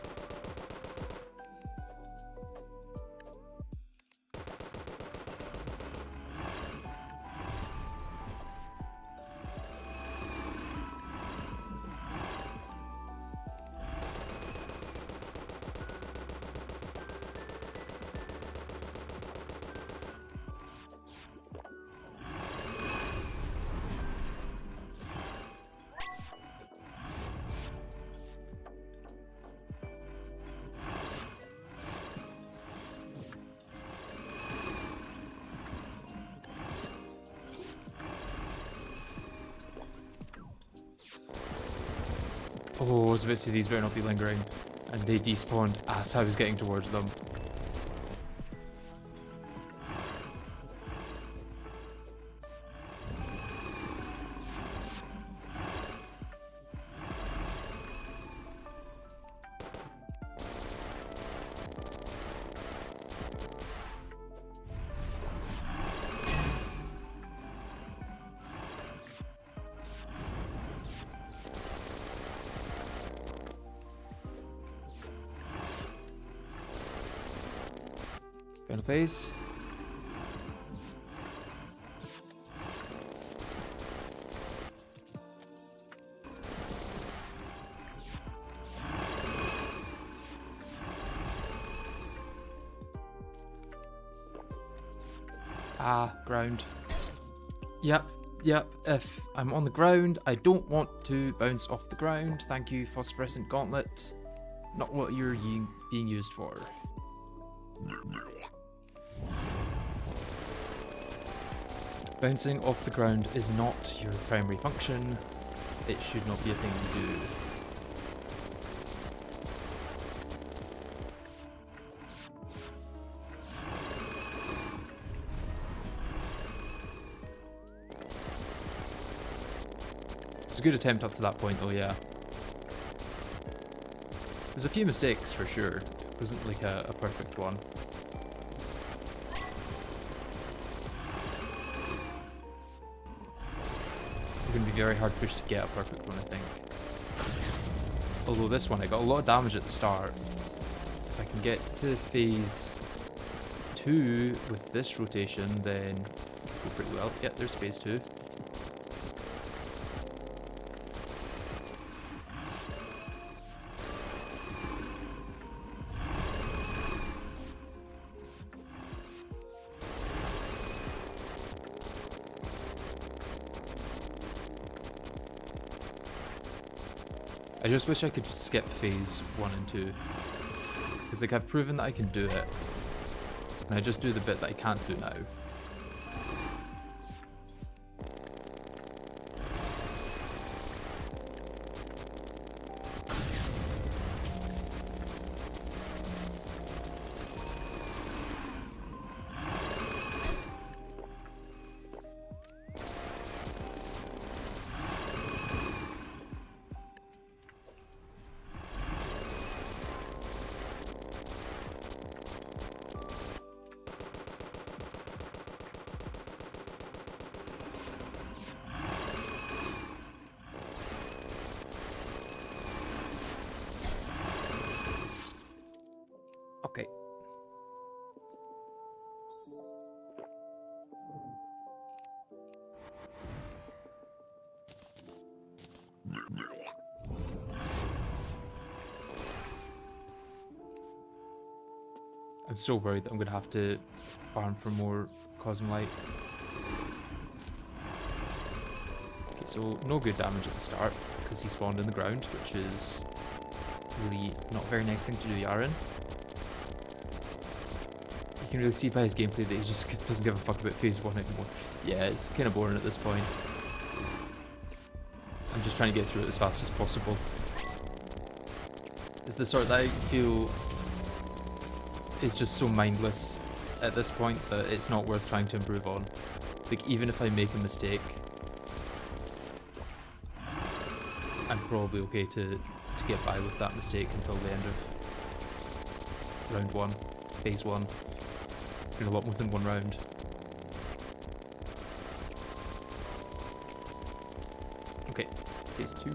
Oh, I was about to say these better not be lingering. And they despawned as I was getting towards them. Final phase. Ah, ground. Yep. If I'm on the ground, I don't want to bounce off the ground. Thank you, phosphorescent gauntlet. Not what you're being used for. Bouncing off the ground is not your primary function. It should not be a thing you do. It's a good attempt up to that point though, yeah. There's a few mistakes for sure. It wasn't like a perfect one. Going to be very hard pushed to get a perfect one, I think. Although this one, I got a lot of damage at the start. If I can get to phase 2 with this rotation, then it'll go pretty well. Yeah, there's phase 2. I just wish I could skip phase 1 and 2. Because like I've proven that I can do it. And I just do the bit that I can't do now. Okay. I'm so worried that I'm gonna have to farm for more Cosmolite. Okay, so no good damage at the start because he spawned in the ground, which is really not a very nice thing to do, Yharon. You can really see by his gameplay that he just doesn't give a fuck about phase 1 anymore. Yeah, it's kind of boring at this point. I'm just trying to get through it as fast as possible. It's the sort that I feel is just so mindless at this point that it's not worth trying to improve on. Like, even if I make a mistake, I'm probably okay to get by with that mistake until the end of round 1, phase 1. It's been a lot more than one round. Okay, phase 2.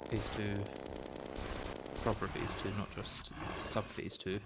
Phase 2, proper phase 2, not just sub phase 2.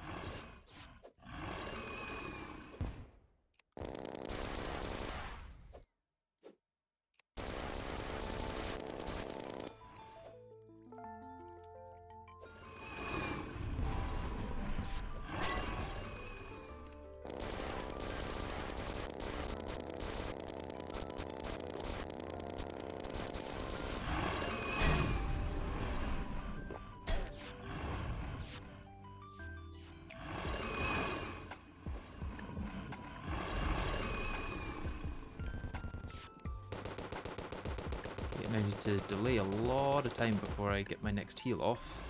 I need to delay a lot of time before I get my next heal off.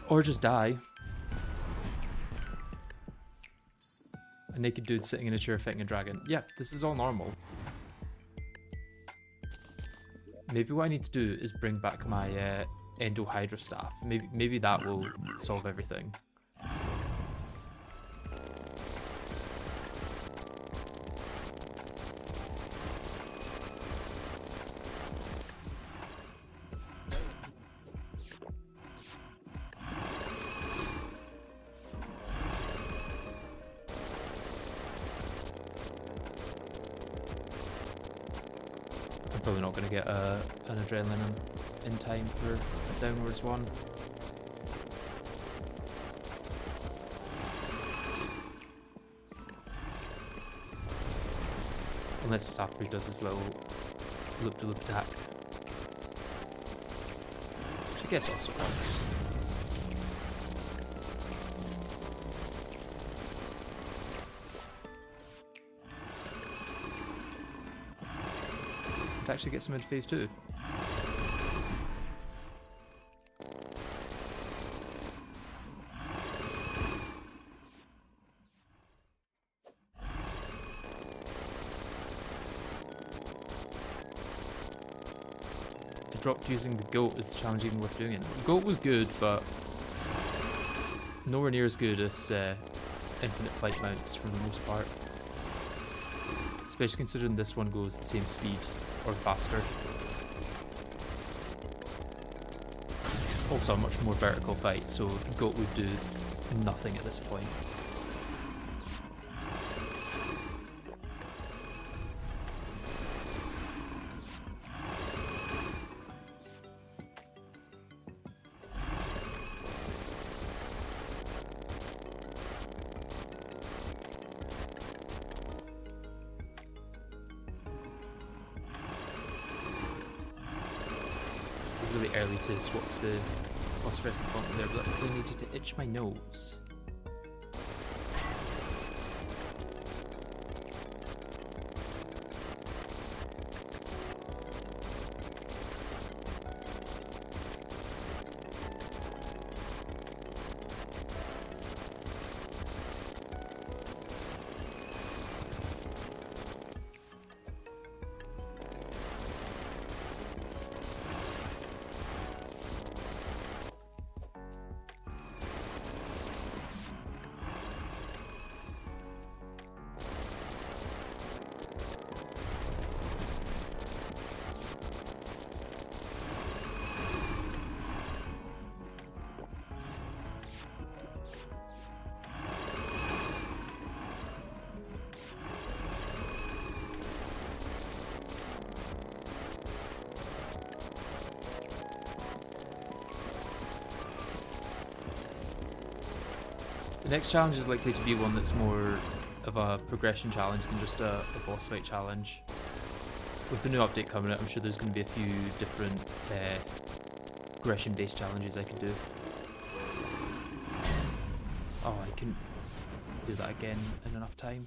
Or just die. A naked dude sitting in a chair fighting a dragon. Yeah, this is all normal. Maybe what I need to do is bring back my Endo Hydra staff. Maybe that will solve everything. Probably not going to get an adrenaline in time for a downwards one. Unless it's after he does his little loop-de-loop attack. Which I guess also works. To actually get some into phase 2. I dropped using the goat as the challenge even worth doing it. Goat was good, but nowhere near as good as infinite flight mounts for the most part. Especially considering this one goes the same speed. Or faster. It's also a much more vertical fight, so the goat would do nothing at this point. Really early to swap the phosphorescent bump there, but that's because I needed to itch my nose. The next challenge is likely to be one that's more of a progression challenge than just a boss fight challenge. With the new update coming out, I'm sure there's going to be a few different progression-based challenges I could do. Oh, I couldn't do that again in enough time.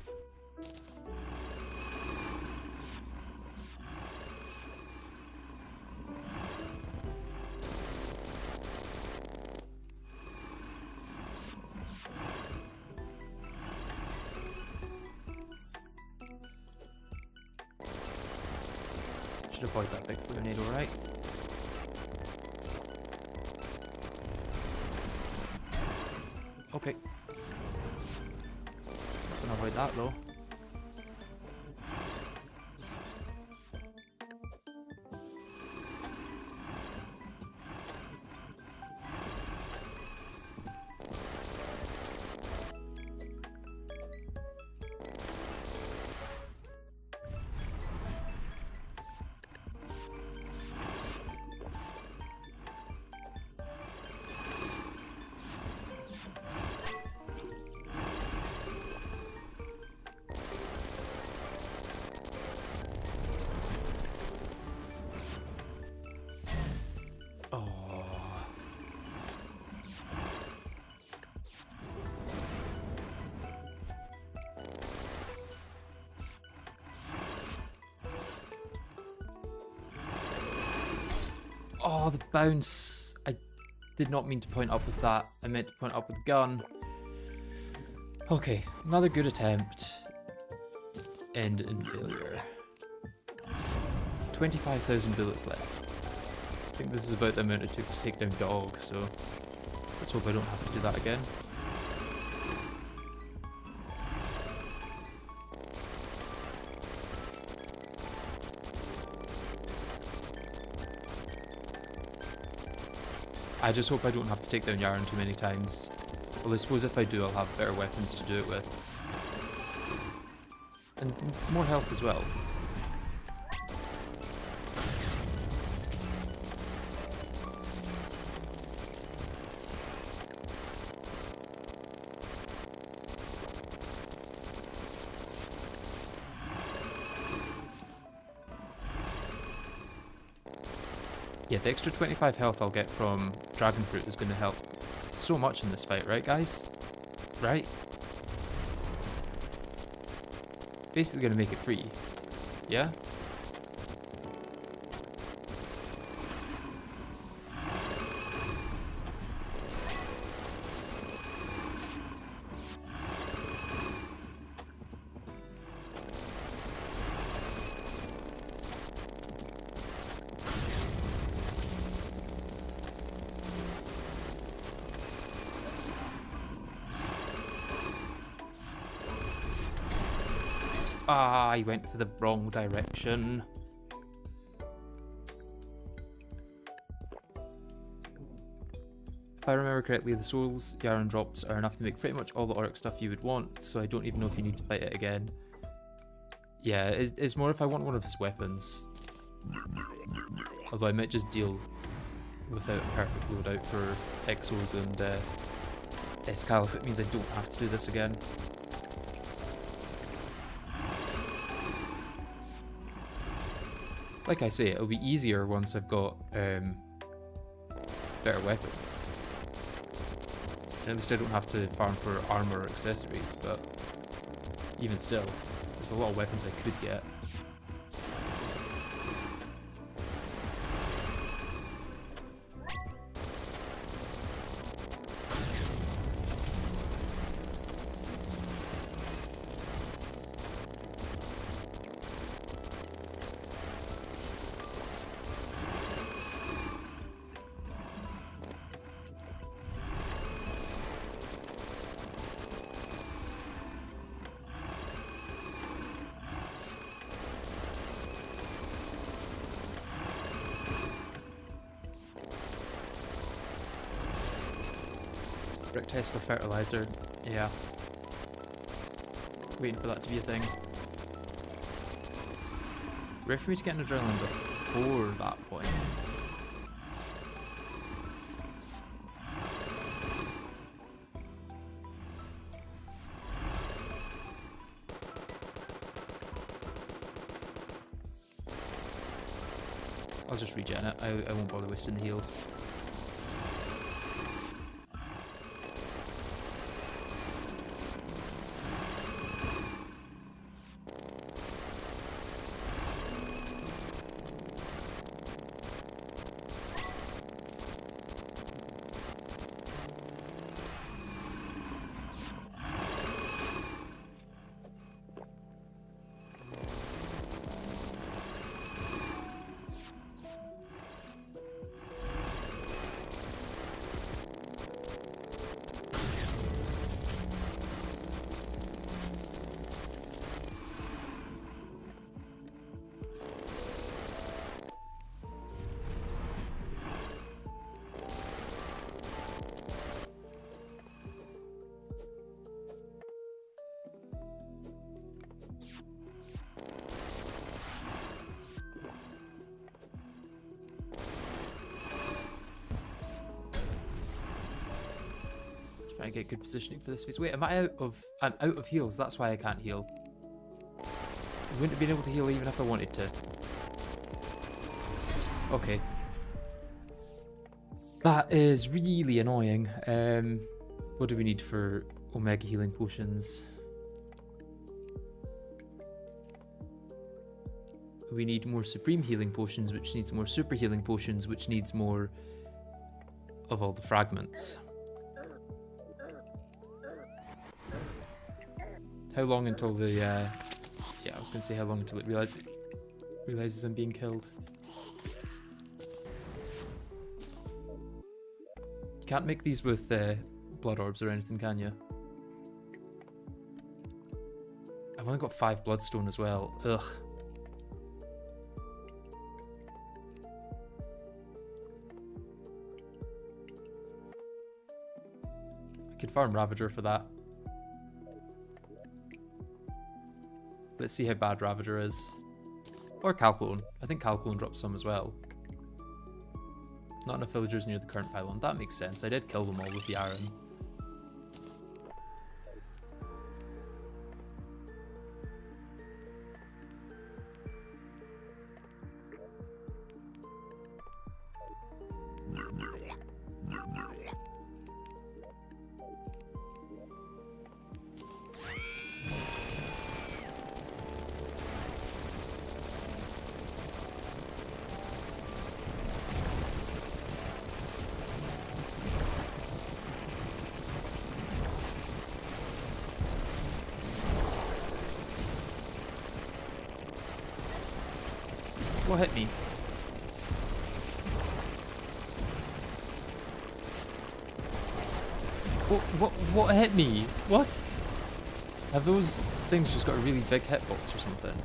Should avoid that big tornado, right? Okay. Gonna avoid that though. Oh, the bounce. I did not mean to point up with that. I meant to point up with the gun. Okay, another good attempt. End in failure. 25,000 bullets left. I think this is about the amount it took to take down Dog, so let's hope I don't have to do that again. I just hope I don't have to take down Yharon too many times. Well, I suppose if I do, I'll have better weapons to do it with. And more health as well. Yeah, the extra 25 health I'll get from Dragon Fruit is going to help so much in this fight, right guys? Right? Basically going to make it free. Yeah? Ah, I went to the wrong direction. If I remember correctly, the souls Yharon drops are enough to make pretty much all the Auric stuff you would want, so I don't even know if you need to fight it again. Yeah, it's more if I want one of his weapons. Although I might just deal without a perfect loadout for Exos and Escal if it means I don't have to do this again. Like I say, it'll be easier once I've got better weapons. And at least I don't have to farm for armor or accessories, but even still, there's a lot of weapons I could get. Brick Tesla fertilizer, yeah. Waiting for that to be a thing. Rare for me to get an adrenaline before that point. I'll just regen it. I won't bother wasting the heal. Trying to get good positioning for this phase. Wait, am I out of... I'm out of heals, that's why I can't heal. I wouldn't have been able to heal even if I wanted to. Okay. That is really annoying. What do we need for Omega healing potions? We need more Supreme healing potions, which needs more Super healing potions, which needs more of all the fragments. How long until the, yeah, I was going to say how long until it realizes I'm being killed. You can't make these with blood orbs or anything, can you? I've only got 5 bloodstone as well. Ugh. I could farm Ravager for that. Let's see how bad Ravager is. Or Calclone. I think Calclone drops some as well. Not enough villagers near the current pylon. That makes sense. I did kill them all with Yharon. What hit me? What hit me? What? Have those things just got a really big hitbox or something?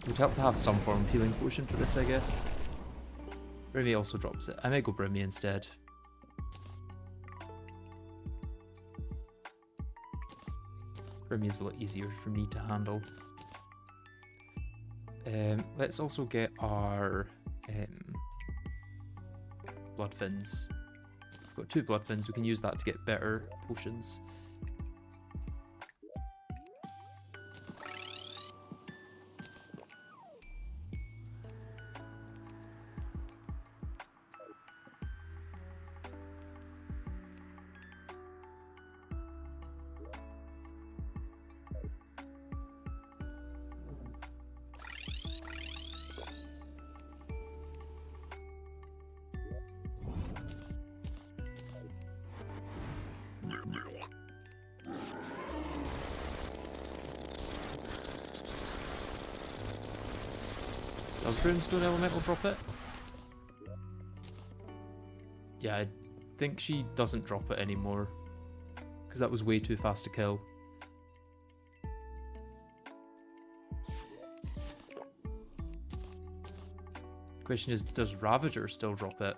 Would help to have some form of healing potion for this, I guess. Brimmy also drops it. I may go Brimmy instead. Brimmy is a lot easier for me to handle. Let's also get our blood fins. We've got 2 blood fins. We can use that to get better potions. Does Brimstone Elemental drop it? Yeah, I think she doesn't drop it anymore. Because that was way too fast to kill. Question is, does Ravager still drop it?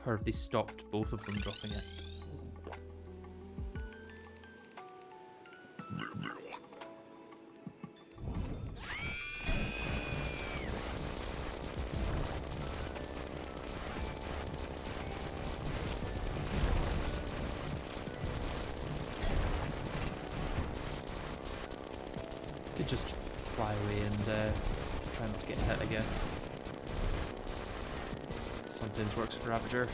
Or have they stopped both of them dropping it? Could just fly away and try not to get hit, I guess. Sometimes works for Ravager.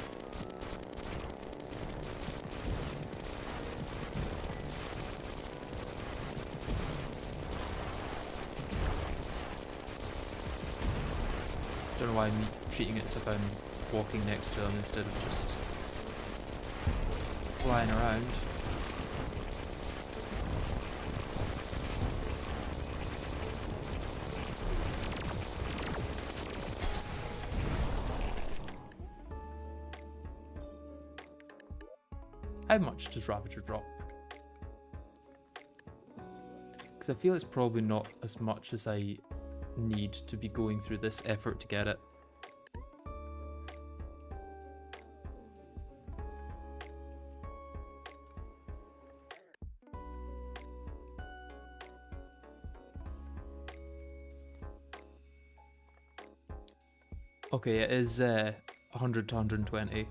Don't know why I'm treating it as if I'm walking next to them instead of just flying around. How much does Ravager drop? Because I feel it's probably not as much as I need to be going through this effort to get it. Okay, it is 100 to 120.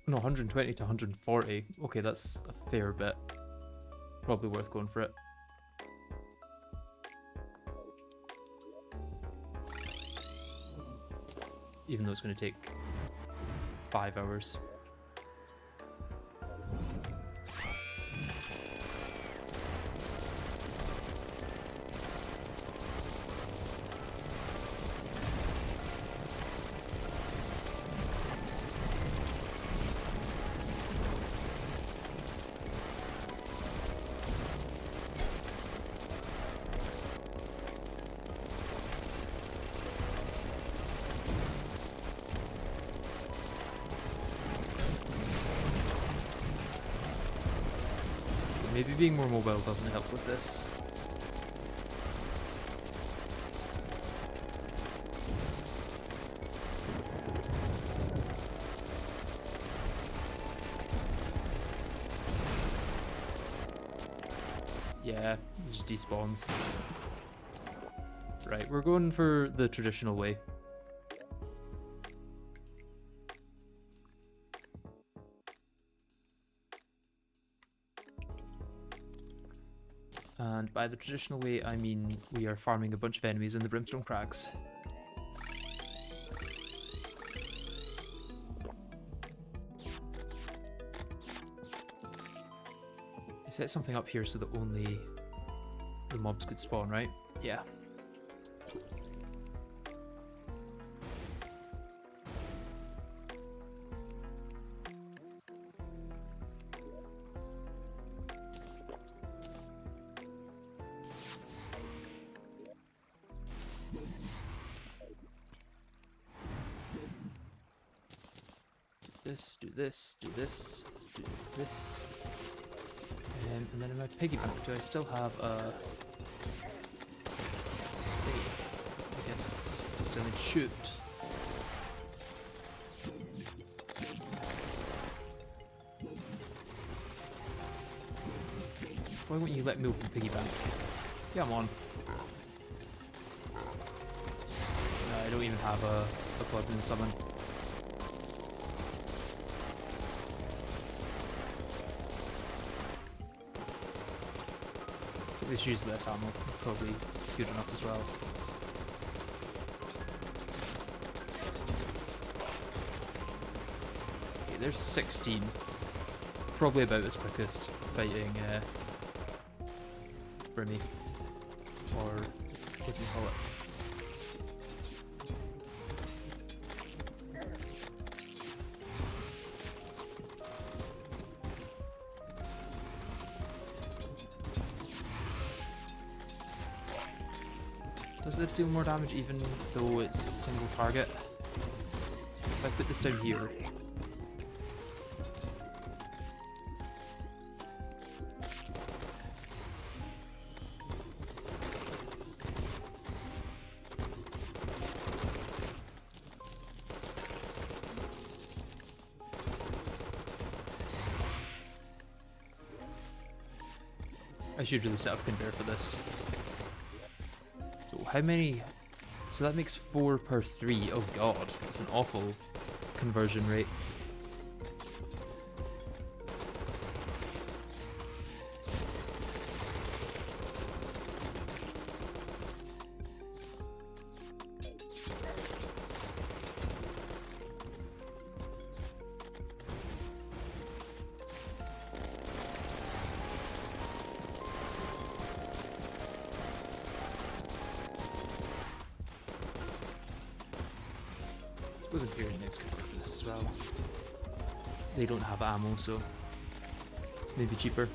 No, 120 to 140. Okay, that's a fair bit. Probably worth going for it. Even though it's going to take 5 hours. Maybe being more mobile doesn't help with this. Yeah, it just despawns. Right, we're going for the traditional way. And by the traditional way, I mean we are farming a bunch of enemies in the Brimstone Crags. I set something up here so that only the mobs could spawn, right? Yeah. Do this, do this, do this. And then in my piggy bank, do I still have a... I guess I still need to shoot. Why won't you let me open piggy bank? Come on. No, I don't even have a Blood Moon summon. Let's use this ammo, probably good enough as well. Okay, there's 16. Probably about as quick as fighting Brimmy, or what do you call it? Does this deal more damage even though it's a single target? If I put this down here... I should really set up conveyor for this. So how many? So that makes 4 per 3. Oh god, that's an awful conversion rate. I suppose Imperial Knights could work for this as well. They don't have ammo, so it's maybe cheaper.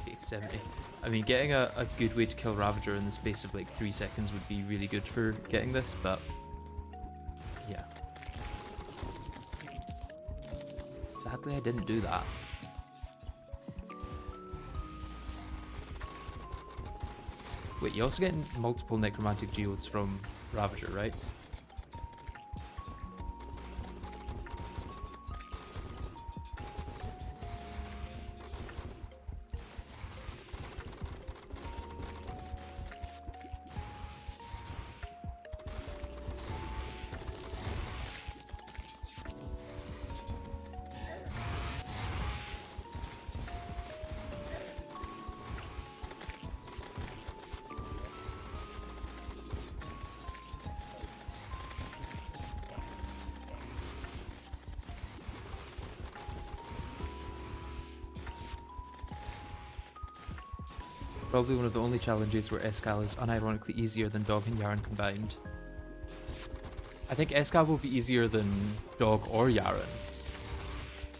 Okay, 70. I mean, getting a good way to kill Ravager in the space of like 3 seconds would be really good for getting this, but yeah. Sadly, I didn't do that. Wait, you also get multiple necromantic geodes from Ravager, right? Probably one of the only challenges where Escal is unironically easier than Dog and Yharon combined. I think Escal will be easier than Dog or Yharon.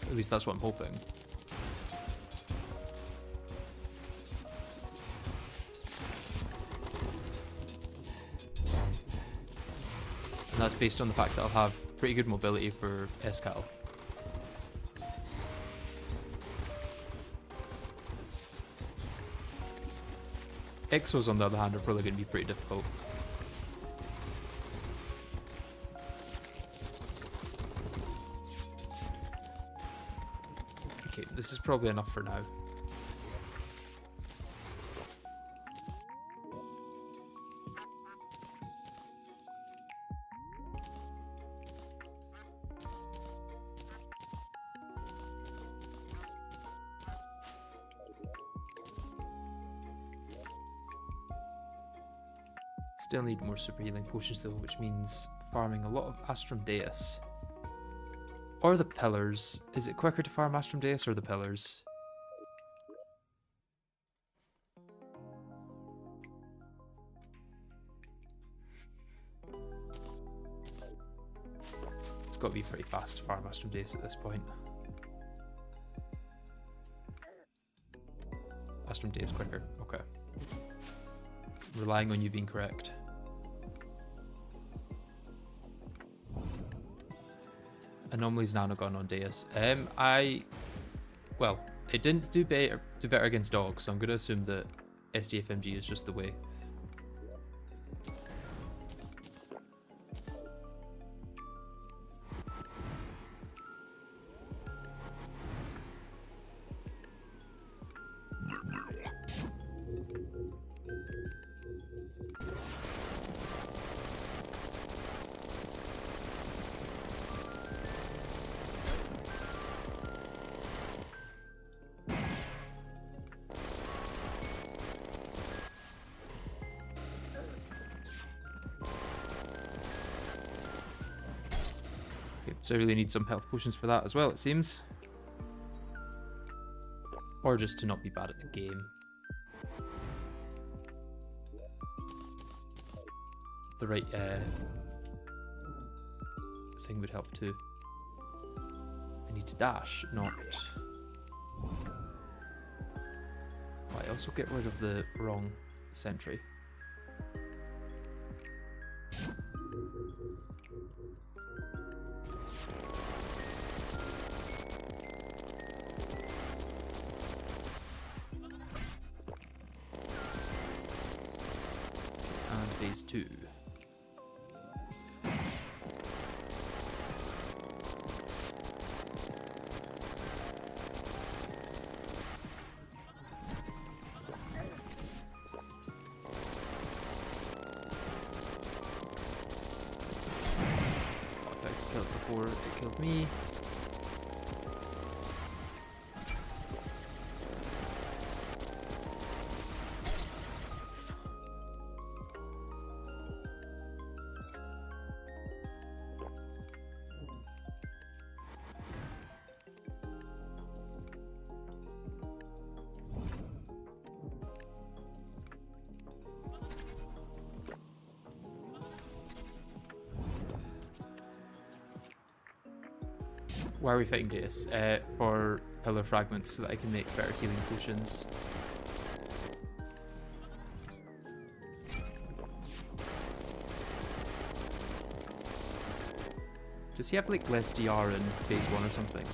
At least that's what I'm hoping. And that's based on the fact that I'll have pretty good mobility for Escal. Exos, on the other hand, are probably going to be pretty difficult. Okay, this is probably enough for now. Still need more super healing potions though, which means farming a lot of Astrum Deus. Or the pillars. Is it quicker to farm Astrum Deus or the pillars? It's got to be pretty fast to farm Astrum Deus at this point. Astrum Deus quicker, okay. Relying on you being correct. Anomaly's Nanogon on Deus. Well, it didn't do better against dogs, so I'm going to assume that SDFMG is just the way. So I really need some health potions for that as well, it seems. Or just to not be bad at the game. the right thing would help too. I need to dash, not... Oh, I also get rid of the wrong sentry. And phase 2. Before it killed me. Why are we fighting Deus? For pillar fragments so that I can make better healing potions. Does he have like less DR in phase 1 or something?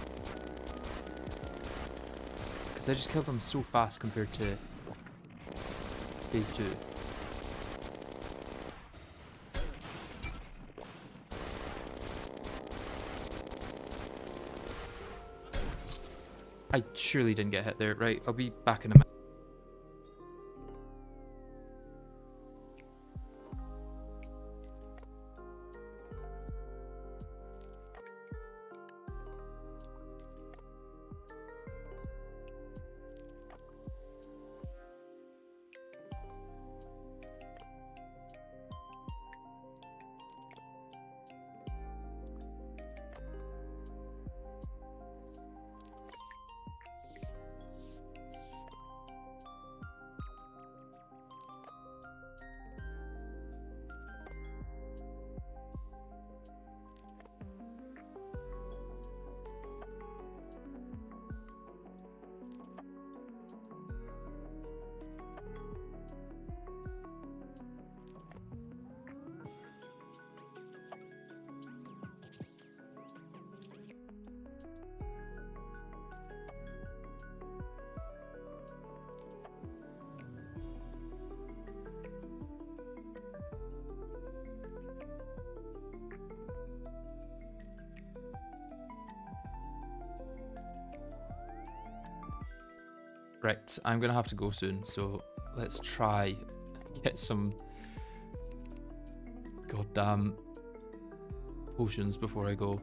Because I just killed him so fast compared to phase 2. I surely didn't get hit there. Right, I'll be back in a minute. Right, I'm gonna have to go soon, so let's try get some goddamn potions before I go.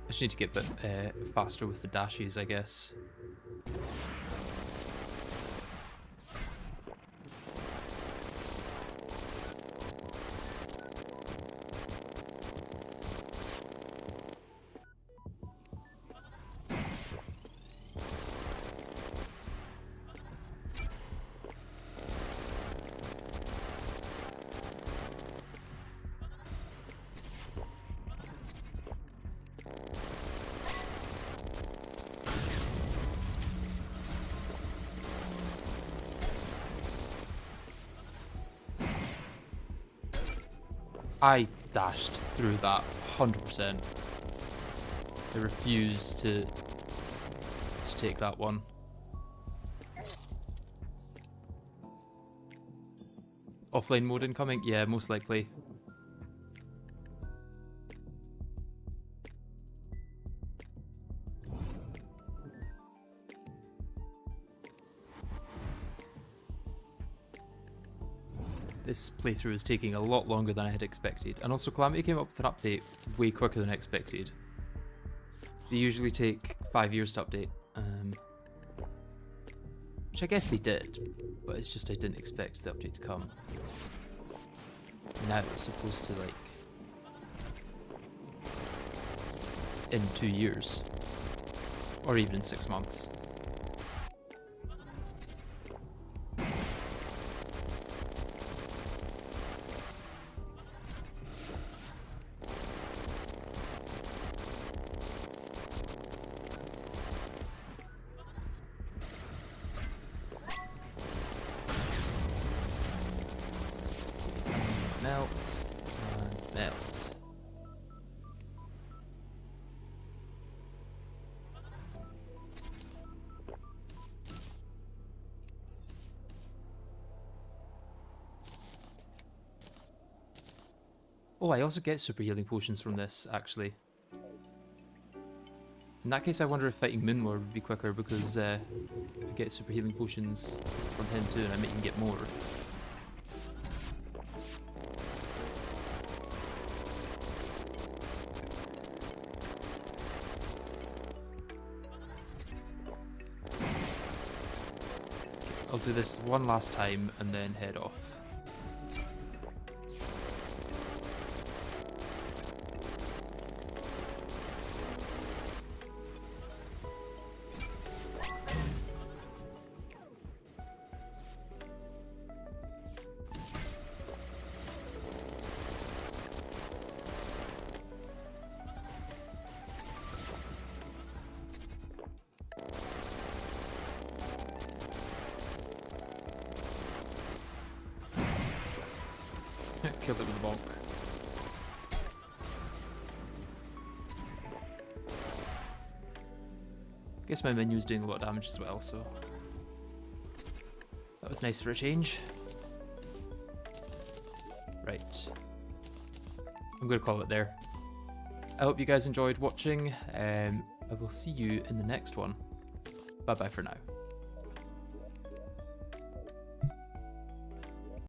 I just need to get a bit faster with the dashes, I guess. I dashed through that 100%. I refuse to take that one. Offline mode incoming? Yeah, most likely. This playthrough is taking a lot longer than I had expected. And also Calamity came up with an update way quicker than expected. They usually take 5 years to update. Which I guess they did, but it's just I didn't expect the update to come now, as opposed to like in 2 years. Or even in 6 months. Melt and melt. Oh, I also get super healing potions from this, actually. In that case, I wonder if fighting Moonlord would be quicker, because I get super healing potions from him too, and I might even get more. I'll do this one last time and then head off. Killed it with a bonk. Guess my menu's doing a lot of damage as well, so that was nice for a change. Right. I'm going to call it there. I hope you guys enjoyed watching. I will see you in the next one. Bye bye for now.